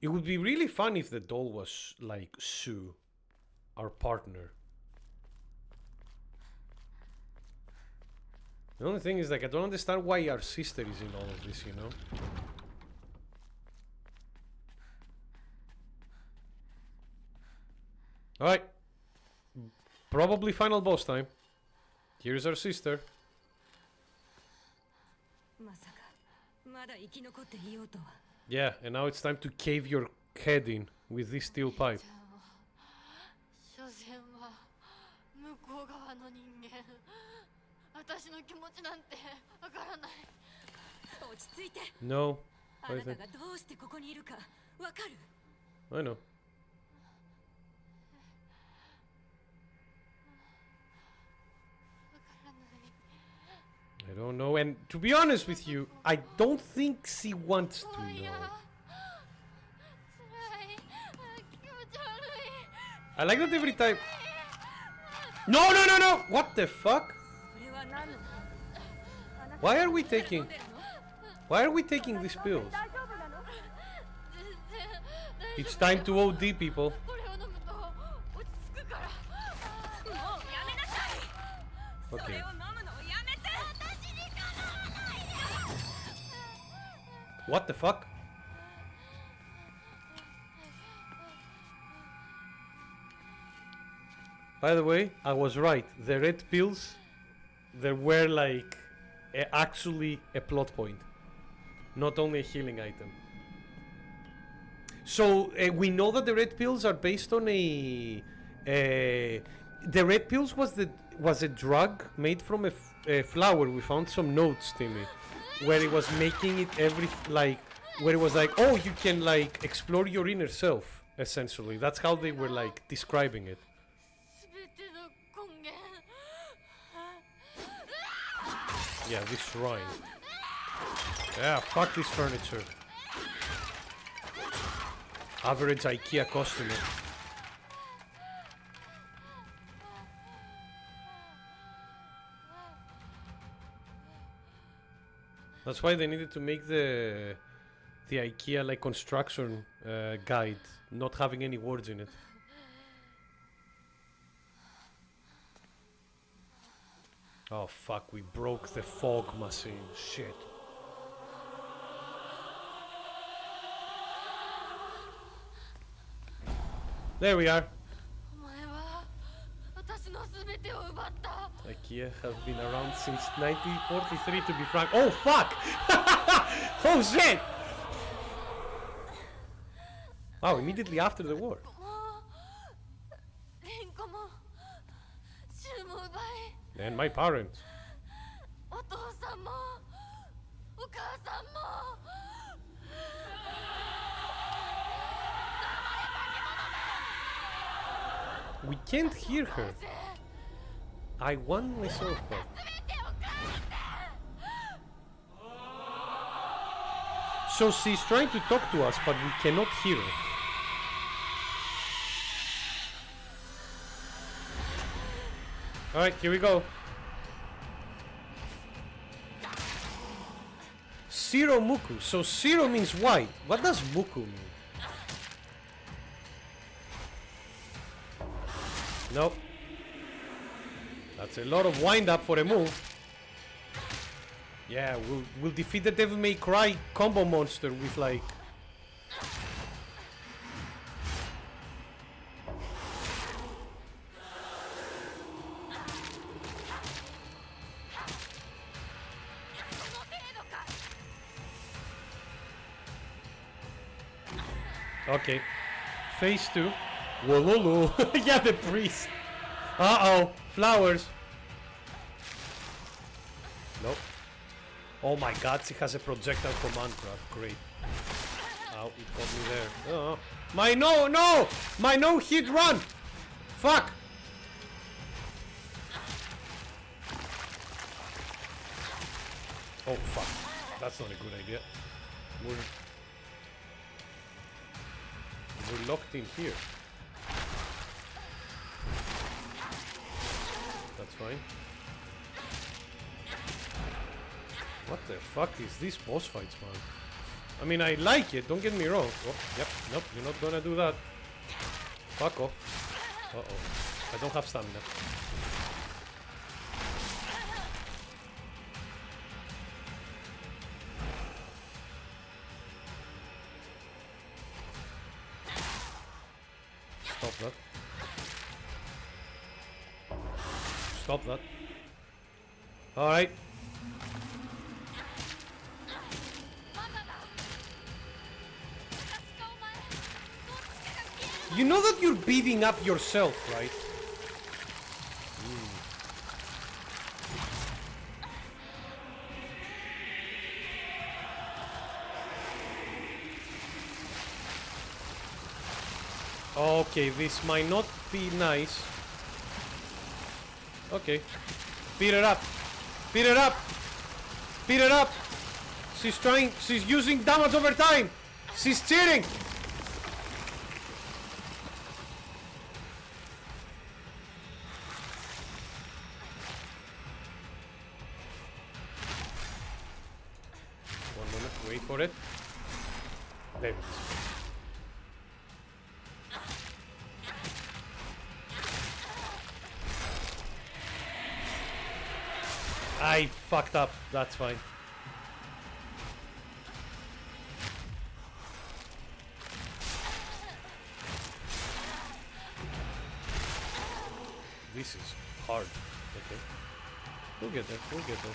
It would be really fun if the doll was like Sue, our partner. The only thing is like I don't understand why our sister is in all of this, you know? Alright. Probably final boss time. Here's our sister. Yeah, and now it's time to cave your head in with this steel pipe. No. I know. I don't know, and to be honest with you, I don't think she wants to know. I like that every time... No! What the fuck? Why are we taking these pills? It's time to OD, people. Okay. What the fuck? By the way, I was right. The red pills, they were like actually a plot point, not only a healing item. So we know that the red pills are based on the red pills was a drug made from a flower. We found some notes, Timmy, where it was making it where it was like, oh, you can like explore your inner self. Essentially, that's how they were like describing it. Yeah, this shrine. Yeah, fuck this furniture. Average IKEA customer. That's why they needed to make the IKEA like construction guide not having any words in it. Oh fuck, we broke the fog machine. Shit. There we are. お前は私の全てを奪った。 IKEA has been around since 1943 to be frank. Oh fuck! Oh shit! Wow, immediately after the war. リンコもシュウも奪い、 And my parents. お父さんもお母さんも。 We can't hear her. I won myself back. So she's trying to talk to us, but we cannot hear her. Alright, here we go. Zero Muku. So zero means white. What does Muku mean? Nope. That's a lot of wind up for a move. Yeah, we'll defeat the Devil May Cry combo monster with like... Okay. Phase 2. Wololo. Yeah, the priest. Uh-oh. Flowers. Nope. Oh my god, she has a projectile command grab. Great. Ow, it got me there. Oh. My no! My no-hit run! Fuck! Oh fuck. That's not a good idea. We're locked in here. That's fine. What the fuck is this boss fights, man? I mean, I like it, don't get me wrong. Oh, yep, nope, you're not gonna do that. Fuck off. Uh-oh. I don't have stamina. Stop that. Stop that. Alright. You know that you're beating up yourself, right? Okay, this might not be nice. Okay. Beat it up. Beat it up. Beat it up. She's using damage over time. She's cheating. One moment, wait for it. There it is. I fucked up, that's fine. This is hard. Okay. We'll get there, we'll get there.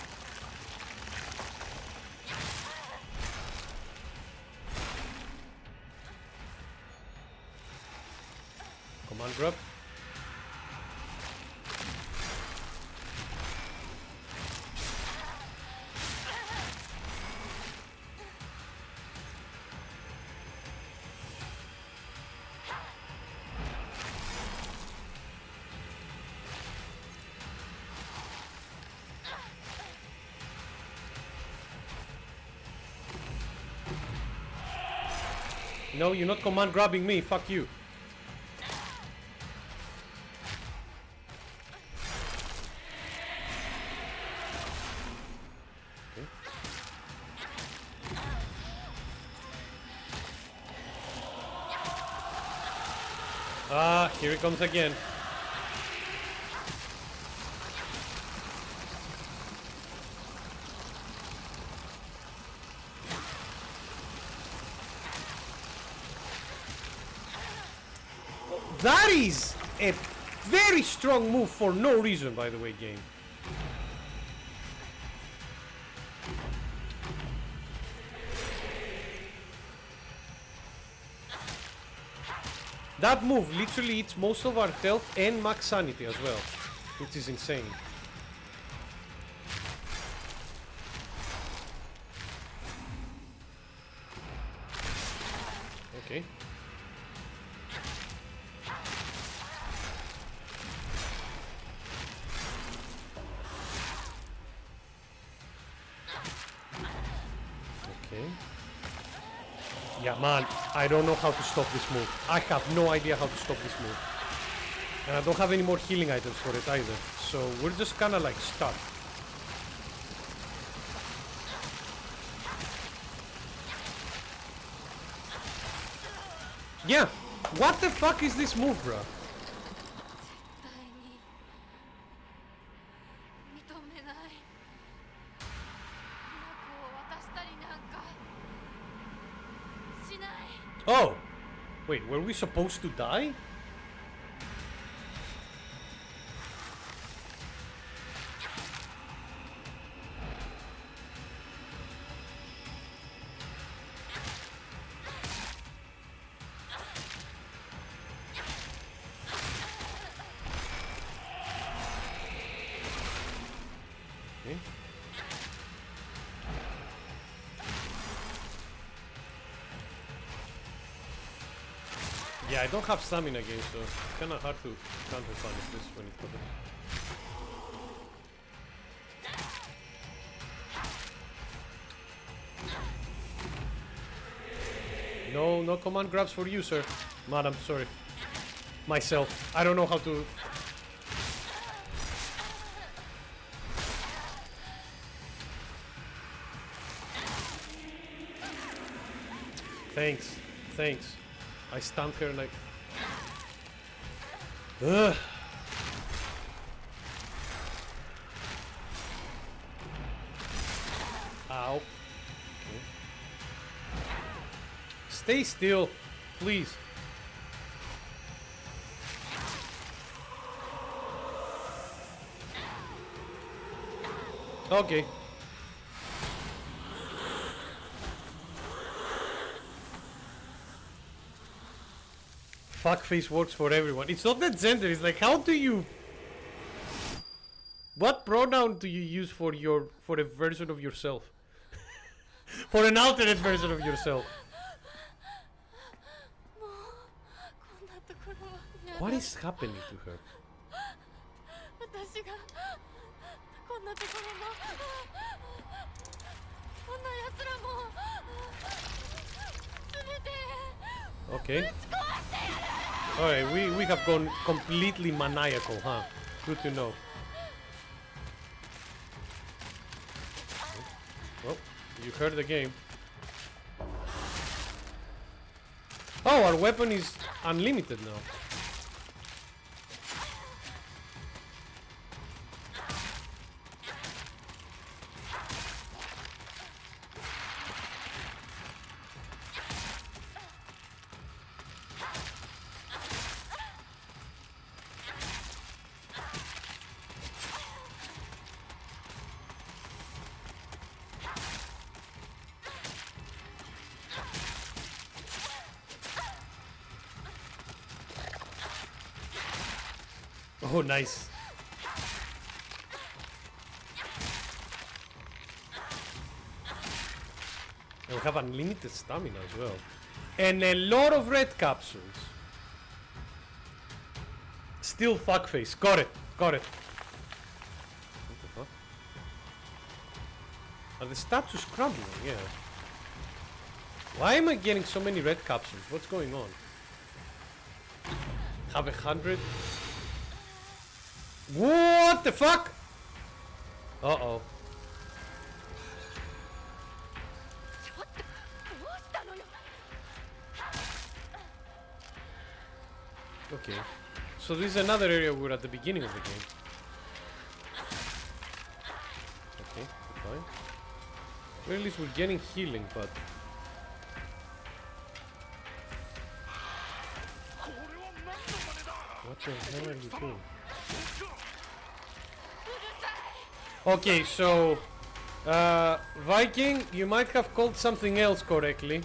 Command grab. No, you're not command grabbing me. Fuck you. Ah, here it comes again. That is a very strong move for no reason, by the way, game. That move literally eats most of our health and max sanity as well, which is insane. Okay. Okay. Yeah, man, I don't know how to stop this move. I have no idea how to stop this move. And I don't have any more healing items for it either. So we're just kinda like stuck. Yeah, what the fuck is this move, bro? 絶対に認めない。花子を渡したりなんかしない。 Oh! Wait, were we supposed to die? Okay. Yeah, I don't have stamina again, so it's kinda hard to counter punish this when it comes. No, no command grabs for you, sir. Madam, sorry. Myself. I don't know how to... Thanks. Thanks. I stunned her like... Ugh. Ow. Okay. Stay still, please. Okay. Fuckface works for everyone. It's not that gender, it's like how do you... What pronoun do you use for a version of yourself? For an alternate version of yourself. もうこんなところは嫌だ。 What is happening to her? 私がこんなところのこんな奴らも全て Okay. Alright, we have gone completely maniacal, huh? Good to know. Well, you heard the game. Oh, our weapon is unlimited now. Oh, nice. And we have unlimited stamina as well. And a lot of red capsules. Still fuckface. Got it. Got it. What the fuck? Are the statues crumbling? Yeah. Why am I getting so many red capsules? What's going on? Have 100. What the fuck? Uh-oh. Okay. So this is another area we're at the beginning of the game. Okay, fine. Well, at least we're getting healing, but... What the hell are you doing? Okay, so... Viking, you might have called something else correctly.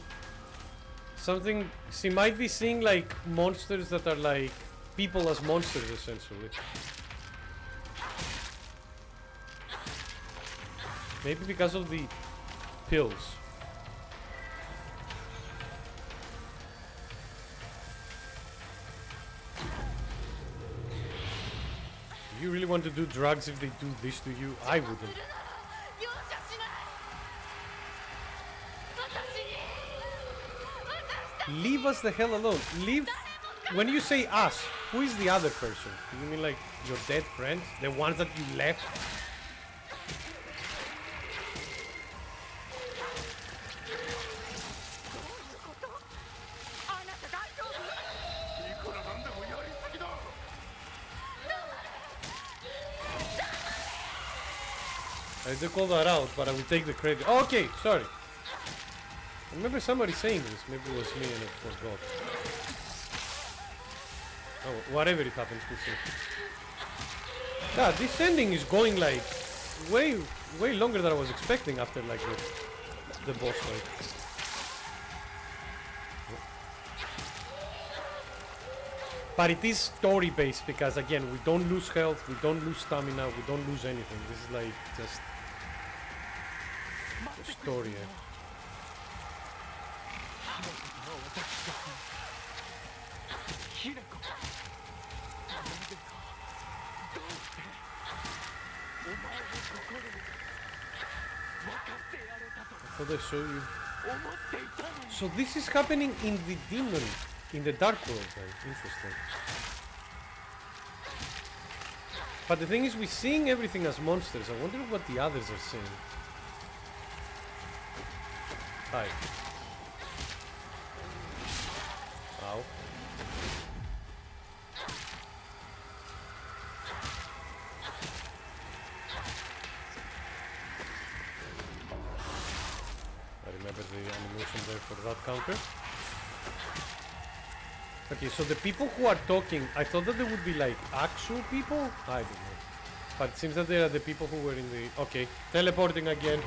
Something... She might be seeing like monsters that are like... people as monsters, essentially. Maybe because of the pills. Do you really want to do drugs if they do this to you? I wouldn't. Leave us the hell alone. Leave... When you say us, who is the other person? Do you mean like your dead friends? The ones that you left? I did call that out, but I will take the credit. Oh, okay, sorry. I remember somebody saying this. Maybe it was me and I forgot. Oh, whatever it happens, we'll see. Yeah, this ending is going like way longer than I was expecting after like the boss fight. But it is story based because again we don't lose health, we don't lose stamina, we don't lose anything. This is like just a story. I thought I showed you. So this is happening in the demon, in the dark world, right? Interesting. But the thing is, we're seeing everything as monsters. I wonder what the others are seeing. Hi. Ow. Remember the animation there for that counter. Okay, so the people who are talking, I thought that they would be like actual people? I don't know. But it seems that they are the people who were in the... Okay, teleporting again.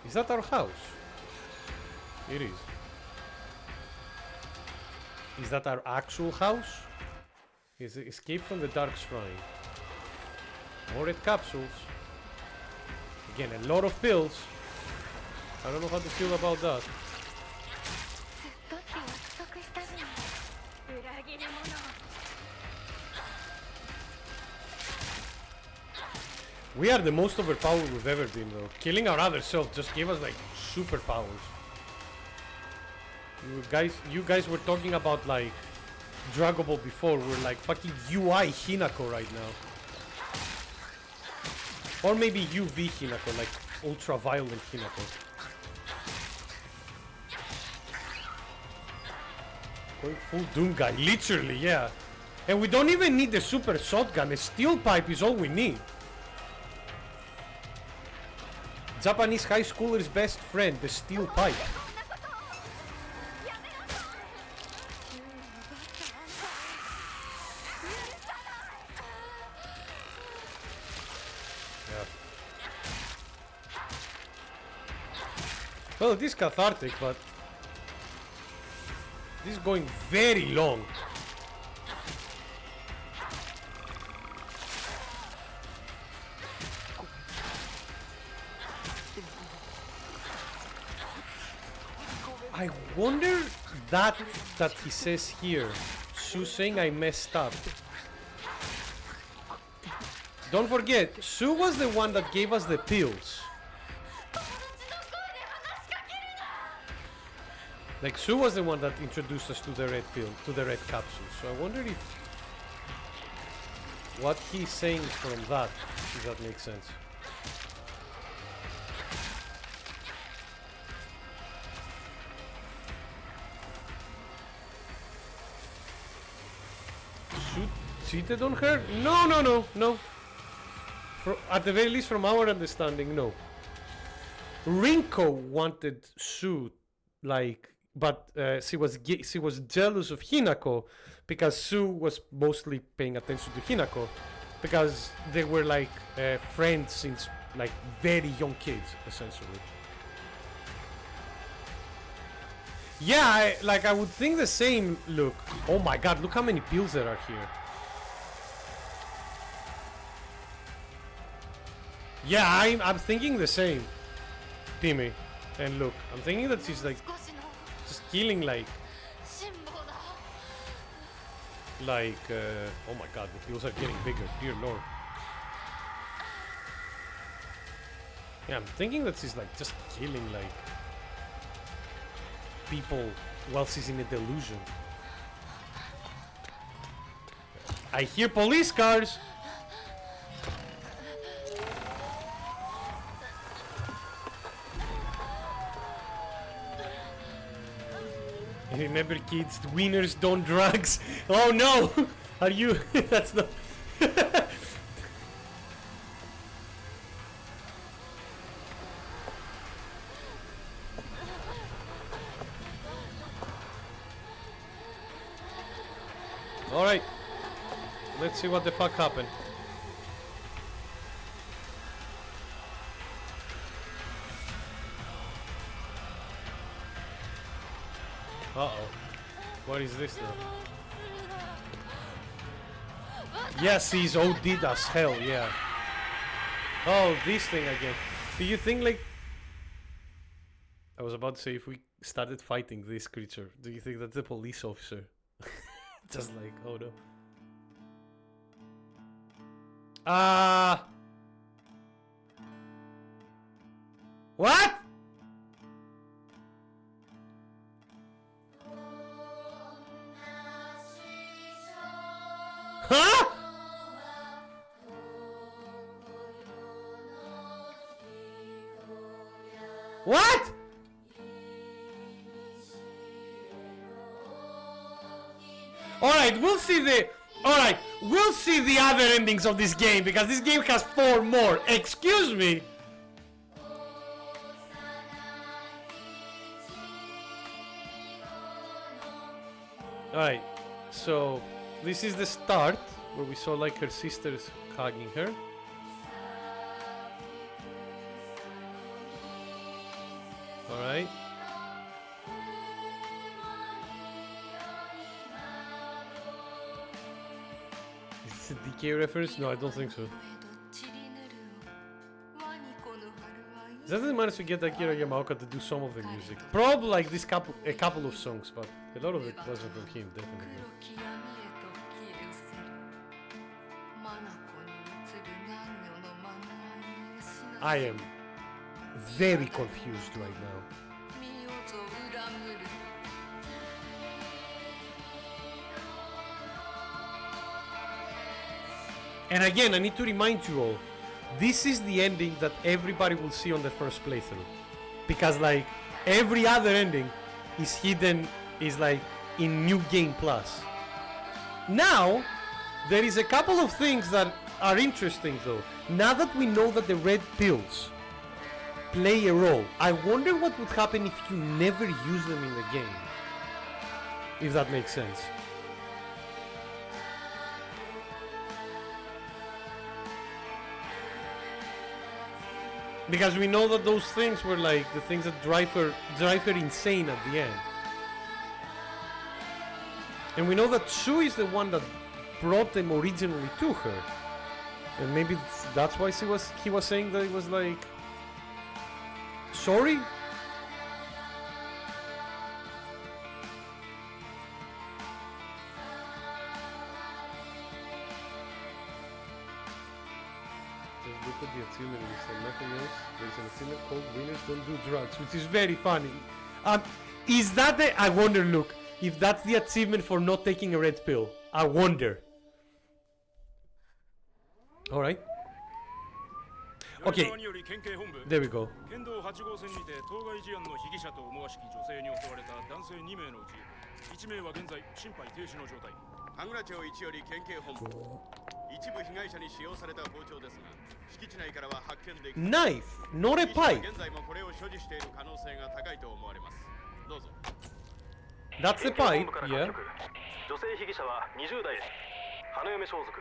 Is that our house? It is. Is that our actual house? Is it escape from the dark shrine? More red capsules. Again, a lot of pills. I don't know how to feel about that. We are the most overpowered we've ever been though. Killing our other self just gave us like superpowers. You guys were talking about like Dragon Ball before. We're like fucking UI Hinako right now. Or maybe UV Hinako, like ultraviolet Hinako. Going full Doom guy, literally, yeah. And we don't even need the super shotgun, a steel pipe is all we need. Japanese high schooler's best friend, the steel pipe. Well, it is cathartic, but this is going very long. I wonder that he says here, Sue saying I messed up. Don't forget, Sue was the one that gave us the pills. Like Sue was the one that introduced us to the red pill, to the red capsule. So I wonder if what he's saying is from that, if that makes sense. Sue cheated on her? No, no, no, no. At the very least, from our understanding, no. Rinko wanted Sue, like, but she was jealous of Hinako because Sue was mostly paying attention to Hinako because they were like friends since like very young kids, essentially. Yeah, I would think the same. Look, oh my God, look how many pills there are here. Yeah, I'm thinking the same, Timmy. And look, I'm thinking that she's like just killing like oh my God, the pills are getting bigger, dear Lord. Yeah, I'm thinking that she's like just killing like people while she's in a delusion. I hear police cars. Remember, kids, winners don't drugs. Oh no! Are you? That's not. Alright. Let's see what the fuck happened. Uh-oh. What is this now? Yes, he's OD'd as hell, yeah. Oh, this thing again. Do you think, like... I was about to say, if we started fighting this creature, do you think that's a police officer? Just like, oh no. What? Huh? What? Alright, we'll see the... Alright, we'll see the other endings of this game, because this game has 4 more. Excuse me? Alright, so... This is the start, where we saw like her sisters hugging her. Alright. Is this a DK reference? No, I don't think so. Doesn't manage to get Akira Yamaoka to do some of the music. Probably like this a couple of songs, but a lot of it wasn't from him, definitely. I am very confused right now. And again, I need to remind you all, this is the ending that everybody will see on the first playthrough. Because like, every other ending is hidden, is like in New Game Plus. Now, there is a couple of things that are interesting though. Now that we know that the red pills play a role, I wonder what would happen if you never use them in the game. If that makes sense. Because we know that those things were like the things that drive her insane at the end. And we know that Sue is the one that brought them originally to her. And maybe that's why he was saying that it was like... Sorry? Just look at the achievement list and nothing else. There's an achievement called Winners Don't Do Drugs, which is very funny. Is that the... I wonder, look, if that's the achievement for not taking a red pill. I wonder. Alright. Okay. There we go. 県道8号線にて当該事案の被疑者と思わしき女性に襲われた男性2名のうち1名は現在心肺停止の状態。羽村町一より県警本部。一部被害者に使用された包丁ですが、敷地内からは発見できない。 Knife, not a pipe. 現在もこれを所持している可能性が高いと思われます。どうぞ。 That's the pipe, yeah. 女性被疑者は20代です。花嫁装束。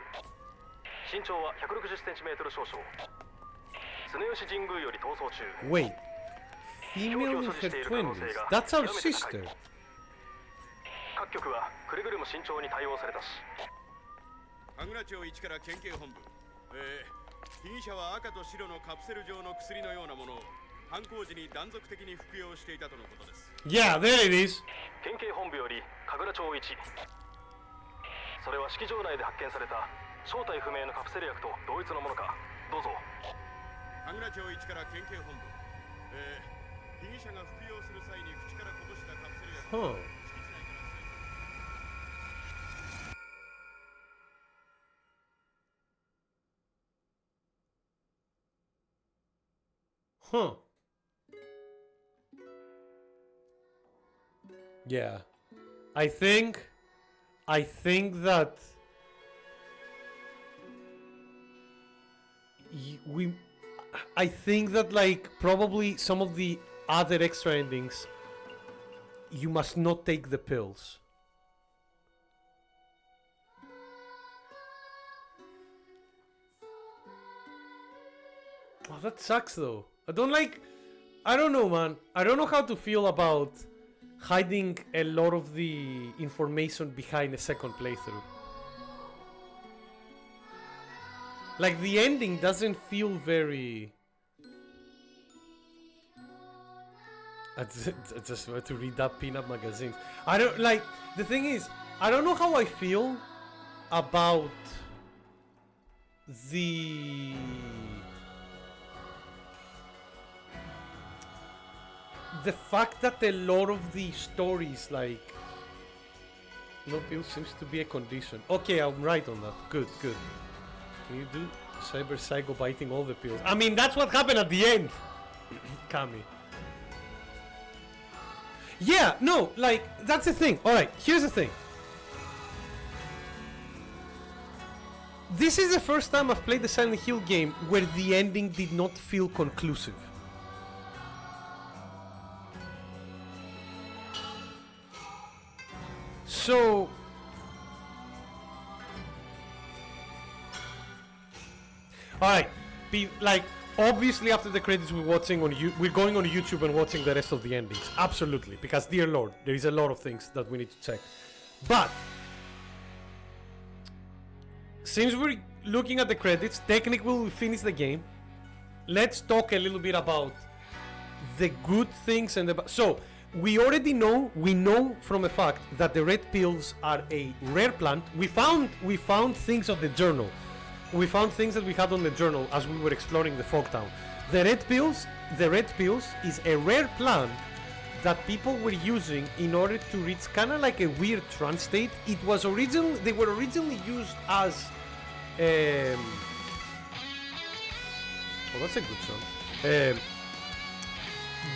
身長は160センチメートル少々。常吉神宮より逃走中。 Wait. Female in her 20s. That's our sister. 各局はくれぐれも慎重に対応されたし。羽村町一から県警本部。被疑者は赤と白のカプセル状の薬のようなものを犯行時に断続的に服用していたとのことです。Yeah, there it is. 県警本部より神楽町一。それは式場内で発見された正体不明のカプセル薬と同一のものか。どうぞ。羽村町一から県警本部。被疑者が服用する際に口からこぼしたカプセル薬。Huh. Huh. Yeah. I think that I think that like probably some of the other extra endings you must not take the pills. Oh, that sucks though. I don't know, man. I don't know how to feel about hiding a lot of the information behind a second playthrough. Like, the ending doesn't feel very... I just want to read up peanut magazines. I don't, like, the thing is, I don't know how I feel about the fact that a lot of the stories, like, no pill seems to be a condition. Okay, I'm right on that. Good, good. Can you do Cyber Psycho biting all the pills? I mean, that's what happened at the end. Kami. Yeah, no, like, that's the thing. Alright, here's the thing. This is the first time I've played the Silent Hill game where the ending did not feel conclusive. So... Alright, like, obviously after the credits we're going on YouTube and watching the rest of the endings. Absolutely, because dear lord, there is a lot of things that we need to check. But since we're looking at the credits, technically we finished the game. Let's talk a little bit about the good things and the so we already know, we know from a fact that the red pills are a rare plant. We found things of the journal. We found things that we had on the journal as we were exploring the fog town. The red pills is a rare plant that people were using in order to reach kind of like a weird trance state. They were originally used as oh, that's a good song.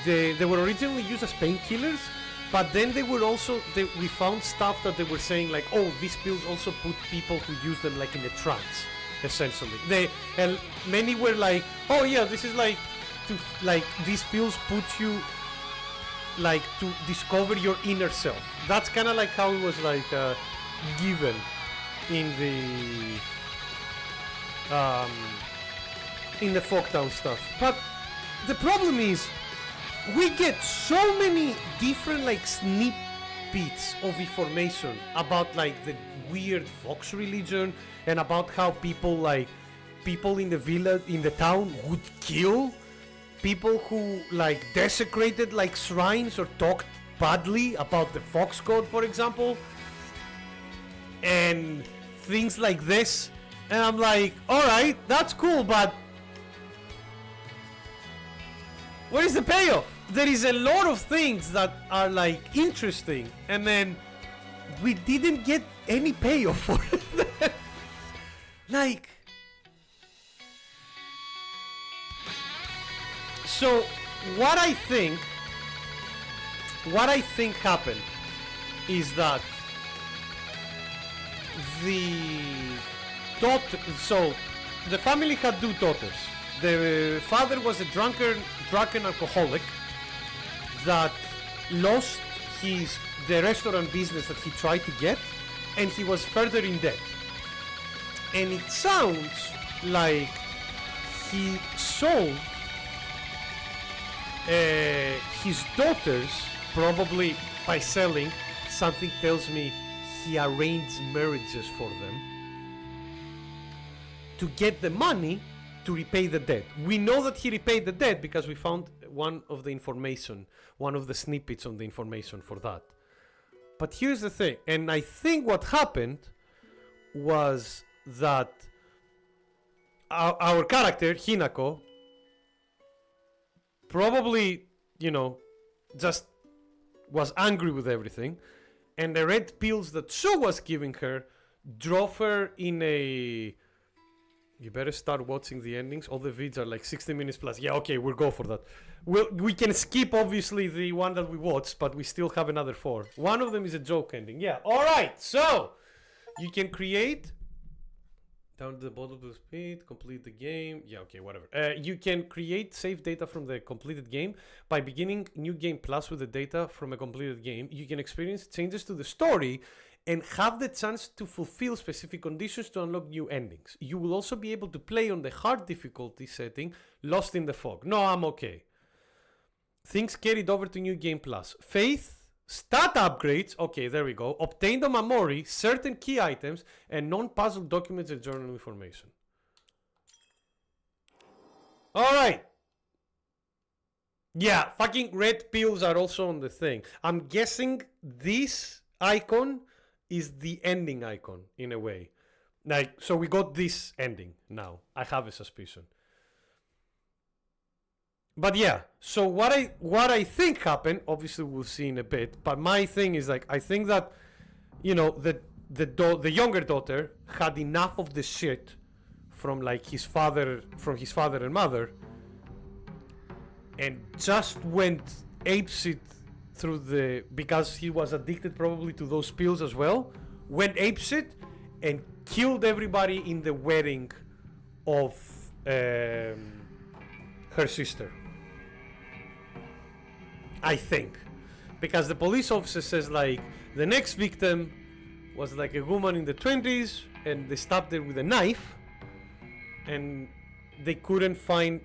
They were originally used as painkillers, but then we found stuff that they were saying like, oh, these pills also put people who use them like in a trance. Essentially, many were like, "Oh yeah, this is like these pills put you like to discover your inner self." That's kind of like how it was like given in the Fogtown stuff. But the problem is, we get so many different like snippets of information about like the weird Fox religion. And about how people in the village, in the town would kill people who like desecrated like shrines or talked badly about the Fox Code, for example. And things like this. And I'm like, alright, that's cool, but where is the payoff? there is a lot of things that are like interesting, and then we didn't get any payoff for it. Like, so what I think happened is that the daughter, so the family had two daughters. The father was a drunken alcoholic that lost the restaurant business that he tried to get, and he was further in debt. And it sounds like he sold his daughters, probably by selling. Something tells me he arranged marriages for them to get the money to repay the debt. We know that he repaid the debt because we found one of the snippets on the information for that. But here's the thing, and I think what happened was that our character, Hinako, probably, just was angry with everything, and the red pills that Sue was giving her drove her in a... You better start watching the endings. All the vids are like 60 minutes plus. Yeah, okay, we'll go for that. We can skip, obviously, the one that we watched, but we still have another 4. One of them is a joke ending. Yeah, alright, so you can create... Down to the bottom of the speed, complete the game. Yeah, okay, whatever. You can create save data from the completed game by beginning new game plus with the data from a completed game. You can experience changes to the story and have the chance to fulfill specific conditions to unlock new endings. You will also be able to play on the hard difficulty setting, Lost in the Fog. No, I'm okay. Things carried over to New Game Plus. Faith, stat upgrades, okay, there we go. Obtained a memory, certain key items, and non-puzzle documents and journal information. Alright. Yeah, fucking red pills are also on the thing. I'm guessing this icon is the ending icon in a way. Like, so we got this ending now. I have a suspicion. But yeah, so what I think happened, obviously we'll see in a bit, but my thing is like, I think that, the younger daughter had enough of the shit from like his father and mother, and just went apeshit because he was addicted probably to those pills as well, went apeshit and killed everybody in the wedding of her sister. I think. Because the police officer says like the next victim was like a woman in the 20s and they stabbed her with a knife, and they couldn't find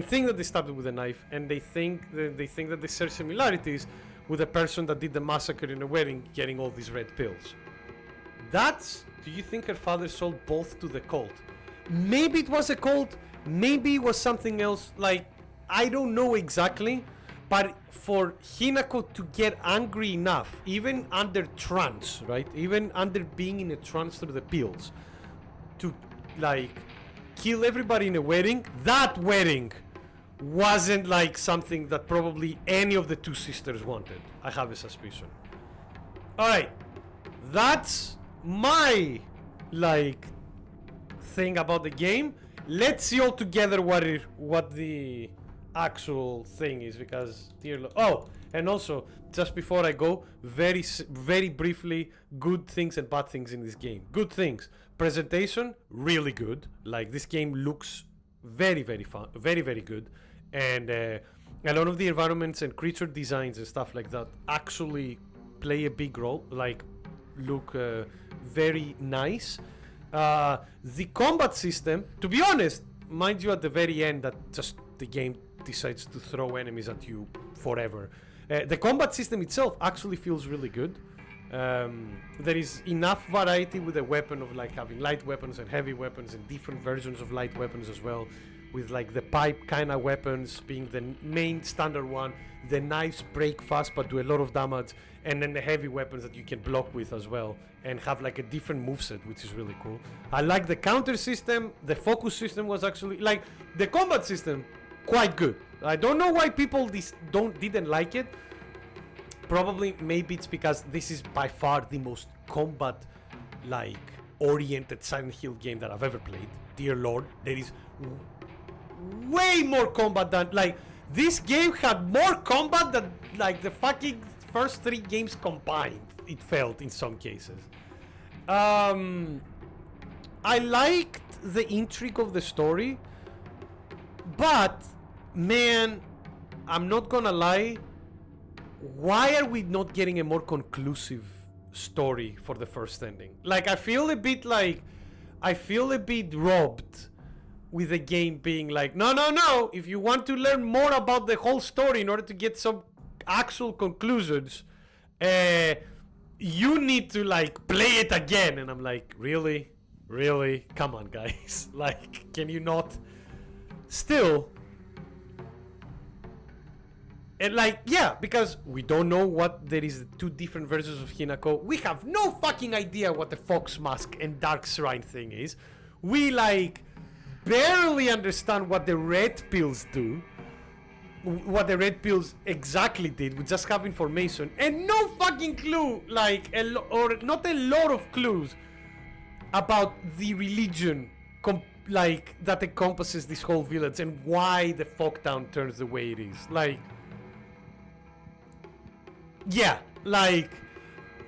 think that they stabbed her with a knife, and they think that they share similarities with the person that did the massacre in a wedding getting all these red pills. Do you think her father sold both to the cult? Maybe it was a cult, maybe it was something else, like I don't know exactly. But for Hinako to get angry enough, even under trance, right? Even under being in a trance through the pills, to like kill everybody in a wedding, that wedding wasn't like something that probably any of the two sisters wanted. I have a suspicion. Alright, that's my like thing about the game. Let's see all together what the actual thing is, because and also just before I go, very briefly, good things and bad things in this game. Good things: presentation, really good. Like this game looks very fun, very good, and a lot of the environments and creature designs and stuff like that actually play a big role. Like look very nice. The combat system, to be honest, mind you, at the very end, that just the game decides to throw enemies at you forever. The combat system itself actually feels really good. There is enough variety with the weapon of like having light weapons and heavy weapons and different versions of light weapons as well, with like the pipe kind of weapons being the main standard one. The knives break fast but do a lot of damage, and then the heavy weapons that you can block with as well and have like a different moveset, which is really cool. I like the counter system. The focus system was actually like the combat system quite good. I don't know why people didn't like it. Probably, maybe it's because this is by far the most combat like oriented Silent Hill game that I've ever played. Dear Lord, there is way more combat than like this game had more combat than like the fucking first 3 games combined. It felt in some cases. I liked the intrigue of the story, but man, I'm not gonna lie. Why are we not getting a more conclusive story for the first ending? Like, I feel a bit robbed with the game being like, no, if you want to learn more about the whole story in order to get some actual conclusions, you need to like play it again. And I'm like, really? Come on, guys. Like, can you not? Still. And like, yeah, because we don't know what there is 2 different versions of Hinako. We have no fucking idea what the Fox Mask and Dark Shrine thing is. We like barely understand what the red pills do. What the red pills exactly did. We just have information and no fucking clue, like, or not a lot of clues about the religion like that encompasses this whole village and why the Fogtown turns the way it is. Like, yeah, like,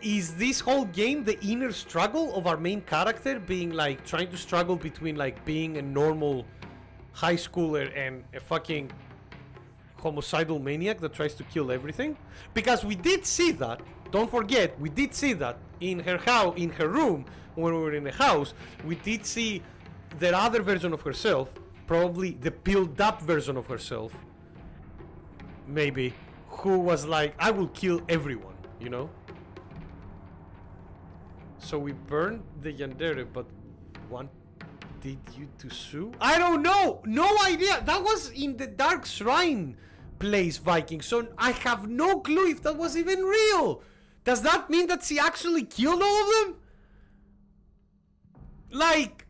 is this whole game the inner struggle of our main character being like trying to struggle between like being a normal high schooler and a fucking homicidal maniac that tries to kill everything? Because we did see that, don't forget, we did see that in her house, in her room when we were in the house. We did see the other version of herself, probably the built up version of herself, maybe, who was like, I will kill everyone, you know? So we burned the Yandere, but wanted you to sue? I don't know! No idea! That was in the Dark Shrine place, Viking, so I have no clue if that was even real! Does that mean that she actually killed all of them? Like,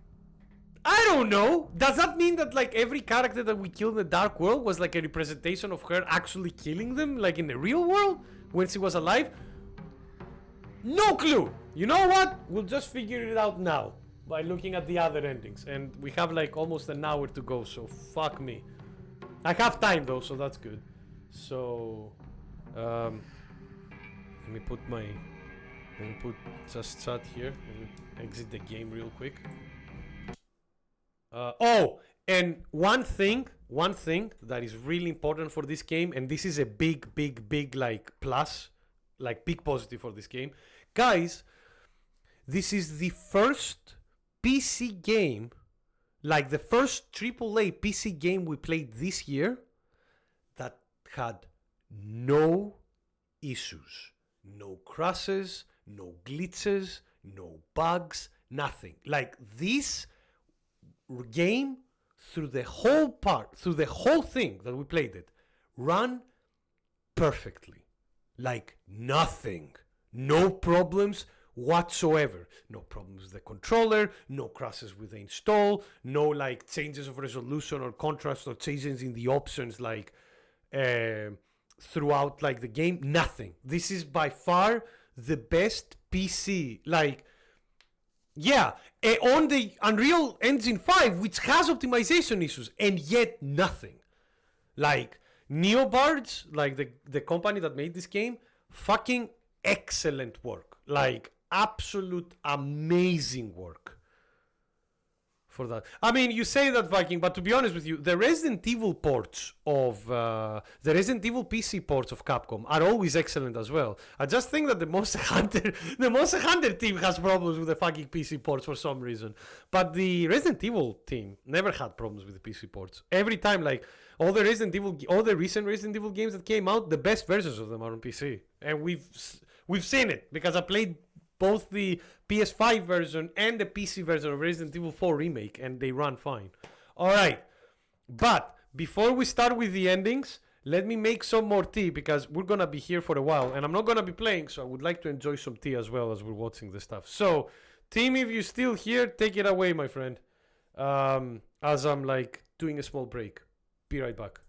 I don't know. Does that mean that like every character that we killed in the Dark World was like a representation of her actually killing them, like in the real world when she was alive? No clue. You know what? We'll just figure it out now by looking at the other endings, and we have like almost an hour to go, so fuck me. I have time though, so that's good. So let me put just chat here. Let me exit the game real quick. Oh, and one thing that is really important for this game, and this is a big like plus, like big positive for this game, guys. This is the first PC game, like the first AAA PC game we played this year that had no issues, no crashes, no glitches, no bugs, nothing. Like this game, through the whole thing that we played it, ran perfectly. Like nothing. No problems whatsoever. No problems with the controller, no crashes with the install, no like changes of resolution or contrast or changes in the options like throughout like the game. Nothing. This is by far the best PC, like, yeah, on the Unreal Engine 5, which has optimization issues, and yet nothing. Like, Neobards, like the company that made this game, fucking excellent work. Like, absolute amazing work for that. I mean, you say that, Viking, but to be honest with you, the Resident Evil ports of the Resident Evil PC ports of Capcom are always excellent as well. I just think that the Monster Hunter team has problems with the fucking PC ports for some reason, but the Resident Evil team never had problems with the PC ports. Every time, like all the recent Resident Evil games that came out, the best versions of them are on PC, and we've seen it because I played both the PS5 version and the PC version of Resident Evil 4 Remake, and they run fine. Alright, but before we start with the endings, let me make some more tea, because we're gonna be here for a while, and I'm not gonna be playing, so I would like to enjoy some tea as well as we're watching this stuff. So, team, if you're still here, take it away, my friend. As I'm, like, doing a small break. Be right back.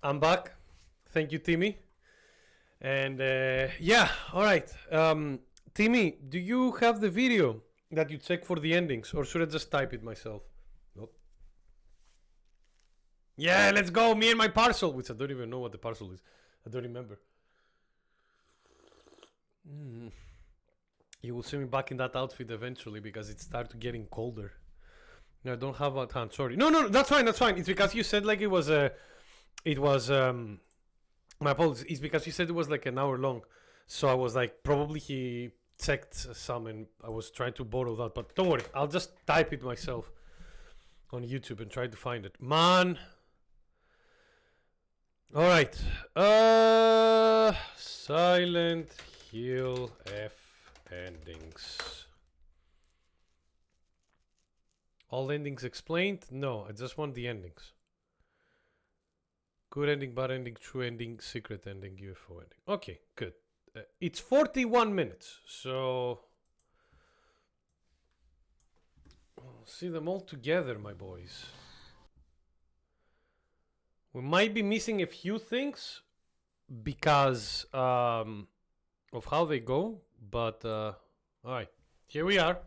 I'm back. Thank you, Timmy. And yeah, all right. Timmy, do you have the video that you check for the endings, or should I just type it myself? Nope. Yeah, let's go. Me and my parcel, which I don't even know what the parcel is. I don't remember. You will see me back in that outfit eventually because it started getting colder. No, I don't have a hand. Sorry. No, that's fine. That's fine. It's because you said like it was my apologies. It's because you said it was like an hour long, so I was like probably he checked some and I was trying to borrow that. But don't worry, I'll just type it myself on YouTube and try to find it. Man. All right. Silent Hill F endings. All endings explained? No, I just want the endings. Good ending, bad ending, true ending, secret ending, UFO ending. Okay, good. It's 41 minutes, so we'll see them all together, my boys. We might be missing a few things because of how they go, but all right, here we are.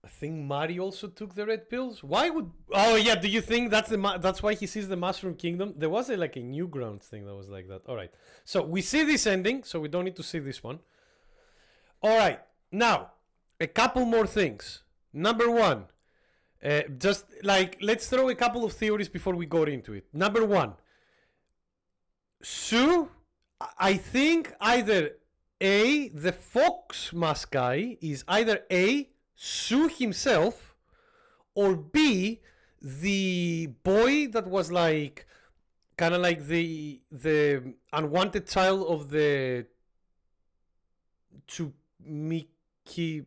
I think Mari also took the red pills. Why would? Oh yeah, do you think that's that's why he sees the Mushroom Kingdom? There was like a Newgrounds thing that was like that. All right, so we see this ending, so we don't need to see this one. All right, now a couple more things. Number one, just like let's throw a couple of theories before we go into it. Number one, Sue, I think either A, the fox mask guy is either A, Sue himself, or B, the boy that was like kind of like the unwanted child of the Tsuneki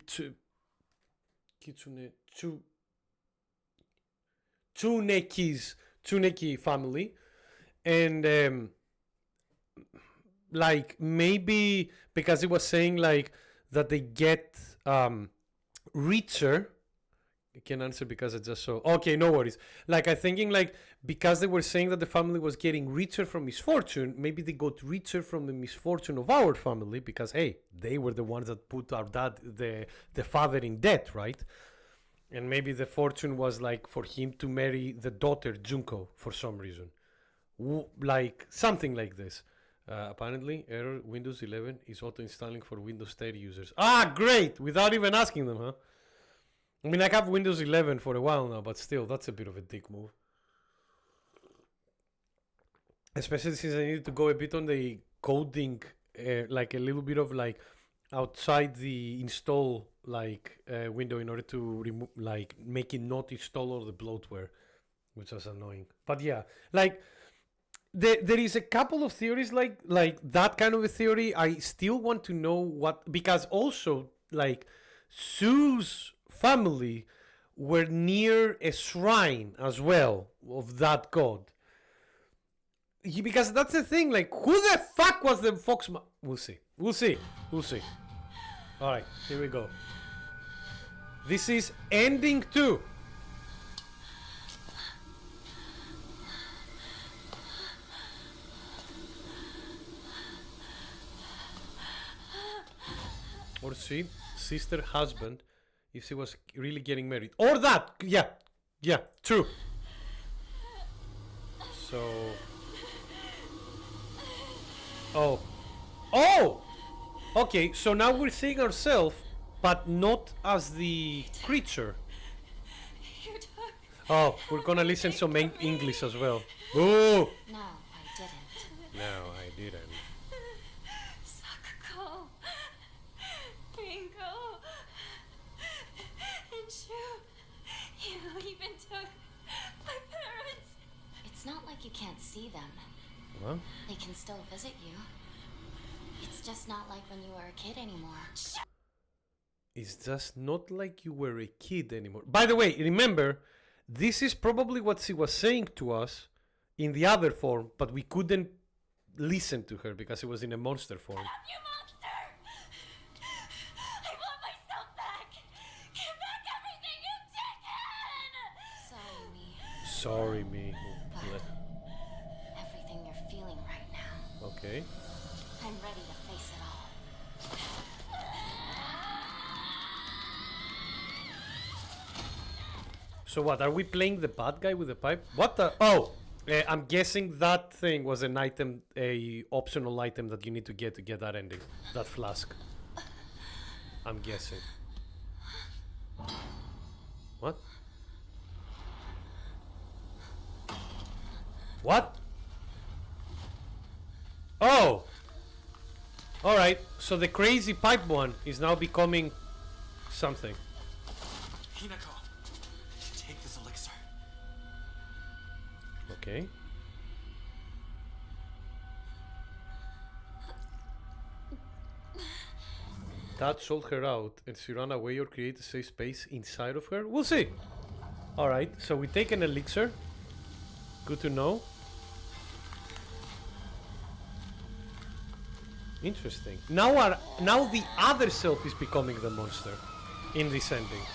family, and like maybe because it was saying like that they get richer. I can answer because I just saw. Okay, no worries. Like I'm thinking like because they were saying that the family was getting richer from misfortune, maybe they got richer from the misfortune of our family because hey, they were the ones that put our dad, the father, in debt, right? And maybe the fortune was like for him to marry the daughter Junko for some reason, like something like this. Apparently, error Windows 11 is auto-installing for Windows 10 users. Ah, great! Without even asking them, huh? I mean, I have Windows 11 for a while now, but still, that's a bit of a dick move. Especially since I needed to go a bit on the coding, like a little bit of like outside the install window in order to remove, like, make it not install all the bloatware, which was annoying. But yeah, like there is a couple of theories like that kind of a theory. I still want to know what, because also like Sue's family were near a shrine as well of that god. Because that's the thing, like, who the fuck was the fox? We'll see. We'll see. We'll see. Alright, here we go. This is ending 2. Or she, sister, husband, if she was really getting married. Or that! Yeah. Yeah, true. So... Oh. Oh! Okay, so now we're seeing ourselves, but not as the creature. You took Oh, we're gonna listen some English as well. Boo! No, I didn't. No, I didn't. Sakuko, Ringo, and you even took my parents. It's not like you can't see them. What? They can still visit you. It's just not like when you were a kid anymore. It's just not like you were a kid anymore. By the way, remember, this is probably what she was saying to us in the other form, but we couldn't listen to her because it was in a monster form. You monster! I want myself back! Give back everything you've taken! Sorry, me. Sorry, me. Everything you're feeling right now. Okay. I'm ready to face it all. So what, are we playing the bad guy with the pipe? What the? Oh! I'm guessing that thing was an item, a optional item that you need to get that ending. That flask. I'm guessing. What? What? Oh! Alright, so the crazy pipe one is now becoming something. Hinako, take this elixir. Okay. Dad sold her out and she ran away or create a safe space inside of her? We'll see. Alright, so we take an elixir. Good to know. Interesting. Now the other self is becoming the monster in this ending.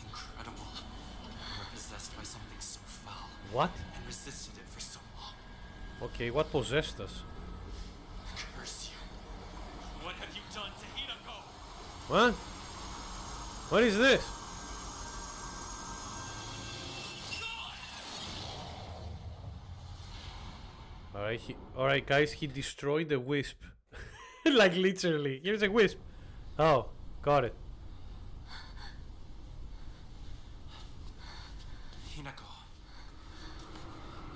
Incredible. You were possessed by something so foul What? and resisted it for so long. Okay, what possessed us? Curse you. What have you done to Hinako? What? What is this? Alright guys, he destroyed the wisp. Like literally. Here's a wisp. Oh, got it. Hinako,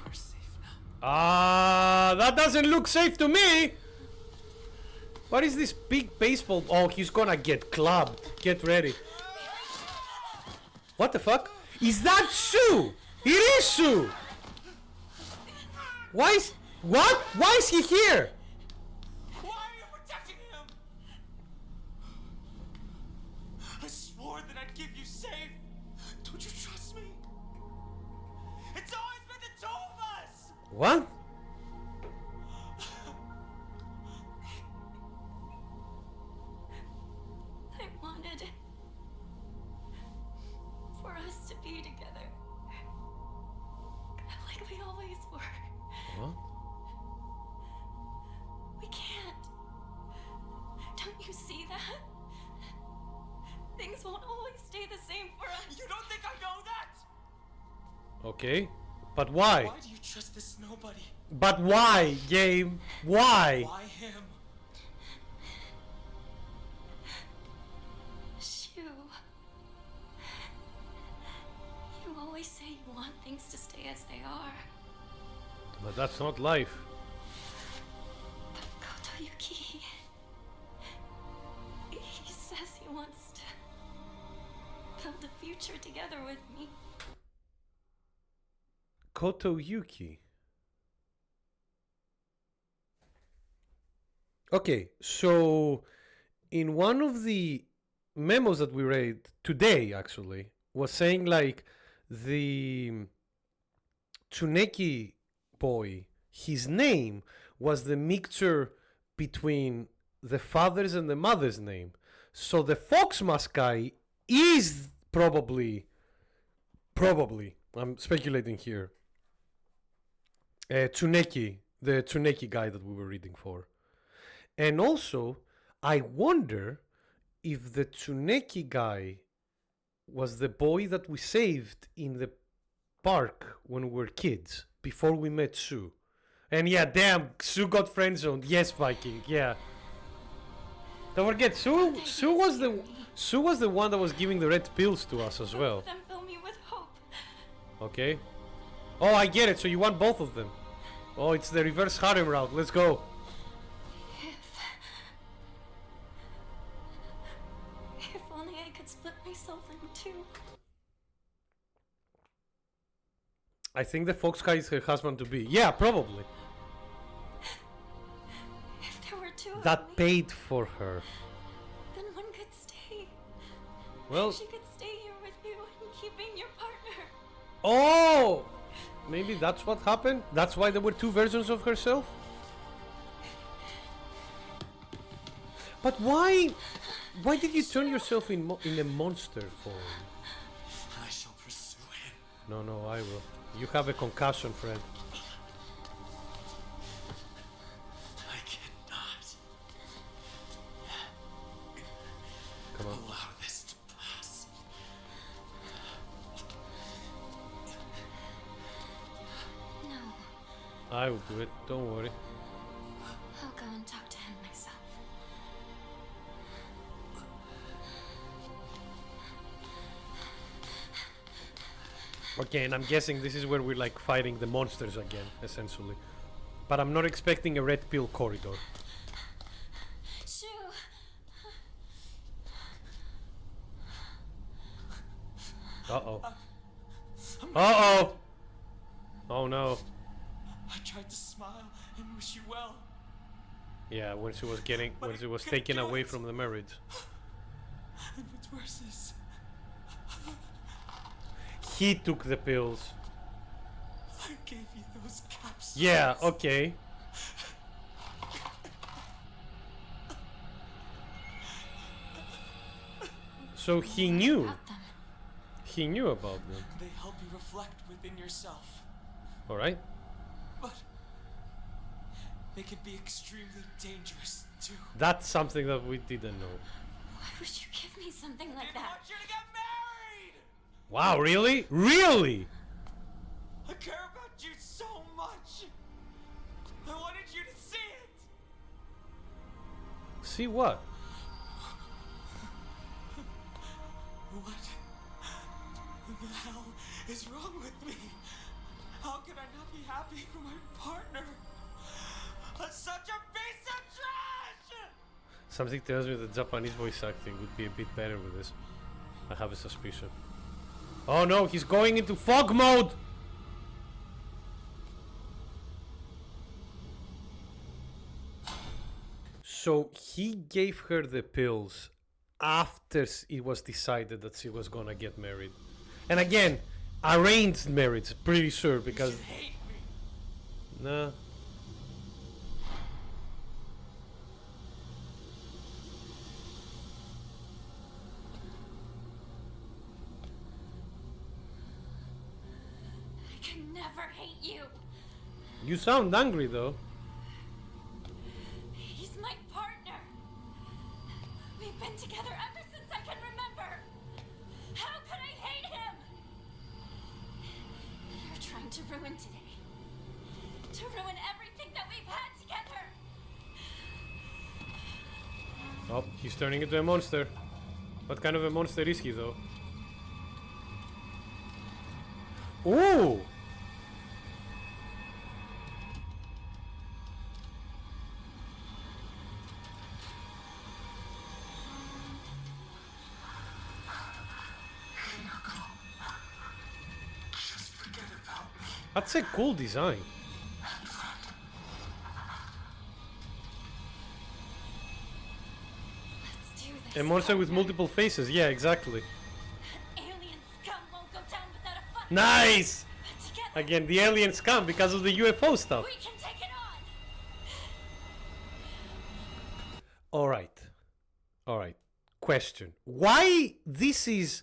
you're safe now. Ah, that doesn't look safe to me. What is this big baseball? Oh, he's gonna get clubbed. Get ready. What the fuck? Is that Sue? It is Sue. Why is... What? Why is he here? Why are you protecting him? I swore that I'd keep you safe. Don't you trust me? It's always been the two of us. What? I wanted for us to be together. Like we always were. What? We can't. Don't you see that? Things won't always stay the same for us. You don't think I know that? Okay. But why? Why do you trust this nobody? But why, game? Why? Why him? Shu. You always say you want things to stay as they are. But that's not life. But Kotoyuki... He says he wants to build a future together with me. Kotoyuki. Okay, so in one of the memos that we read today, actually, was saying like the Tsuneki boy, his name was the mixture between the father's and the mother's name. So the Fox Mask guy is probably, I'm speculating here, Tsuneki, the Tsuneki guy that we were reading for. And also, I wonder if the Tsuneki guy was the boy that we saved in the park when we were kids, before we met Sue. And yeah, damn, Sue got friend zoned. Yes, Viking, yeah. Don't forget, Sue was the one that was giving the red pills to us as well. Them fill me with hope. Okay. Oh, I get it. So you want both of them. Oh, it's the reverse harem route. Let's go. If only I could split myself in two. I think the Fox guy is her husband to be. Yeah, probably. If there were two of That me, paid for her. then one could stay. Well, She could stay here with you and keep being your partner. oh! Maybe that's what happened? That's why there were two versions of herself? But why did you turn yourself in a monster form? I shall pursue him. No, I will. You have a concussion, friend. I cannot Come on. allow this to pass. No, I will do it. Don't worry. I'll go and talk to him myself. Okay, and I'm guessing this is where we're like fighting the monsters again, essentially. But I'm not expecting a red pill corridor. Shu! Uh-oh. Uh-oh! Oh no. I tried to smile and wish you well. Yeah, when she was taken do away it. from the marriage. And what's worse is, He took the pills. I gave you those capsules. Yeah, okay. So he knew. About them. He knew about them. They help you reflect within yourself. Alright? But they can be extremely dangerous too. That's something that we didn't know. Why would you give me something like I that? want you to get married! Wow, really? Really? I care about you so much. I wanted you to see it. See what? What the hell is wrong with me? How can I not be happy for my partner? Such a piece of trash! Something tells me the Japanese voice acting would be a bit better with this. I have a suspicion. Oh no, he's going into fog mode! So he gave her the pills after it was decided that she was gonna get married. And again, arranged marriage, pretty sure, because... You hate me. Nah. I can never hate you. You sound angry though. He's my partner. We've been together ever since I can remember. How could I hate him? You're trying To ruin today. To ruin everything that we've had together. Oh, he's turning into a monster. What kind of a monster is he, though? Ooh! That's a cool design. Let's do this. A monster with multiple faces. Yeah, exactly. Alien scum won't go down without a fight. Nice! But together, Again, the aliens come because of the UFO stuff. we can take it on. Alright. Alright. Question. Why this is...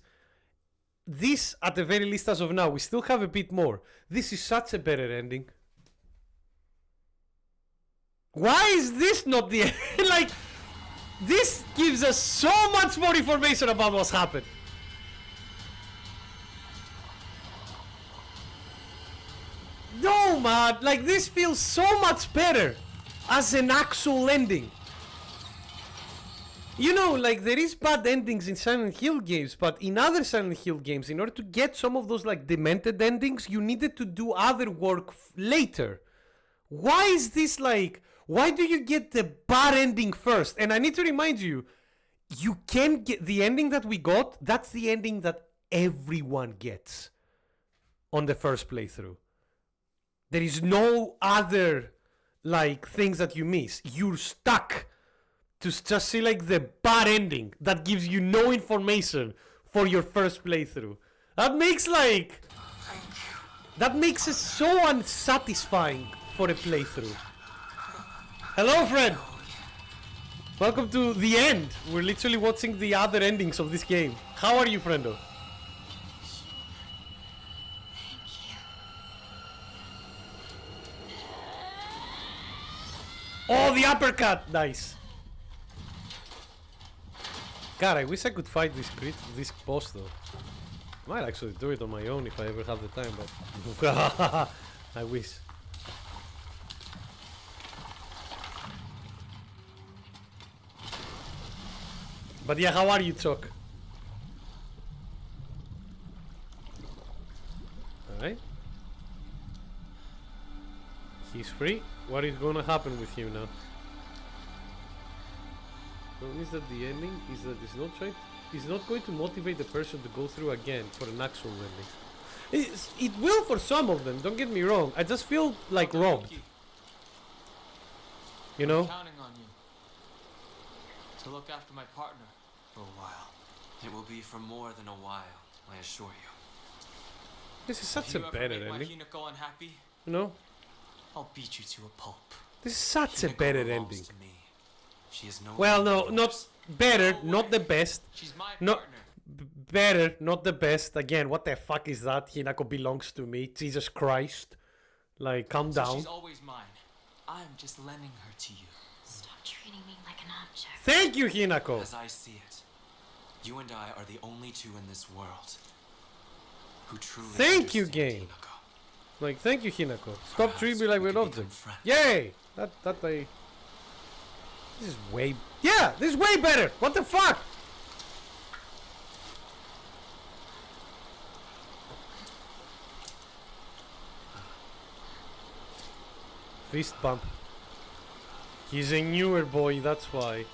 This, at the very least as of now, we still have a bit more. This is such a better ending. Why is this not the end? Like, this gives us so much more information about what's happened. No, man. Like, this feels so much better as an actual ending. You know, like, there is bad endings in Silent Hill games, but in other Silent Hill games, in order to get some of those, like, demented endings, you needed to do other work later. Why is this, like... Why do you get the bad ending first? And I need to remind you, you can get... The ending that we got, that's the ending that everyone gets on the first playthrough. There is no other, like, things that you miss. You're stuck to just see, like, the bad ending that gives you no information for your first playthrough. That makes, like... That makes it so unsatisfying for a playthrough. Hello, friend! Welcome to the end. We're literally watching the other endings of this game. How are you, friendo? Oh, the uppercut! Nice. God, I wish I could fight this boss though. I might actually do it on my own if I ever have the time, but I wish. But yeah, how are you, Chuck? Alright. He's free. What is gonna happen with him now? Problem is that the ending is that it's not going to motivate the person to go through again for an actual ending. It will for some of them, don't get me wrong. I just feel like robbed. You know? I'm counting on you to look after my partner for a while. It will be for more than a while, I assure you. This is such If a you ever better make my ending. Hinako unhappy, You know? I'll beat you to a pulp. This is such a Hinako better belongs ending. to me. She is no Well, no, longer not yours. better, No not way. the best. She's my No, partner. better, not the best. Again, what the fuck is that? Hinako belongs to me. Jesus Christ. Like, calm So down. she's always mine. I'm just lending her to you. Stop treating me like an object. Thank you, Hinako. As I see it, you and I are the only two in this world who truly Thank you, understand game. Hinako. Like, thank you, Hinako. Stop Perhaps treating me like we an could object. become friends. Yay! That I... This is way... Yeah, this is way better! What the fuck? Fist bump. He's a newer boy, that's why.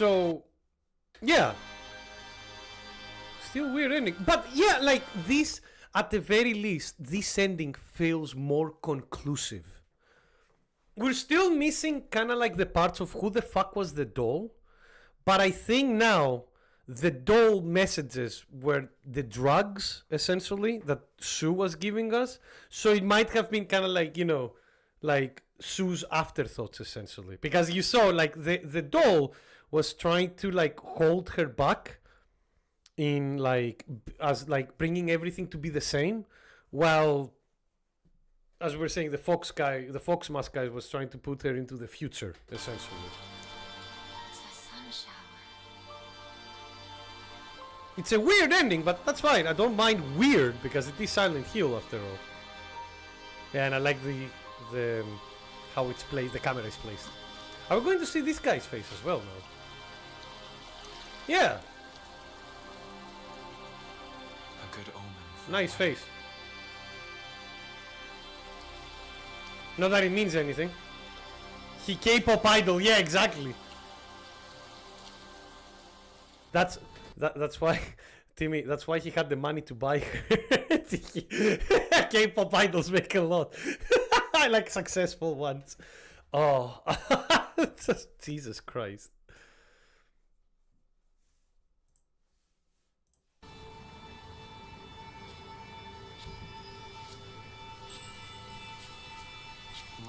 So, yeah. Still weird ending. But yeah, like this, at the very least, this ending feels more conclusive. We're still missing kind of like the parts of who the fuck was the doll. But I think now the doll messages were the drugs, essentially, that Sue was giving us. So it might have been kind of like, you know, like Sue's afterthoughts essentially, because you saw like the doll was trying to like hold her back in like as like bringing everything to be the same, while as we were saying the fox mask guy was trying to put her into the future essentially. It's a sun shower. It's a weird ending, but that's fine. I don't mind weird because it is Silent Hill after all. Yeah, and I like the how it's placed, the camera is placed. Are we going to see this guy's face as well now? Yeah. A good omen. Nice face. Not that it means anything. He K-pop idol, yeah, exactly. That's why, Timmy. That's why he had the money to buy her. K-pop idols make a lot. I like successful ones. Oh, Jesus Christ.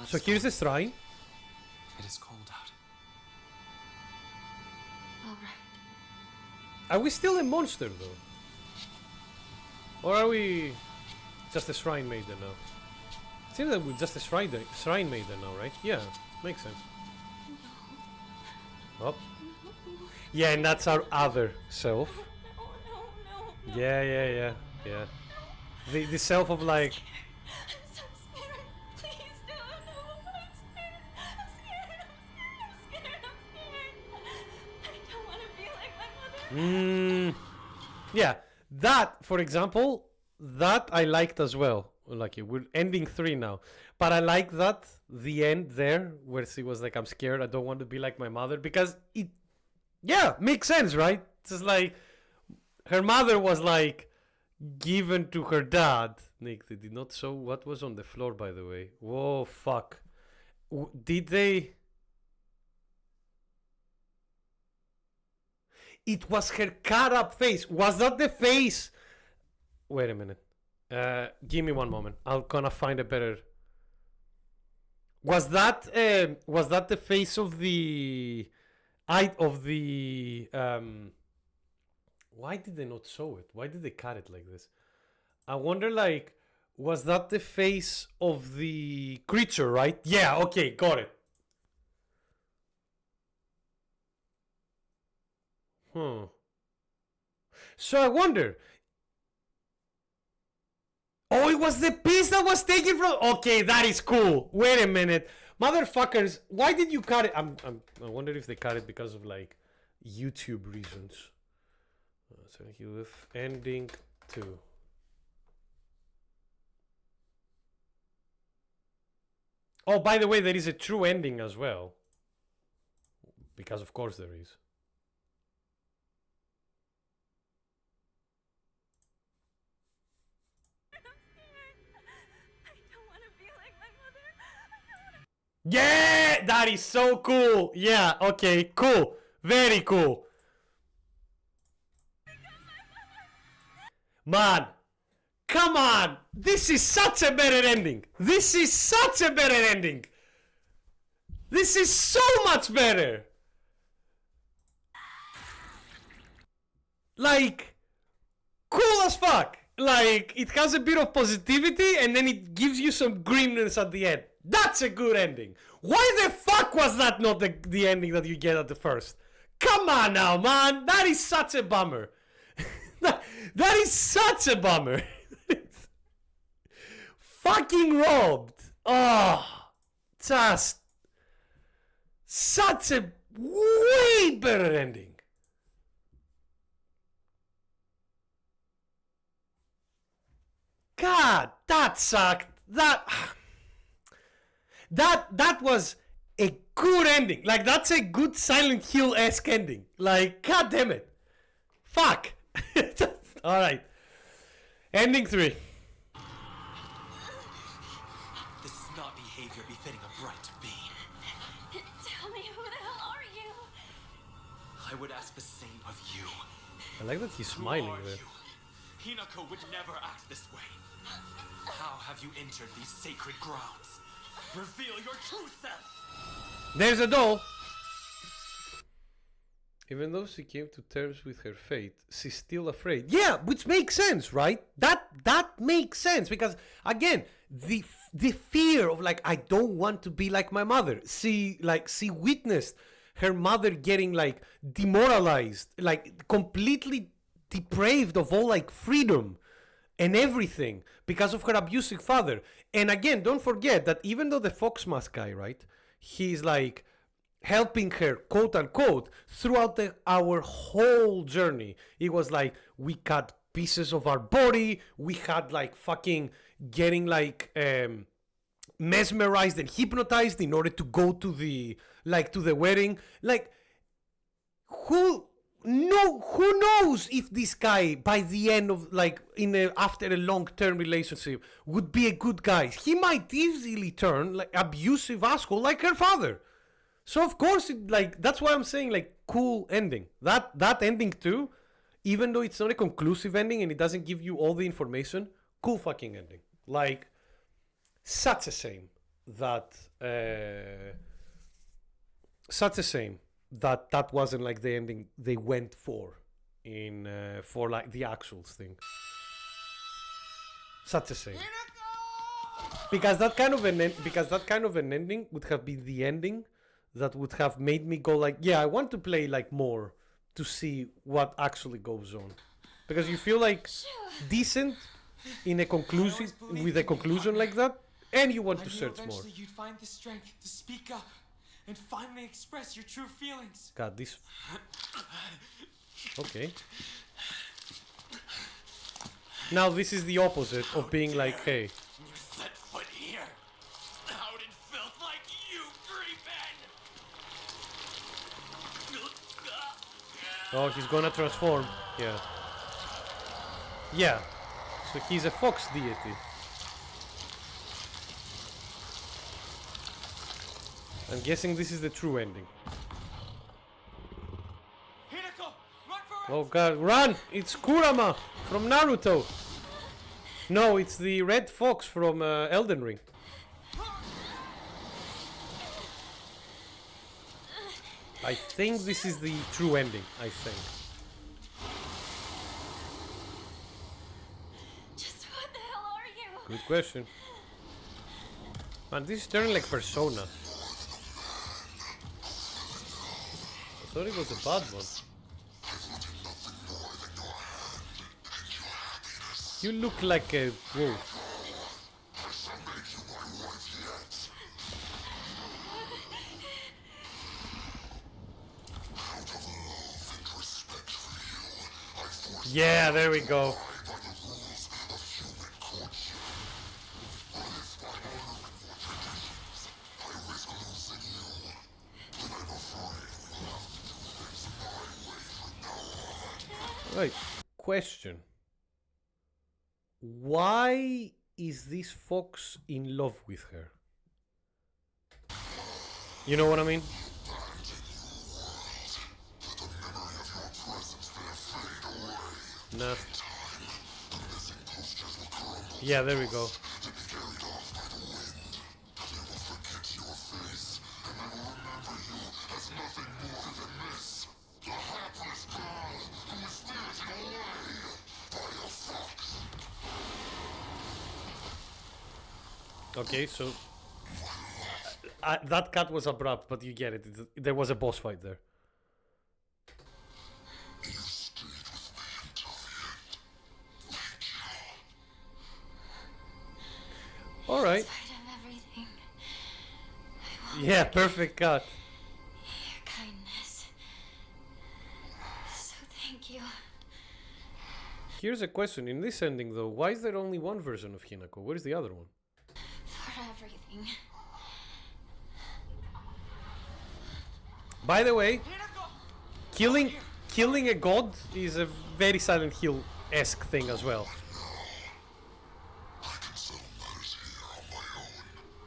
So here's the shrine. It is cold out. All right. Are we still a monster though? Or are we just a shrine maiden now? It seems that we're just a shrine maiden now, right? Yeah, makes sense. Oh. Yeah, and that's our other self. No. Yeah. The self of like... I'm so scared. Please don't. No, I'm scared. I'm scared. I don't want to be like my mother. Yeah, that, for example, that I liked as well. Like, we're ending 3 now. But I like that, the end there, where she was like, I'm scared, I don't want to be like my mother. Because it, yeah, makes sense, right? It's just like, her mother was like, given to her dad. Nick, they did not show what was on the floor, by the way. Whoa, fuck. Did they... It was her cut up face. Was that the face? Wait a minute. Give me one moment. I'm gonna find a better... Was that the face of the... Why did they not show it? Why did they cut it like this? I wonder, like, was that the face of the creature, right? Yeah, okay, got it. So I wonder. Oh, it was the piece that was taken from... Okay, that is cool. Wait a minute. Motherfuckers, why did you cut it? I wonder if they cut it because of, like, YouTube reasons. So he with ending 2. Oh, by the way, there is a true ending as well. Because of course there is. Yeah, that is so cool. Yeah, okay, cool. Very cool. Man, come on. This is such a better ending. This is such a better ending. This is so much better. Like, cool as fuck. Like, it has a bit of positivity and then it gives you some grimness at the end. That's a good ending. Why the fuck was that not the ending that you get at the first? Come on now, man. That is such a bummer. that is such a bummer. Fucking robbed. Oh, just such a way better ending. God, that sucked. That was a good ending. Like, that's a good Silent Hill-esque ending. Like, god damn it. Fuck. Alright. Ending 3. This is not behavior befitting a bright being. Tell me, who the hell are you? I would ask the same of you. I like that he's smiling Who are there. you? Hinako would never act this way. How have you entered these sacred grounds? Reveal your true self. There's a doll. Even though she came to terms with her fate, she's still afraid. Yeah, which makes sense, right? That makes sense because again, the fear of like I don't want to be like my mother. She witnessed her mother getting like demoralized, like completely depraved of all like freedom and everything because of her abusive father. And again, don't forget that even though the Fox Mask guy, right, he's like helping her, quote unquote, throughout our whole journey. It was like we cut pieces of our body, we had like fucking getting like mesmerized and hypnotized in order to go to the wedding. Like who knows if this guy by the end of like after a long-term relationship would be a good guy. He might easily turn like abusive asshole like her father. So of course, that's why I'm saying like cool ending. That ending too, even though it's not a conclusive ending and it doesn't give you all the information, cool fucking ending. Like such a shame that that wasn't like the ending they went for like the actual thing. Such a shame. Because that kind of an ending would have been the ending that would have made me go like, yeah, I want to play like more to see what actually goes on. Because you feel like decent in a conclusion with a conclusion like that, and you want to search more. Eventually you'd find the strength to speak up and finally express your true feelings. God, this. Okay. Now this is the opposite of being like, hey. You set foot here. Out in filth like you, Creepan! Oh, he's gonna transform. Yeah. Yeah. So he's a fox deity. I'm guessing this is the true ending. Hinako, run for Oh god, run! It's Kurama from Naruto! No, it's the red fox from Elden Ring. I think this is the true ending, I think. Just what the hell are you? Good question. Man, this is turning like Persona. I thought it was a bad one. You look like a wolf. Yeah, there we go. Right, question. Why is this fox in love with her? You know what I mean? Nah. Yeah, there we go. Okay, so that cut was abrupt, but you get it. There was a boss fight there. All right. In spite of everything, I won't Yeah, forget perfect cut. your kindness. So thank you. Here's a question. In this ending, though, why is there only one version of Hinako? Where's the other one? For everything. By the way, Hinako! killing a god is a very Silent Hill-esque thing as well.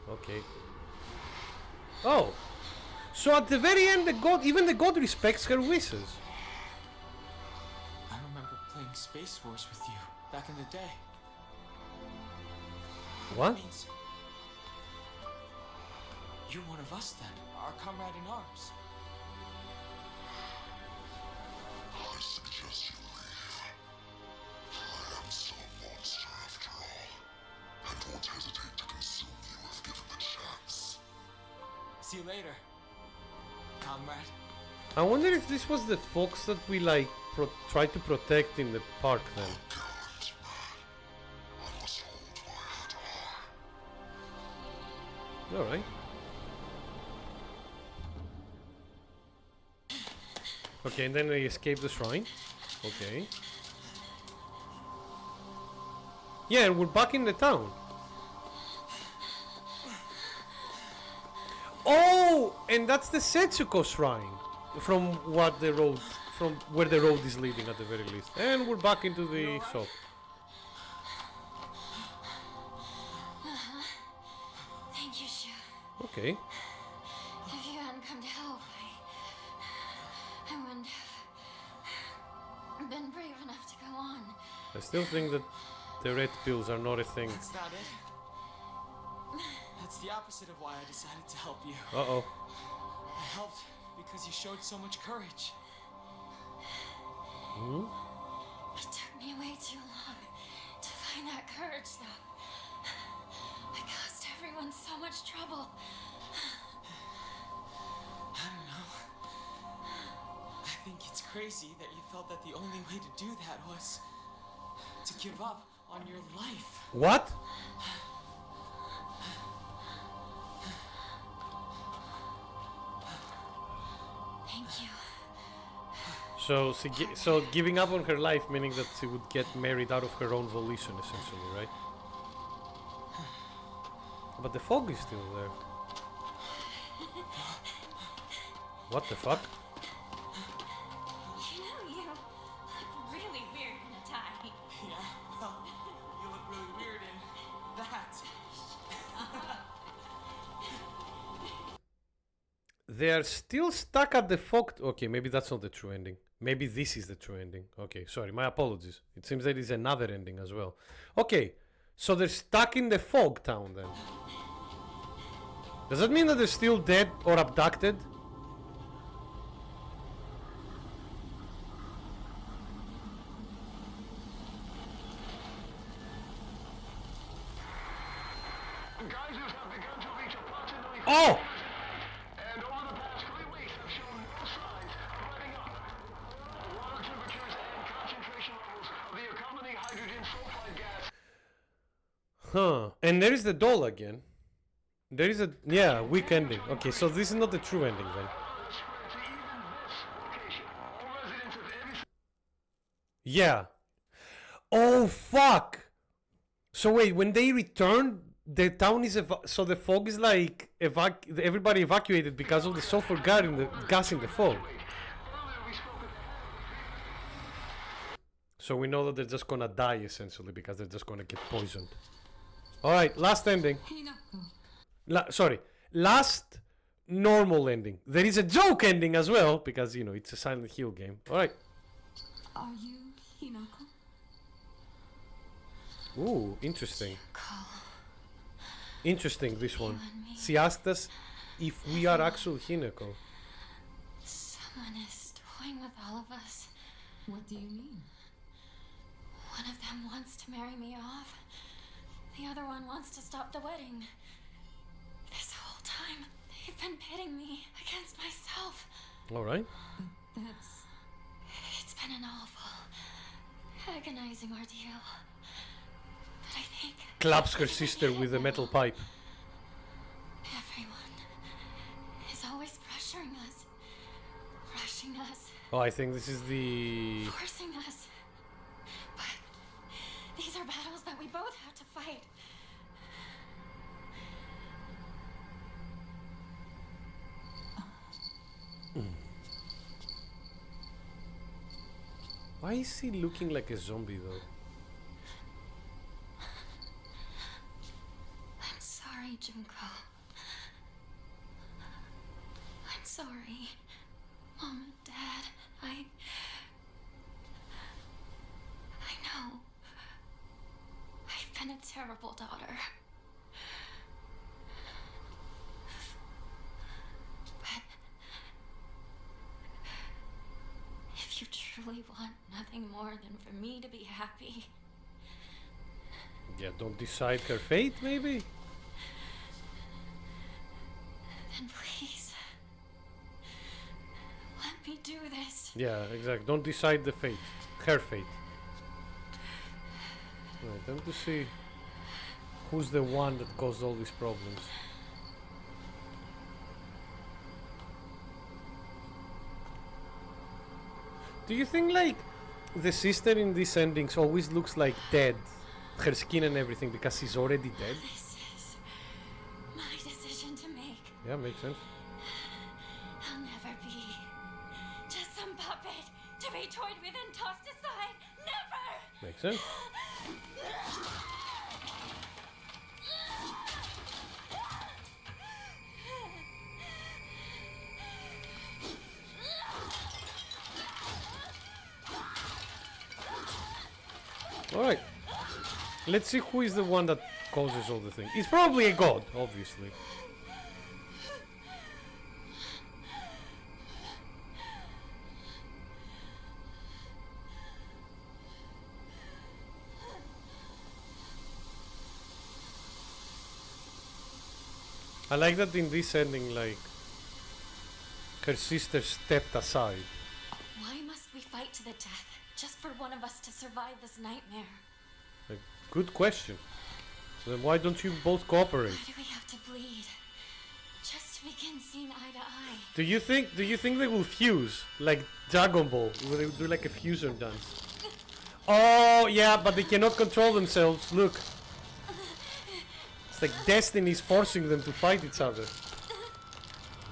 Okay. Oh, so at the very end, even the god respects her wishes. I remember playing Space Wars with you back in the day. What? Means You're one of us then, our comrade in arms. I suggest you leave. I am still a monster after all, and won't hesitate to consume you if given the chance. See you later, comrade. I wonder if this was the fox that we like tried to protect in the park then. Gallant man, I must hold my head high. Alright. Okay, and then they escape the shrine. Okay. Yeah, we're back in the town. Oh, and that's the Setsuko shrine. From what the road, from where the road is leading at the very least. And we're back into the shop. Thank you, Shu. Okay. If you hadn't come to help, I wouldn't have been brave enough to go on. I still think that the red pills are not a thing. That's not it. That's the opposite of why I decided to help you. Uh-oh. I helped because you showed so much courage. Hmm? It took me way too long to find that courage, though. I caused everyone so much trouble. I don't know. I think it's crazy that you felt that the only way to do that was to give up on your life. What? Thank you. So giving up on her life, meaning that she would get married out of her own volition, essentially, right? But the fog is still there. What the fuck? You know, you look really weird in a tie. Yeah, well, you look really weird in that. They are still stuck at the fog. Okay, maybe that's not the true ending. Maybe this is the true ending. Okay, sorry, my apologies. It seems there is another ending as well. Okay, so they're stuck in the fog town then. Does that mean that they're still dead or abducted? Geysers have begun to reach approximately Oh! and over the past 3 weeks have shown no signs of letting up. Water temperatures and concentration levels of the accompanying hydrogen sulfide gas Huh. And there is the doll again. There is a... Yeah, weak ending. Okay, so this is not the true ending then. spread to even this location. All residents of every Yeah. Oh, fuck! So wait, when they return, the town is... so the fog is like... everybody evacuated because of the sulfur gas in the fog. So we know that they're just gonna die, essentially, because they're just gonna get poisoned. Alright, last ending. Sorry, last normal ending. There is a joke ending as well, because, you know, it's a Silent Hill game. Alright. Are you Hinako? Ooh, interesting. Call. Interesting, this one. and me. She asked us if we are actual Hinako. Someone is toying with all of us. What do you mean? One of them wants to marry me off. The other one wants to stop the wedding. This whole time, they've been pitting me against myself. Alright. That's... It's been an awful, agonizing ordeal. But I think Claps her sister with a metal pipe. everyone is always pressuring us, rushing us, Oh, I think this is the... forcing us. But these are battles that we both have to fight. Why is he looking like a zombie though? I'm sorry, Junko. I'm sorry, Mom and Dad. I know. I've been a terrible daughter. you truly want nothing more than for me to be happy, Yeah, don't decide her fate, maybe? then please let me do this. Yeah, exactly. Don't decide the fate. Her fate. Right, time to see who's the one that caused all these problems. Do you think, like, the sister in these endings always looks like dead? Her skin and everything, because she's already dead? This is my decision to make. Yeah, makes sense. I'll never be just some puppet to be toyed with and tossed aside. Never! Makes sense. Alright. Let's see who is the one that causes all the things. It's probably a god, obviously. I like that in this ending, like, her sister stepped aside. Why must we fight to the death just for one of us to survive this nightmare? Like, good question. Then why don't you both cooperate? Why do we have to bleed? Just to begin seeing eye to eye. Do you think they will fuse like Dragon Ball? Will they do like a fusion dance? Oh yeah, but they cannot control themselves. Look, it's like destiny is forcing them to fight each other.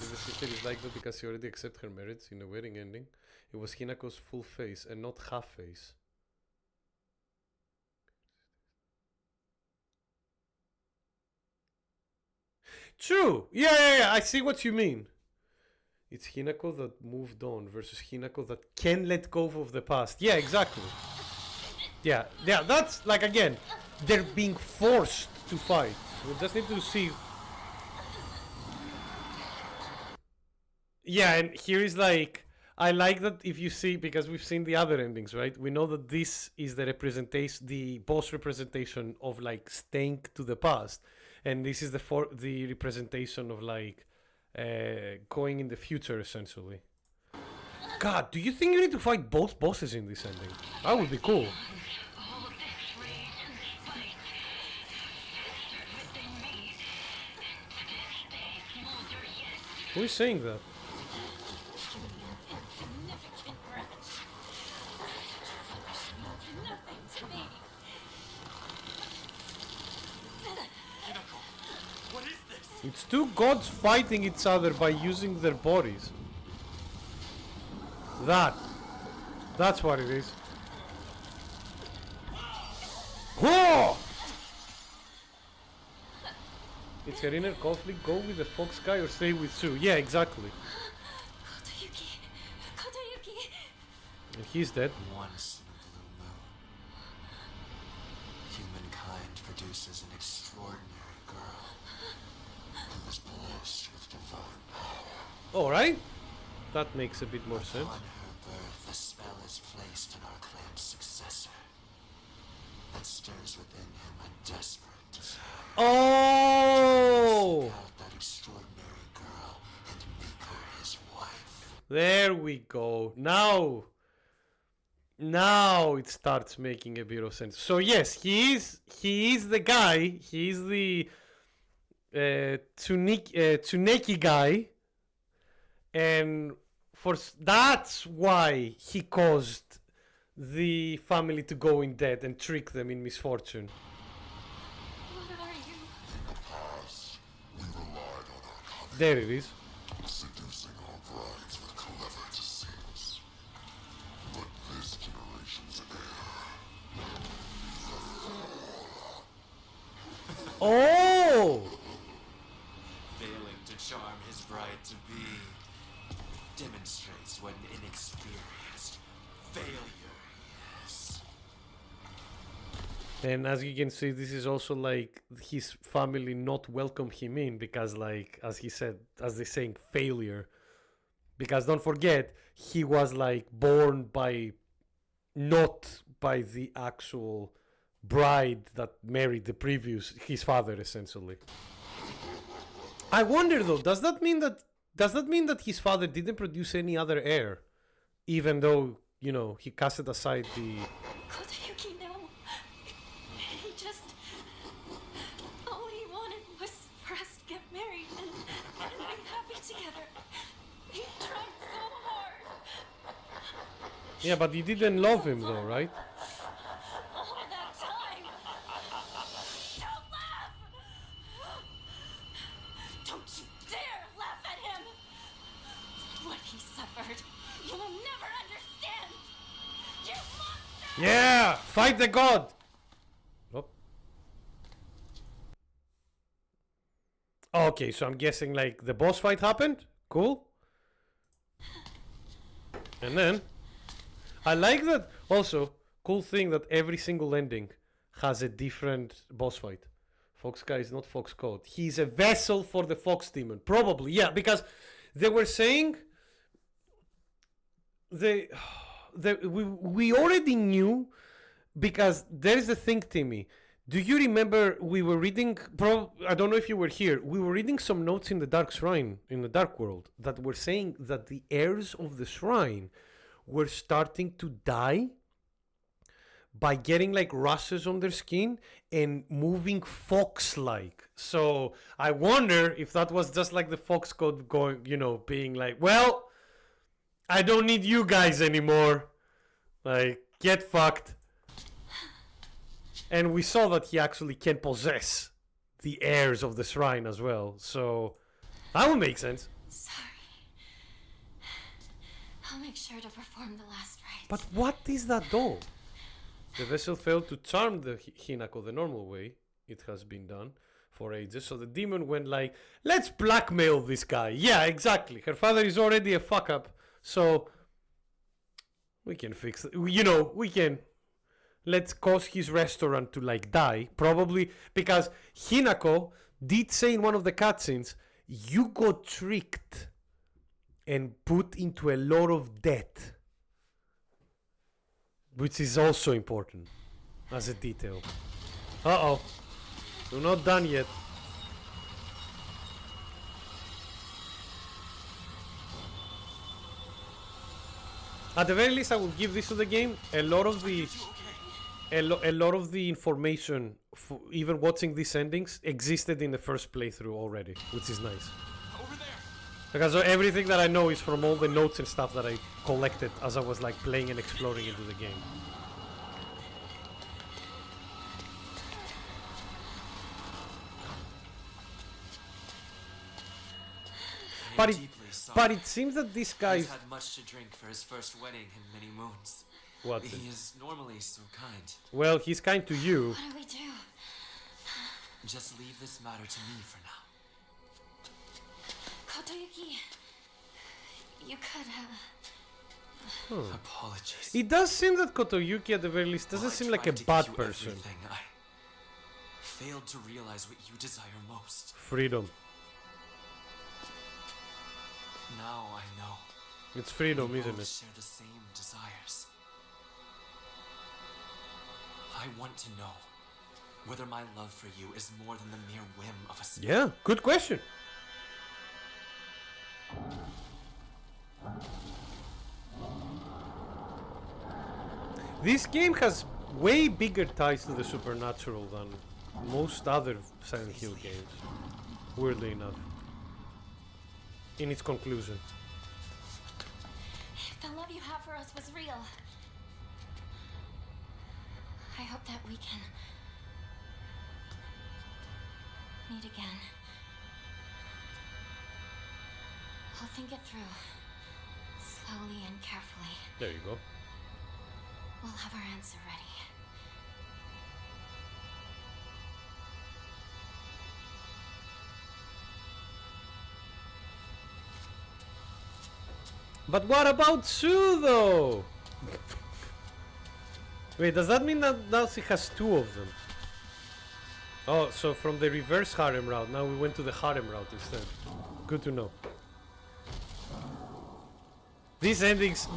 The sister is like that because she already accepted her merits in the wedding ending. It was Hinako's full face and not half face. True. Yeah. I see what you mean. It's Hinako that moved on versus Hinako that can let go of the past. Yeah, exactly. Yeah. That's like, again, they're being forced to fight. We just need to see. Yeah, and here is like, I like that if you see, because we've seen the other endings, right? We know that this is the representation, the boss representation of like staying to the past, and this is the representation of like going in the future, essentially. God, do you think you need to fight both bosses in this ending? That would be cool. Who is saying that? It's two gods fighting each other by using their bodies. That's what it is. Whoa! It's her inner conflict. Go with the fox guy or stay with Sue. Yeah, exactly. Kotoyuki. And he's dead. Once in a blue moon, humankind produces an extraordinary girl who is blessed with divine power. Alright. That makes a bit more sense. Upon her birth, a spell is placed on our clan's successor that stirs within him a desperate desire. Oh! Seek out that extraordinary girl and make her his wife. There we go. Now it starts making a bit of sense. So yes, he is the guy. He is the Tsuneki guy, and that's why he caused the family to go in debt and trick them in misfortune. What are you? In the past, we relied on our cunning, There it is. seducing our brides with clever deceits. But this generation's heir, Oh! Failing to charm his bride to be demonstrates what an inexperienced failure he is. And as you can see, this is also like his family not welcome him in because, like, as he said, as they saying, failure. Because don't forget, he was like born by not by the actual bride that married the previous his father essentially. I wonder though, does that mean that his father didn't produce any other heir, even though, you know, he casted aside the Kotoyuki, no. He just... all he wanted was for us to get married and be happy together. He tried so hard. Yeah, but you didn't love him though, right? All that time. Don't laugh! Don't you dare laugh at him! What he suffered, you will never understand! You monster! Yeah! Fight the god! Oh. Okay, so I'm guessing like the boss fight happened? Cool. And then I like that also, cool thing that every single ending has a different boss fight. Fox guy is not Fox Code. He's a vessel for the Fox demon. Probably, yeah, because they were saying we already knew, because there is a thing, Timmy. Do you remember we were reading, I don't know if you were here, we were reading some notes in the Dark Shrine, in the Dark World, that were saying that the heirs of the shrine were starting to die by getting like rushes on their skin and moving fox-like. So I wonder if that was just like the Fox Code going, you know, being like, well, I don't need you guys anymore. Like, get fucked. And we saw that he actually can possess the heirs of the shrine as well. So that would make sense. Sorry. I'll make sure to perform the last rites. But what is that though? The vessel failed to charm the Hinako the normal way it has been done for ages. So the demon went like, let's blackmail this guy. Yeah, exactly. Her father is already a fuck up. So we can fix it. You know, we can... Let's cause his restaurant to like die. Probably because Hinako did say in one of the cutscenes, you got tricked and put into a lot of debt. Which is also important as a detail. Uh-oh. We're not done yet. At the very least, I will give this to the game. A lot of the information, even watching these endings, existed in the first playthrough already, which is nice. Because everything that I know is from all the notes and stuff that I collected as I was like playing and exploring into the game. But it seems that this guy He's had much to drink for his first wedding in many moons. What? He is normally so kind. Well, he's kind to you. What do we do? Just leave this matter to me for now. Kotoyuki, you could Apologies. It does seem that Kotoyuki at the very least doesn't While I seem like a tried to bad give you person. everything, I failed to realize what you desire most. Freedom. Now I know. It's freedom, We isn't both it? share the same desires. I want to know whether my love for you is more than the mere whim of a spirit. Yeah, good question. This game has way bigger ties to the supernatural than most other Silent Hill games, weirdly enough. In its conclusion. If the love you have for us was real, I hope that we can meet again. I'll think it through, slowly and carefully. There you go. We'll have our answer ready. But what about Sue though? Wait, does that mean that now she has two of them? Oh, so from the reverse harem route, now we went to the harem route instead. Good to know. These endings,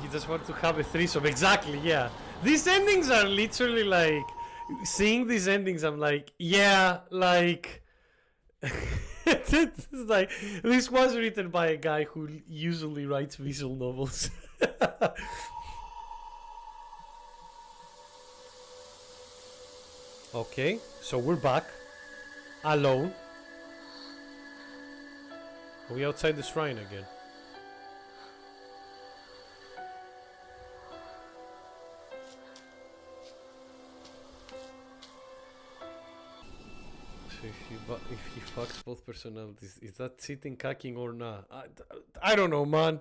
you just want to have a threesome. Exactly, yeah. These endings are literally like, seeing these endings, I'm like, yeah, like, it's like, this was written by a guy who usually writes visual novels. Okay, so we're back, alone. Are we outside the shrine again? So if he fucks both personalities, is that cheating, cacking, or not? I don't know, man.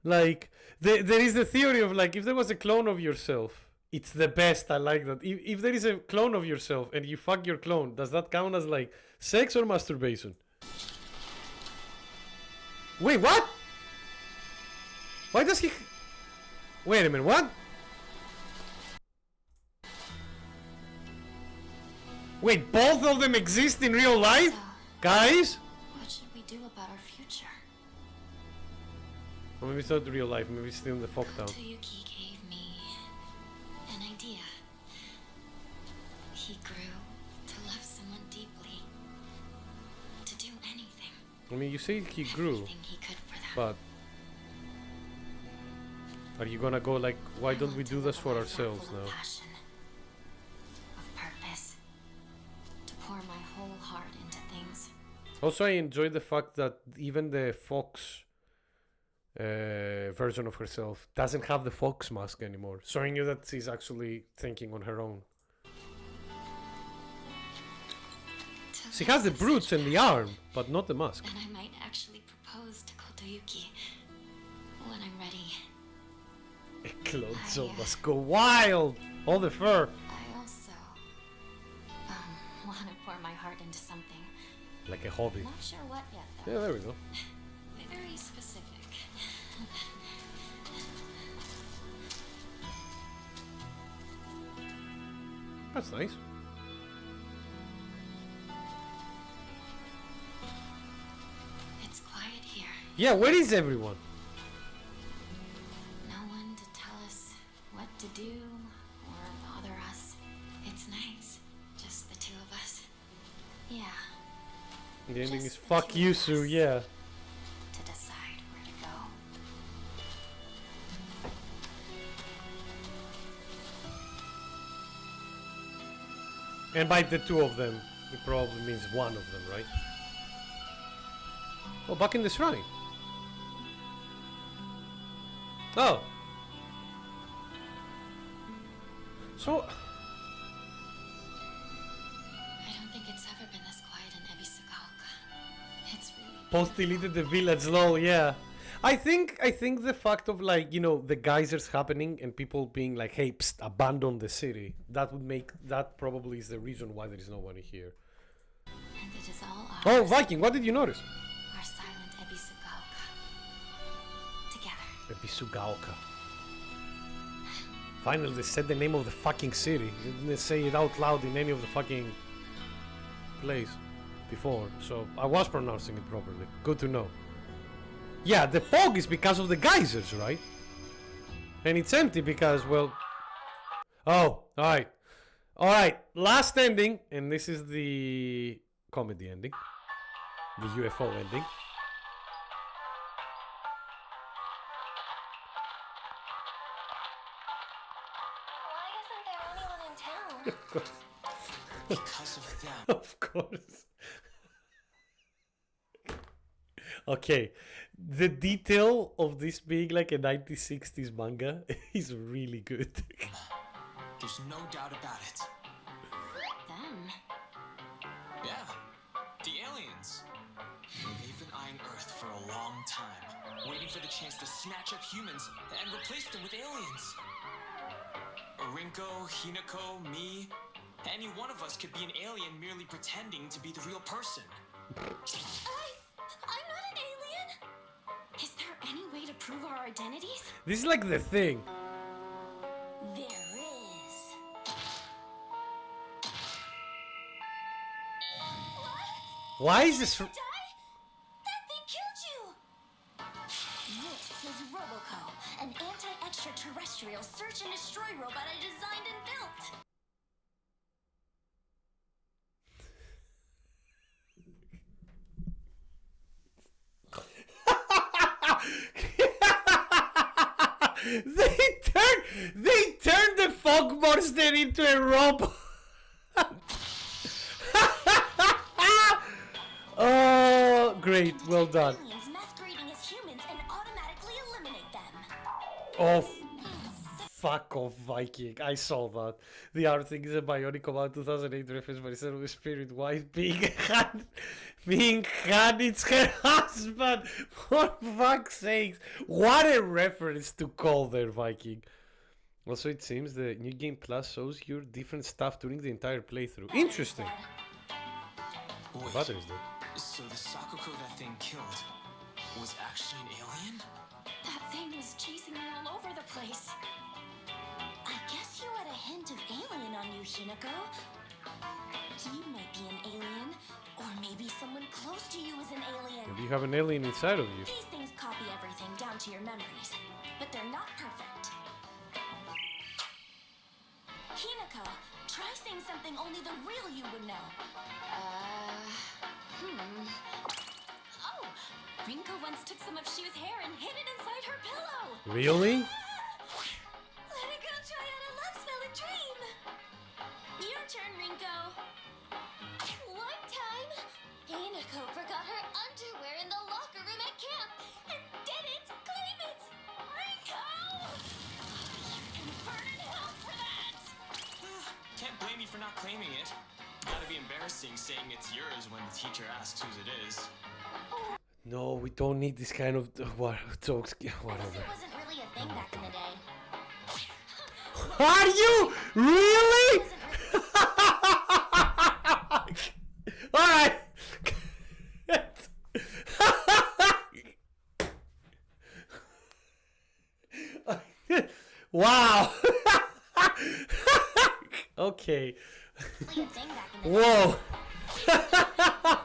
Like, there is the theory of, like, if there was a clone of yourself, it's the best. I like that. If there is a clone of yourself and you fuck your clone, does that count as, like, sex or masturbation? Wait, what? Why does he... Wait a minute, what? Wait, both of them exist in real life? So, Guys? what should we do about our future? Or maybe it's not real life, maybe it's still in the folk town. Toyuki gave me an idea. He grew to love someone deeply, to do anything. I mean, you say he grew, Everything he could for them. but... Are you gonna go like, why don't we do this for ourselves Full of now? passion, of purpose, to pour my whole heart into things. Also, I enjoy the fact that even the fox version of herself doesn't have the fox mask anymore, showing you that she's actually thinking on her own. She has the brooch and the arm, but not the mask. And I might actually propose to Kotoyuki when I'm ready. Clothes must go wild! All the fur! I also want to pour my heart into something. Like a hobby. Not sure what yet, though. Yeah, there we go. Very specific. That's nice. It's quiet here. Yeah, where is everyone? No one to tell us what to do or bother us. It's nice. Just the two of us. Yeah. The ending Just is the fuck two you, of Sue, us yeah. To decide where to go. And by the two of them, it probably means one of them, right? Oh, back in the shrine. Oh. So, I don't think it's ever been this quiet in Ebisugaoka. It's really post deleted the village, lol, yeah. I think the fact of, like, you know, the geysers happening and people being like, hey, psst, abandon the city, that would make, that probably is the reason why there is no one here. And it is all ours. Oh, Viking, what did you notice? Our silent Ebisugaoka. Together. Ebisugaoka. Finally, they said the name of the fucking city. They didn't say it out loud in any of the fucking place before, so I was pronouncing it properly. Good to know. Yeah, the fog is because of the geysers, right? And it's empty because, well... Oh, alright. Alright, last ending, and this is the comedy ending. The UFO ending. Why isn't there anyone in town? Of course. Because of them. Of course. Okay, the detail of this being like a 1960s manga is really good. There's no doubt about it. Them? Yeah, the aliens. They've been eyeing Earth for a long time, waiting for the chance to snatch up humans and replace them with aliens. Rinko, Hinako, me, any one of us could be an alien merely pretending to be the real person. I'm not an alien! Is there any way to prove our identities? This is like the thing. There is. Why is this... Die? That thing killed you! This is extraterrestrial search and destroy robot I designed and built. They turned the fog monster into a robot. Oh, great, well done. Aliens masquerading as humans and automatically eliminate them. Oh, fuck off, Viking. I saw that. The other thing is a Bionic Command 2008 reference, but instead of the spirit wife being Han, it's her husband. For fuck's sakes. What a reference to call there, Viking. Also, it seems the New Game Plus shows you different stuff during the entire playthrough. Interesting. Wait, Battery's dead. so the Sakuko that thing killed was actually an alien? That thing was chasing me all over the place. I guess you had a hint of alien on you, Hinako. You might be an alien, or maybe someone close to you is an alien. Maybe you have an alien inside of you. These things copy everything down to your memories, but they're not perfect. Hinako, try saying something only the real you would know. Oh, Rinko once took some of Shu's hair and hid it inside her pillow. Really? Let it go try out a love spell and dream. Your turn, Rinko. One time, Hinako forgot her underwear in the locker room at camp and didn't claim it. Rinko! You can burn in hell for that. Can't blame you for not claiming it. Gotta be embarrassing saying it's yours when the teacher asks whose it is. No, we don't need this kind of jokes. I guess Whatever. it wasn't really a thing back in the day. Are you really? Alright. Wow. Okay. Really a thing back in the day. Whoa.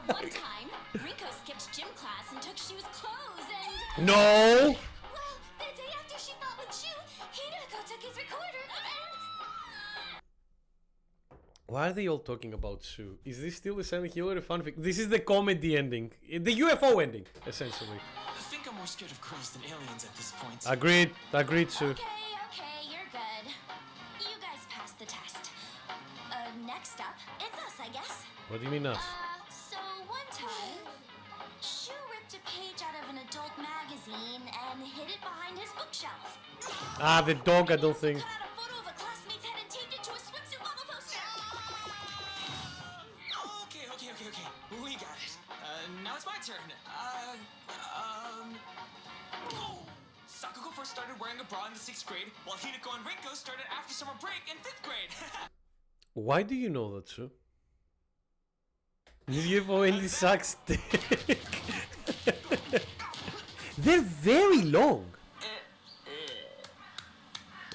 One time, Rinko skipped gym class and took Shu's clothes and... No. Well, the day after she fought with Shu, Hinako took his recorder and... Why are they all talking about Sue? Is this still the Silent Hill or a fanfic? This is the comedy ending. The UFO ending, essentially. I think I'm more scared of crows than aliens at this point. Agreed. Agreed, Sue. Okay, you're good. You guys passed the test. Next up, it's us, I guess. What do you mean us? So one time, Shu ripped a page out of an adult magazine and hid it behind his bookshelf. Ah, the dog, I don't think. Cut out a photo of a classmate's head and taped it to a swimsuit bubble poster. Okay. We got it. Now it's my turn. Sakuko first started wearing a bra in the 6th grade, while Hinako and Rinko started after summer break in 5th grade. Why do you know that, Sue? UFO ending sucks dick. They're very long.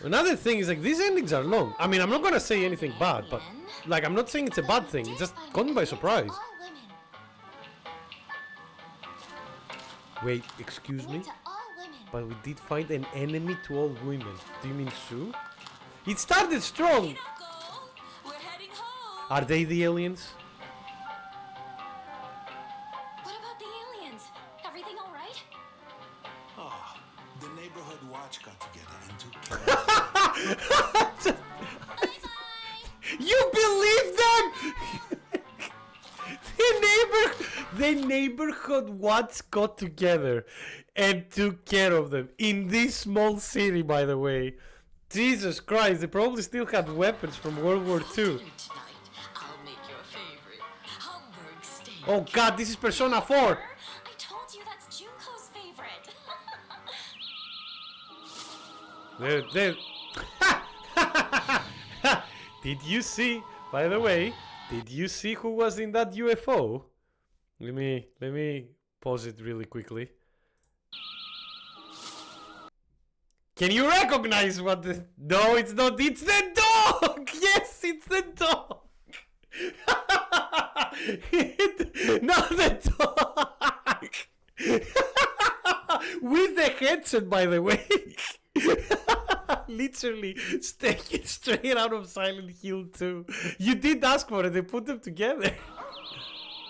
Another thing is, like, these endings are long. I mean, I'm not gonna say anything bad, but, like, I'm not saying it's a bad thing. It just caught me by surprise. All women. Wait, excuse me? To all women. But we did find an enemy to all women. Do you mean Sue? It started strong. Hinako, we're heading home. Are they the aliens? What about the aliens? Everything all right? Oh, the neighborhood watch got together and took care of You believe them? The neighborhood watch got together and took care of them in this small city, by the way. Jesus Christ, they probably still had weapons from World War II. Tonight, I'll make your favorite Hamburg steak. Oh God, this is Persona 4. I told you that's Junko's favorite. There. Did you see, by the way, did you see who was in that UFO? Let me pause it really quickly. Can you recognize what the... No, it's not. It's the dog! Yes, it's the dog! Not the dog! With the headset, by the way. literally taken straight out of Silent Hill 2. You did ask for it, they put them together.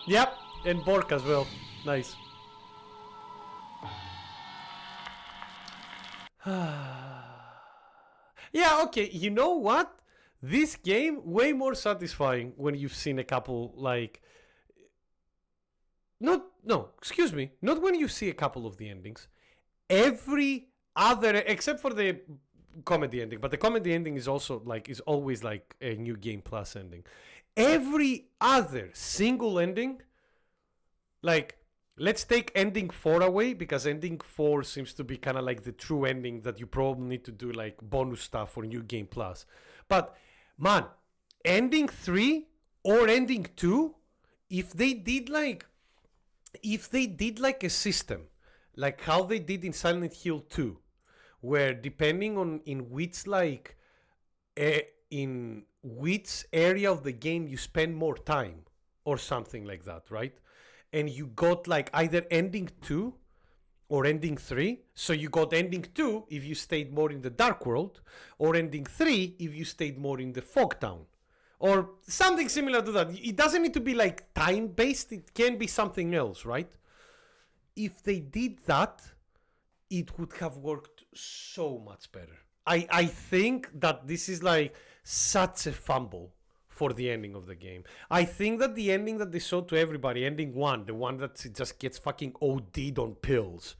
Yep, and Bork as well. Nice. Yeah, okay, you know what? This game, way more satisfying when you've seen a couple, like... Not when you see a couple of the endings. Every other, except for the comedy ending, but the comedy ending is also, like, is always, like, a New Game Plus ending. Every other single ending, like... Let's take ending 4 away, because ending 4 seems to be kind of like the true ending that you probably need to do like bonus stuff for New Game Plus. But man, ending 3 or ending 2, if they did like a system, like how they did in Silent Hill 2, where depending on in which area of the game you spend more time or something like that, right? And you got like either ending 2 or ending 3. So you got ending 2 if you stayed more in the Dark World, or ending 3 if you stayed more in the Fog Town, or something similar to that. It doesn't need to be like time based, it can be something else, right? If they did that, it would have worked so much better. I think that this is like such a fumble for the ending of the game. I think that the ending that they showed to everybody, ending 1, the one that just gets fucking OD'd on pills,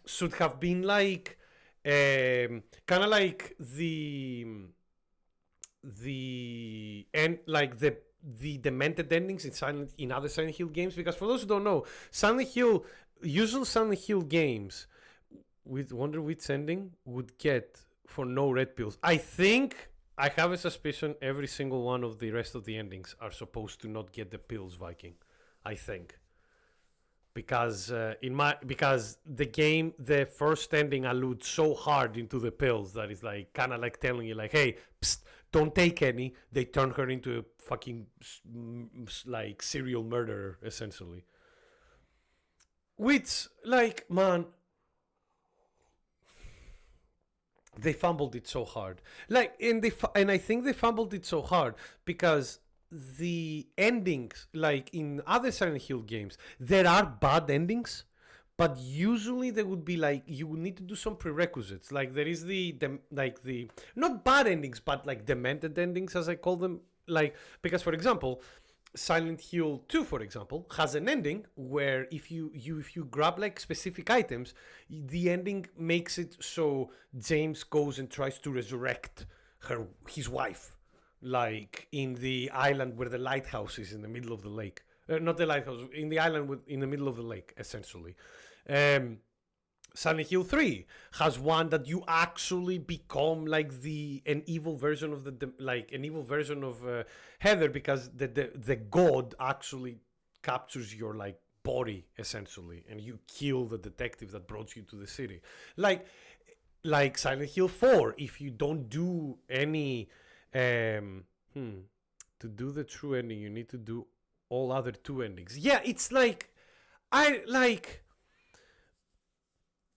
should have been like kind of like the end, like the demented endings in other Silent Hill games. Because for those who don't know, usual Silent Hill games with wonder which ending would get for no red pills. I have a suspicion every single one of the rest of the endings are supposed to not get the pills, Viking. I think. Because the game, the first ending alludes so hard into the pills that it's like kind of like telling you like, hey, psst, don't take any. They turn her into a fucking like serial murderer, essentially. Which, like, man, they fumbled it so hard. Like, and I think they fumbled it so hard because the endings, like in other Silent Hill games, there are bad endings, but usually they would be like, you would need to do some prerequisites. Like there is the not bad endings, but like demented endings, as I call them. Like, because for example, Silent Hill 2, for example, has an ending where if you grab like specific items, the ending makes it so James goes and tries to resurrect his wife, like in the island where the lighthouse is in the middle of the lake. Not the lighthouse, in the island in the middle of the lake, essentially. Silent Hill 3 has one that you actually become like an evil version of Heather, because the god actually captures your like body, essentially, and you kill the detective that brought you to the city. Like Silent Hill 4, if you don't do any to do the true ending, you need to do all other 2 endings. Yeah, it's like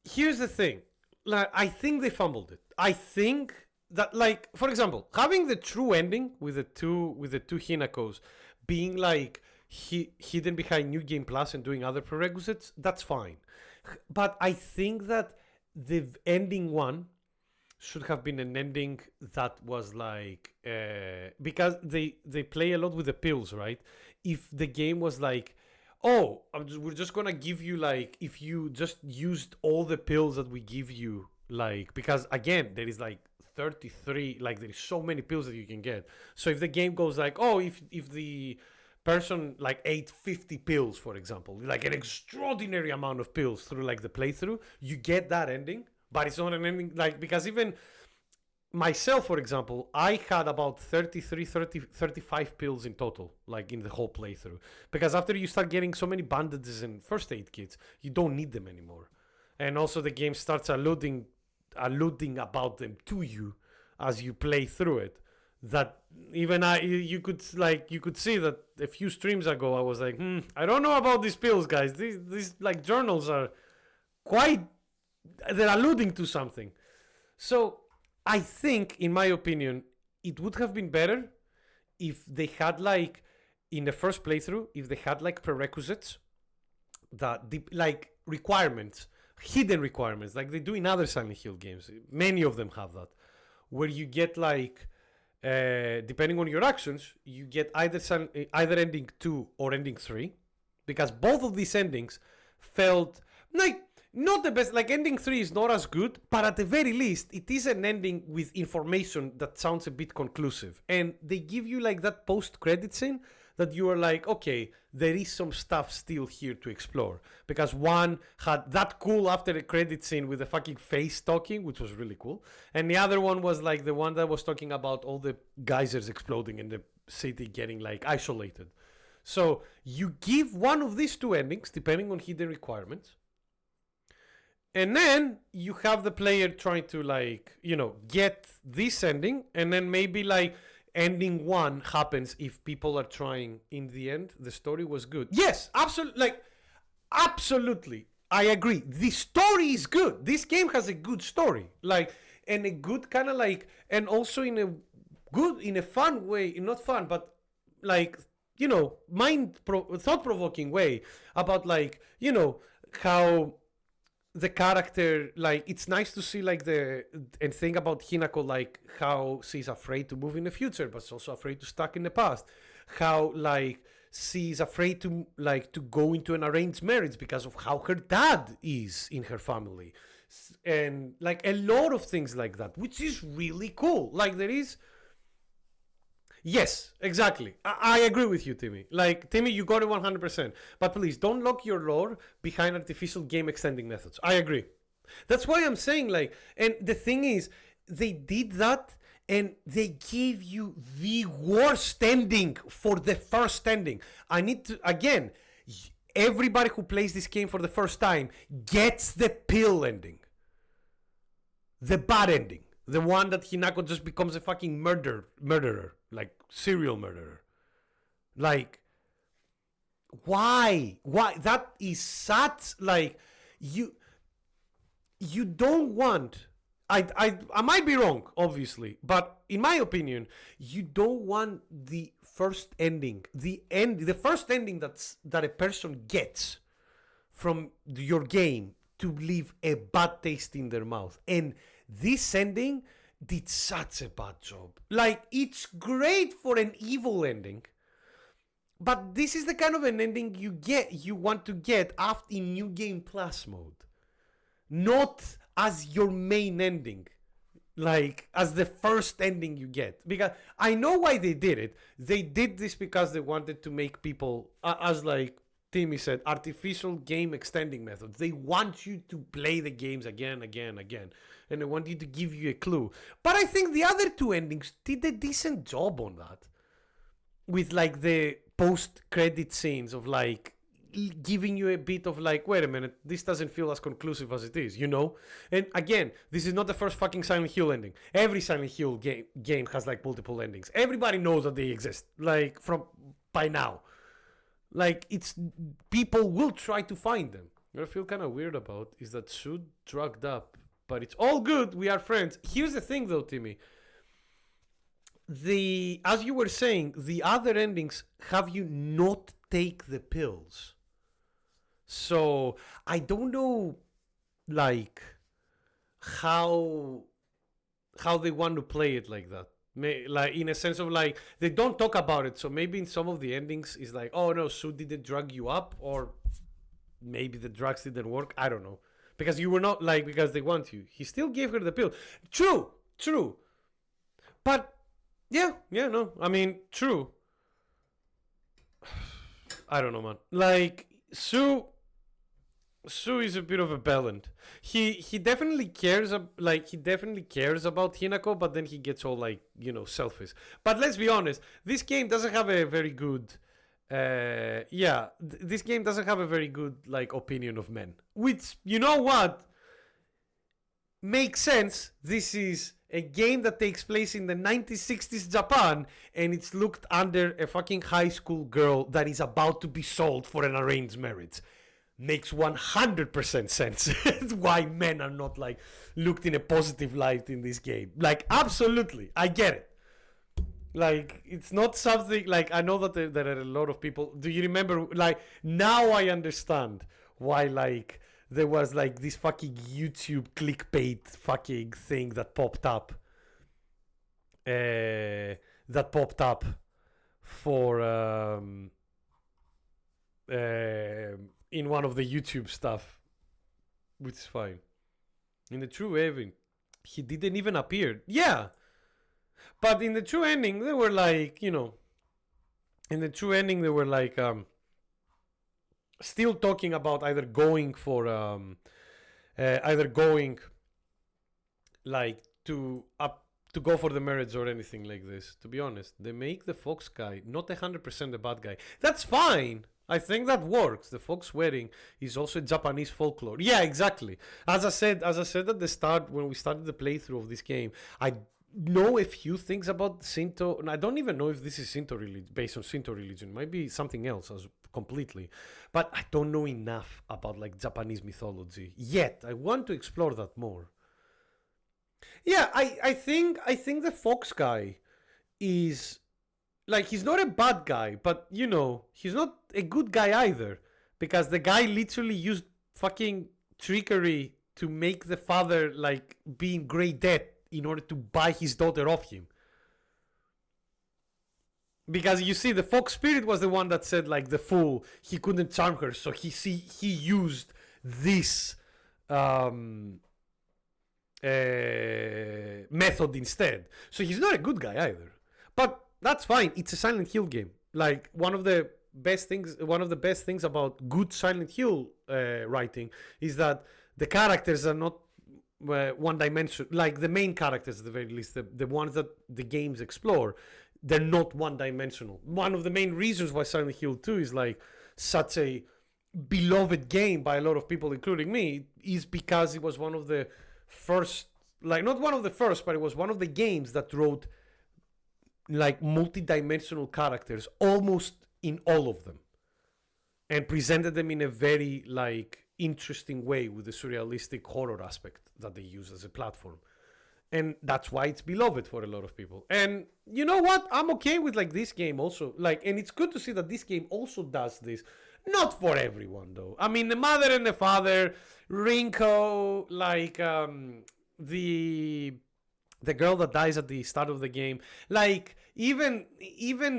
here's the thing. Like, I think they fumbled it. I think that, like, for example, having the true ending with the two Hinakos being like hidden behind New Game Plus and doing other prerequisites, that's fine. But I think that the ending 1 should have been an ending that was like because they play a lot with the pills, right? If the game was like, oh, we're just gonna give you like, if you just used all the pills that we give you, like, because again there is like 33, like there is so many pills that you can get. So if the game goes like, oh, if the person like ate 50 pills, for example, like an extraordinary amount of pills through like the playthrough, you get that ending. But it's not an ending, like, because even myself, for example, I had about 35 pills in total, like in the whole playthrough. Because after you start getting so many bandages and first aid kits, you don't need them anymore. And also the game starts alluding about them to you as you play through it. That even you could see that a few streams ago, I was like, I don't know about these pills, guys. These like journals are quite, they're alluding to something. So I think, in my opinion, it would have been better if they had like in the first playthrough, if they had like prerequisites that like requirements, hidden requirements, like they do in other Silent Hill games. Many of them have that, where you get like, depending on your actions, you get either ending 2 or ending 3, because both of these endings felt like not the best. Like ending 3 is not as good, but at the very least, it is an ending with information that sounds a bit conclusive, and they give you like that post-credit scene that you are like, okay, there is some stuff still here to explore. Because one had that cool after the credit scene with the fucking face talking, which was really cool. And the other one was like the one that was talking about all the geysers exploding and the city getting like isolated. So you give one of these two endings, depending on hidden requirements. And then you have the player trying to like, get this ending. And then maybe like, ending 1 happens if people are trying. In the end, the story was good. Yes, absolutely. I agree. The story is good. This game has a good story. Like, and a good kind of like, and also in a fun way, not fun, but like, thought-provoking way about like, how the character, like, it's nice to see like and think about Hinako, like how she's afraid to move in the future but also afraid to stuck in the past, how like she's afraid to go into an arranged marriage because of how her dad is in her family, and like a lot of things like that, which is really cool. Like there is. Yes, exactly. I agree with you, Timmy. Like, Timmy, you got it 100%. But please, don't lock your lore behind artificial game extending methods. I agree. That's why I'm saying, like, and the thing is, they did that and they gave you the worst ending for the first ending. I need to, again, everybody who plays this game for the first time gets the pill ending. The bad ending. The one that Hinako just becomes a fucking murderer. Like, serial murderer. Like, why? That is such, like, you don't want, I might be wrong, obviously, but in my opinion, you don't want the first ending, the first ending that a person gets from your game to leave a bad taste in their mouth. And this ending did such a bad job. Like, it's great for an evil ending, but this is the kind of an ending you want to get after in New Game Plus mode. Not as your main ending. Like, as the first ending you get. Because I know why they did it. They did this because they wanted to make people, as like Timmy said, artificial game extending methods. They want you to play the games again. And they want you to give you a clue. But I think the other two endings did a decent job on that. With like the post-credit scenes of like giving you a bit of like, wait a minute, this doesn't feel as conclusive as it is, And again, this is not the first fucking Silent Hill ending. Every Silent Hill game has like multiple endings. Everybody knows that they exist, like by now. Like, people will try to find them. What I feel kind of weird about is that Sue drugged up, but it's all good. We are friends. Here's the thing, though, Timmy. As you were saying, the other endings have you not take the pills. So I don't know, like, how they want to play it like that. Like, in a sense of like, they don't talk about it. So maybe in some of the endings is like, oh no, Sue didn't drug you up, or maybe the drugs didn't work. I don't know. Because you were not like, because they want you. He still gave her the pill. True. But no. I mean, true. I don't know, man. Like, Sue is a bit of a bellend. He definitely cares about Hinako, but then he gets all like, selfish. But let's be honest, this game doesn't have a very good this game doesn't have a very good like opinion of men. Which, you know what? Makes sense. This is a game that takes place in the 1960s Japan, and it's looked under a fucking high school girl that is about to be sold for an arranged marriage. makes 100% sense why men are not like looked in a positive light in this game. Like, absolutely, I get it. Like, it's not something like, I know that there are a lot of people. Do you remember, like, now I understand why, like, there was like this fucking YouTube clickbait fucking thing that popped up for in one of the YouTube stuff, which is fine. In the true ending, he didn't even appear. Yeah, but in the true ending, they were like, you know, in the true ending, they were like still talking about either going like to go for the marriage or anything like this. To be honest, they make the Fox guy not 100% the bad guy. That's fine. I think that works. The Fox wedding is also Japanese folklore. Yeah, exactly. As I said at the start when we started the playthrough of this game, I know a few things about Shinto, and I don't even know if this is Shinto religion, based on Shinto religion. It might be something else completely, but I don't know enough about like Japanese mythology yet. I want to explore that more. Yeah, I think the Fox guy is like, he's not a bad guy, but you know, he's not a good guy either, because the guy literally used fucking trickery to make the father like be in great debt in order to buy his daughter off him. Because you see, the Fox spirit was the one that said like the fool, he couldn't charm her, so he used this method instead. So he's not a good guy either. But that's fine. It's a Silent Hill game. Like, one of the best things about good Silent Hill writing is that the characters are not one dimension. Like, the main characters, at the very least, the ones that the games explore, they're not one dimensional. One of the main reasons why Silent Hill 2 is like such a beloved game by a lot of people, including me, is because it was one of the first, like, not one of the first, but it was one of the games that wrote like multi-dimensional characters almost in all of them, and presented them in a very like interesting way with the surrealistic horror aspect that they use as a platform. And that's why it's beloved for a lot of people. And you know what, I'm okay with like this game also, like, and it's good to see that this game also does this. Not for everyone though. I mean, the mother and the father, Rinko, like the girl that dies at the start of the game, like even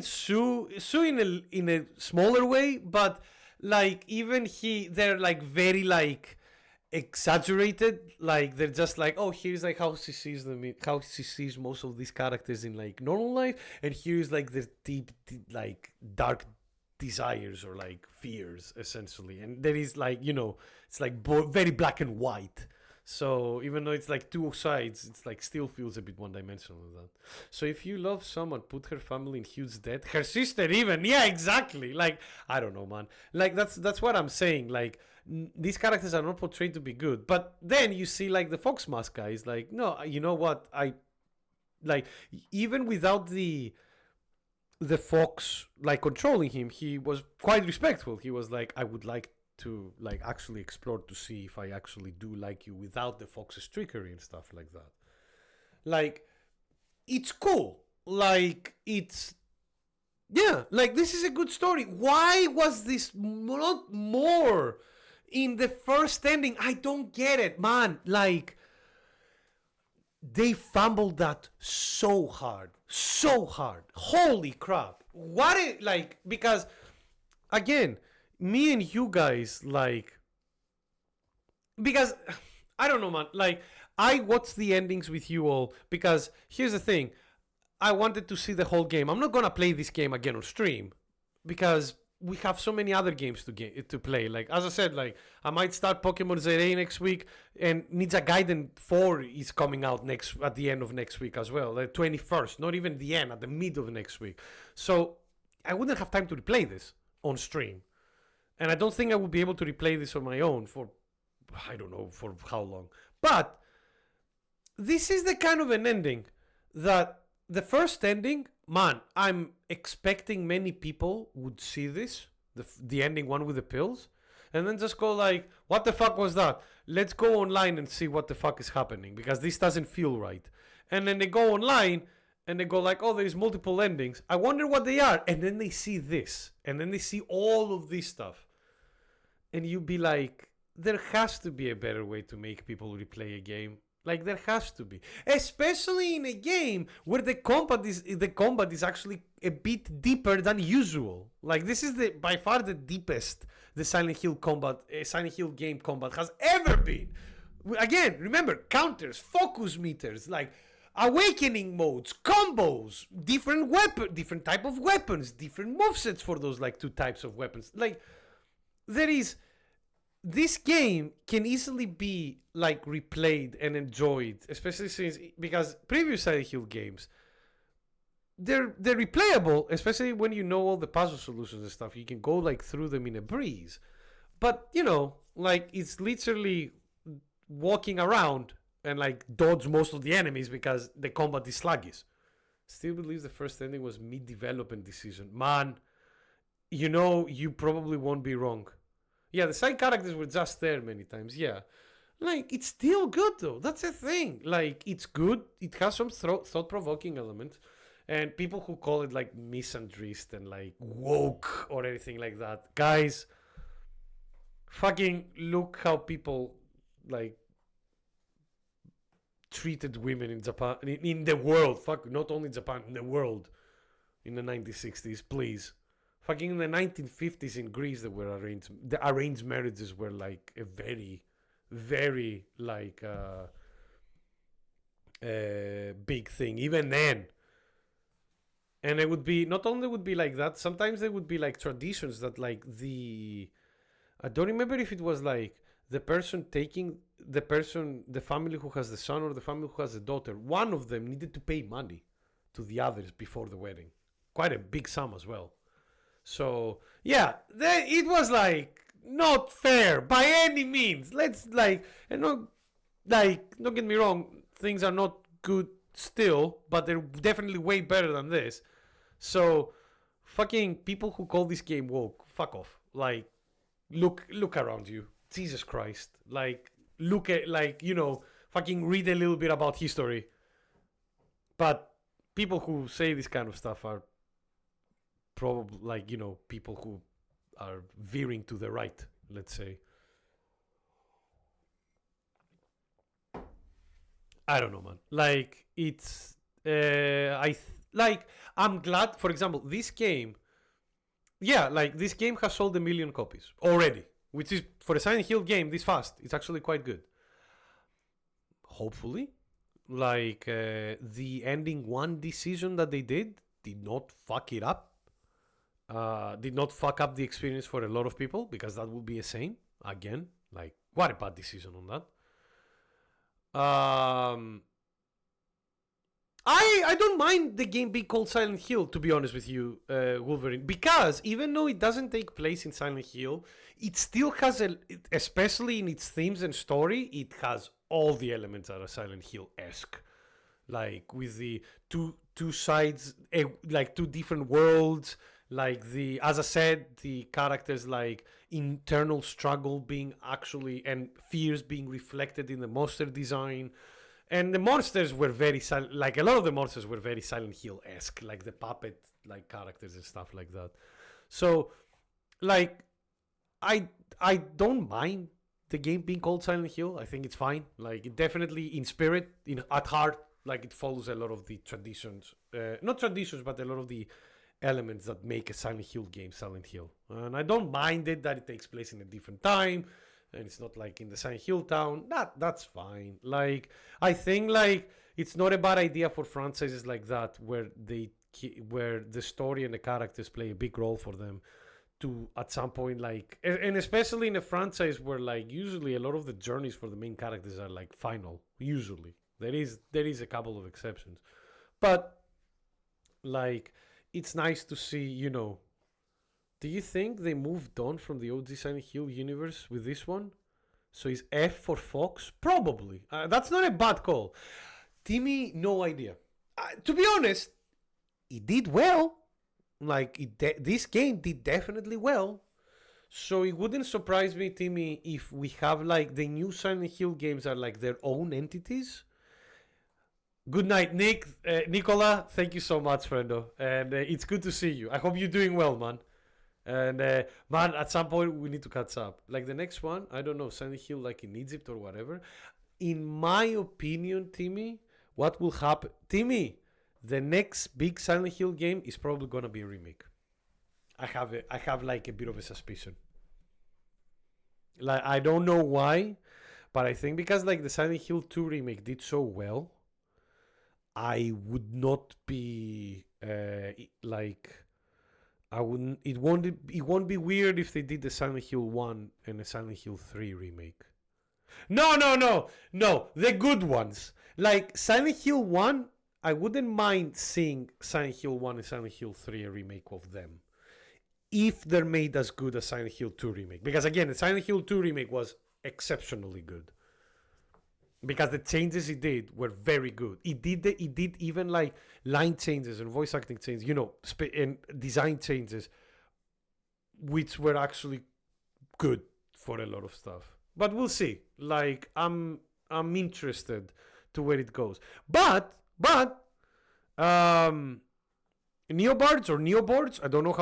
Sue in a smaller way, but like even they're like very like exaggerated. Like, they're just like, oh, here's like how she sees them, how she sees most of these characters in like normal life, and here's like the deep like dark desires or like fears essentially. And there is like, you know, it's like very black and white. So even though it's like two sides, it's like still feels a bit one-dimensional with that. So if you love someone, put her family in huge debt. Her sister even. Yeah, exactly. Like, I don't know, man. Like, that's what I'm saying. Like, these characters are not portrayed to be good. But then you see like the Fox Mask guy is like, no, you know what? I like, even without the Fox like controlling him, he was quite respectful. He was like, I would like to like actually explore to see if I actually do like you without the Fox's trickery and stuff like that. Like, it's cool. Like, it's, yeah, like, this is a good story. Why was this not more in the first ending? I don't get it, man. Like, they fumbled that so hard. Holy crap. Like, because again, me and you guys, like, because I don't know, man, like, I watched the endings with you all because here's the thing, I wanted to see the whole game. I'm not gonna play this game again on stream because we have so many other games to play. Like, as I said, like, I might start Pokemon ZA next week, and Ninja Gaiden 4 is coming out at the end of next week as well, the 21st, not even the end, at the mid of next week. So I wouldn't have time to replay this on stream. And I don't think I would be able to replay this on my own for, I don't know, for how long. But this is the kind of an ending that the first ending, man, I'm expecting many people would see this, the ending one with the pills. and then just go like, what the fuck was that? Let's go online and see what the fuck is happening, because this doesn't feel right. And then they go online and they go like, oh, there's multiple endings. I wonder what they are. And then they see this. And then they see all of this stuff. And you be like, there has to be a better way to make people replay a game. Like, there has to be. Especially in a game where the combat is actually a bit deeper than usual. Like, this is by far the deepest the Silent Hill game combat has ever been. Again, remember, counters, focus meters, like awakening modes, combos, different type of weapons, different movesets for those like two types of weapons. Like, this game can easily be like replayed and enjoyed, especially because previous Silent Hill games, they're replayable, especially when you know all the puzzle solutions and stuff. You can go like through them in a breeze. But you know, like, it's literally walking around and like dodge most of the enemies because the combat is sluggish. Still believes the first ending was mid-development decision. Man, you know, you probably won't be wrong. Yeah, the side characters were just there many times, yeah. Like, it's still good though, that's the thing. Like, it's good, it has some thought-provoking elements. And people who call it like misandrist and like woke or anything like that, guys, fucking look how people like treated women in Japan, in the world. Fuck, not only Japan, in the world, in the 1960s, please. Fucking in the 1950s in Greece, the arranged marriages were like a very, very like big thing. Even then. And it would be, not only would be like that, sometimes there would be like traditions that like I don't remember if it was like the person taking the family who has the son or the family who has the daughter, one of them needed to pay money to the others before the wedding. Quite a big sum as well. So, yeah, it was like not fair by any means. Let's like, and don't get me wrong, things are not good still, but they're definitely way better than this. So fucking people who call this game woke, fuck off. Like, look around you. Jesus Christ. Like, look at, like, you know, fucking read a little bit about history. But people who say this kind of stuff are probably like, you know, people who are veering to the right, let's say. I don't know, man. Like, it's I'm glad, for example, this game, yeah, like, this game has sold 1 million copies already, which is, for a Silent Hill game this fast, it's actually quite good. Hopefully, like, the ending one decision that they did not fuck it up, did not fuck up the experience for a lot of people, because that would be a shame. Again, like, what a bad decision on that. I don't mind the game being called Silent Hill, to be honest with you, Wolverine, because even though it doesn't take place in Silent Hill, it still has especially in its themes and story, it has all the elements that are Silent Hill-esque, like with the two sides, like two different worlds, like as I said, the characters like internal struggle being actually, and fears being reflected in the monster design. And the monsters were very like a lot of the monsters were very Silent Hill-esque, like the puppet like characters and stuff like that. So like I don't mind the game being called Silent Hill. I think it's fine. Like, it definitely in spirit, at heart, like, it follows a lot of the traditions, not traditions, but a lot of the elements that make a Silent Hill game Silent Hill. And I don't mind it that it takes place in a different time and it's not like in the Silent Hill town. That's fine. Like, I think like it's not a bad idea for franchises like that where the story and the characters play a big role for them to at some point, like, and especially in a franchise where like usually a lot of the journeys for the main characters are like final. Usually there is a couple of exceptions, but like, it's nice to see, you know. Do you think they moved on from the OG Silent Hill universe with this one? So is F for Fox? Probably. That's not a bad call. Timmy, no idea. To be honest, it did well. Like, this game did definitely well. So it wouldn't surprise me, Timmy, if we have like the new Silent Hill games are like their own entities. Good night, Nick. Nicola, thank you so much, friendo. And it's good to see you. I hope you're doing well, man. And man, at some point we need to catch up. Like the next one, I don't know, Silent Hill like in Egypt or whatever. In my opinion, Timmy, what will happen? Timmy, the next big Silent Hill game is probably gonna be a remake. I have like a bit of a suspicion. Like I don't know why, but I think because like the Silent Hill 2 remake did so well, I would not be like I wouldn't. It won't be weird if they did the Silent Hill 1 and the Silent Hill 3 remake. No, the good ones. Like Silent Hill 1, I wouldn't mind seeing Silent Hill 1 and Silent Hill 3 a remake of them, if they're made as good as Silent Hill 2 remake. Because again, the Silent Hill 2 remake was exceptionally good. Because the changes it did were very good. It did even like line changes and voice acting changes, you know, and design changes, which were actually good for a lot of stuff. But we'll see. Like I'm interested to where it goes. But Neobards or Neoboards, I don't know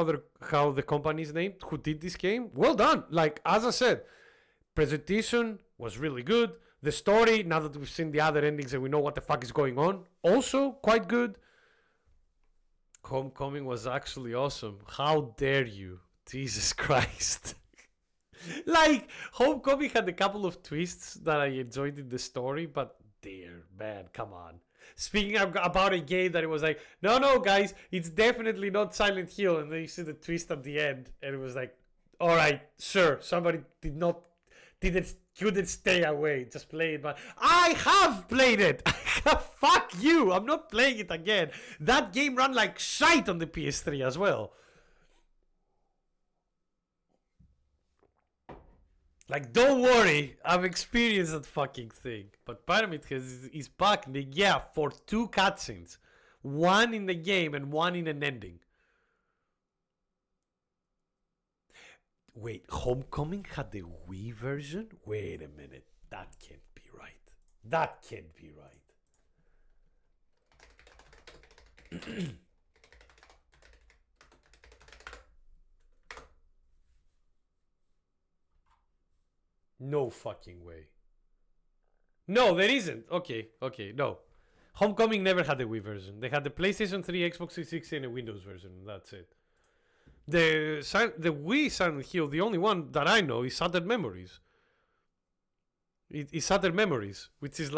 how the company's named who did this game. Well done. Like as I said, presentation was really good. The story, now that we've seen the other endings and we know what the fuck is going on, also quite good. Homecoming was actually awesome. How dare you? Jesus Christ. Like, Homecoming had a couple of twists that I enjoyed in the story, but dear, man, come on. Speaking about a game that it was like, no, guys, it's definitely not Silent Hill. And then you see the twist at the end, and it was like, all right, sure, somebody couldn't stay away. Just play it, but I have played it. Fuck you. I'm not playing it again. That game ran like shite on the PS3 as well. Like, don't worry. I've experienced that fucking thing. But Pyramid is back. Yeah, for 2 cutscenes. One in the game and one in an ending. Wait, Homecoming had the Wii version? Wait a minute. That can't be right. That can't be right. No fucking way. No, there isn't. Okay, no. Homecoming never had the Wii version. They had the PlayStation 3, Xbox 360, and a Windows version. That's it. The Wii Silent Hill, the only one that I know is Shattered Memories. It's Shattered Memories, which is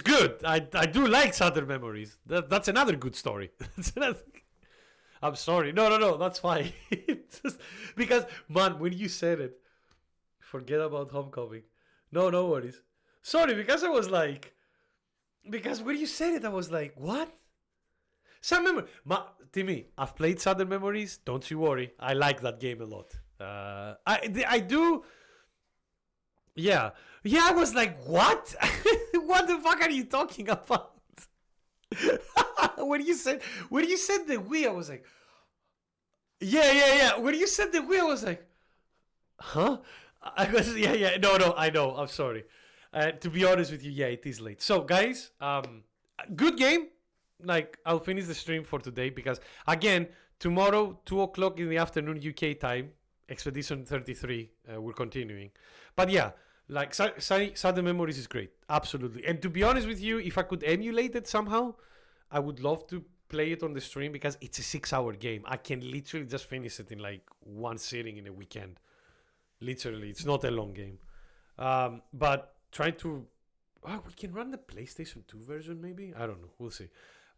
good. I do like Shattered Memories. That's another good story. I'm sorry. No, that's fine. Because, man, when you said it, forget about Homecoming. No worries. Sorry, because when you said it, I was like, what? Shattered Memories. Timmy, I've played Shattered Memories. Don't you worry. I like that game a lot. I do. Yeah. I was like, what? What the fuck are you talking about? When you said the Wii, I was like, yeah. When you said the Wii, I was like, huh? I was, yeah. No, I know. I'm sorry. To be honest with you, yeah, it is late. So, guys, good game. Like, I'll finish the stream for today because, again, tomorrow, 2 o'clock in the afternoon UK time, Expedition 33, we're continuing. But yeah, like, Sudden Memories is great. Absolutely. And to be honest with you, if I could emulate it somehow, I would love to play it on the stream because it's a 6-hour game. I can literally just finish it in, like, one sitting in a weekend. Literally. It's not a long game. But try to... Oh, we can run the PlayStation 2 version, maybe? I don't know. We'll see.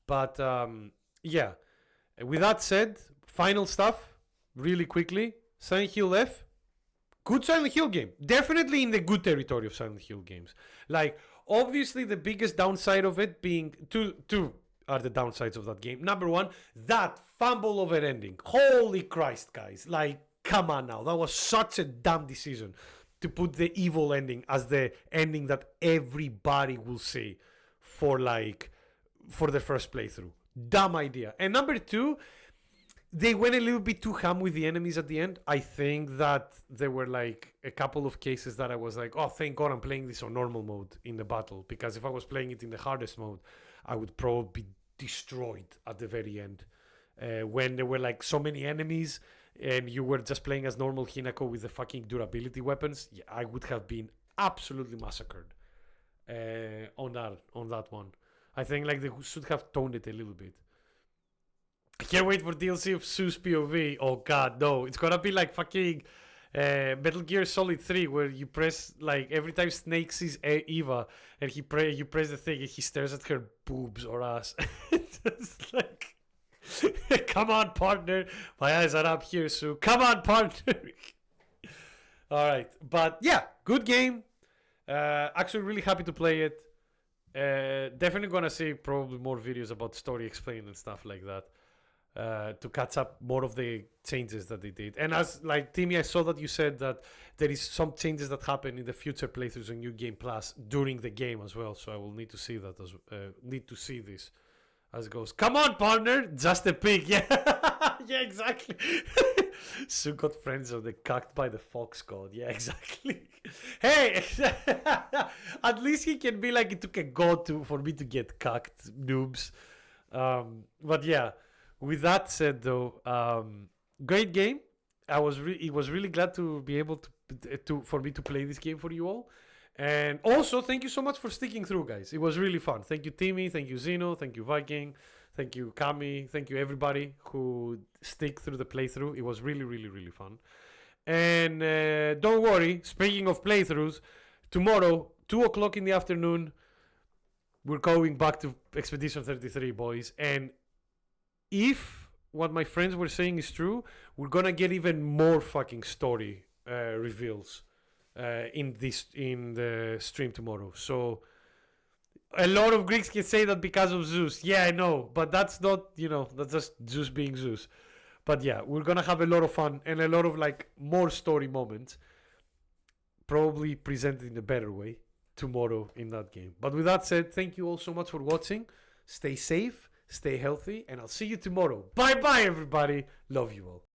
But, yeah. With that said, final stuff, really quickly. Silent Hill F. Good Silent Hill game. Definitely in the good territory of Silent Hill games. Like, obviously the biggest downside of it being... Two are the downsides of that game. Number one, that fumble of an ending. Holy Christ, guys. Like, come on now. That was such a dumb decision to put the evil ending as the ending that everybody will see for the first playthrough. Dumb idea. And number two, they went a little bit too ham with the enemies at the end. I think that there were like a couple of cases that I was like, oh, thank God I'm playing this on normal mode in the battle. Because if I was playing it in the hardest mode, I would probably be destroyed at the very end. When there were like so many enemies and you were just playing as normal Hinako with the fucking durability weapons, yeah, I would have been absolutely massacred on that one. I think like they should have toned it a little bit. I can't wait for DLC of Zeus POV. Oh god, no. It's gonna be like fucking Metal Gear Solid 3 where you press like every time Snake sees Eva and you press the thing and he stares at her boobs or ass. It's just like come on partner. My eyes are up here, so come on partner. Alright. But yeah, good game. Actually really happy to play it. Definitely gonna see probably more videos about story explained and stuff like that. To catch up more of the changes that they did. And as like Timmy, I saw that you said that there is some changes that happen in the future playthroughs on New Game Plus during the game as well. So I will need to see that as need to see this as it goes. Come on, partner, just a pig. Yeah, yeah, exactly. Sue got friends of the cucked by the fox god. Yeah, exactly. Hey, at least he can be like it took a god for me to get cucked, noobs. But yeah. With that said, though, great game. It was really glad to be able to for me to play this game for you all, and also thank you so much for sticking through, guys. It was really fun. Thank you, Timmy. Thank you, Zeno. Thank you, Viking. Thank you, Kami. Thank you, everybody who stick through the playthrough. It was really, really, really fun. And don't worry. Speaking of playthroughs, tomorrow, 2:00 in the afternoon, we're going back to Expedition 33, boys, and if what my friends were saying is true, we're gonna get even more fucking story reveals in the stream tomorrow. So a lot of Greeks can say that because of Zeus. Yeah, I know, but that's not, that's just Zeus being Zeus. But yeah, we're gonna have a lot of fun and a lot of like more story moments, probably presented in a better way tomorrow in that game. But with that said, thank you all so much for watching. Stay safe. Stay healthy, and I'll see you tomorrow. Bye bye, everybody. Love you all.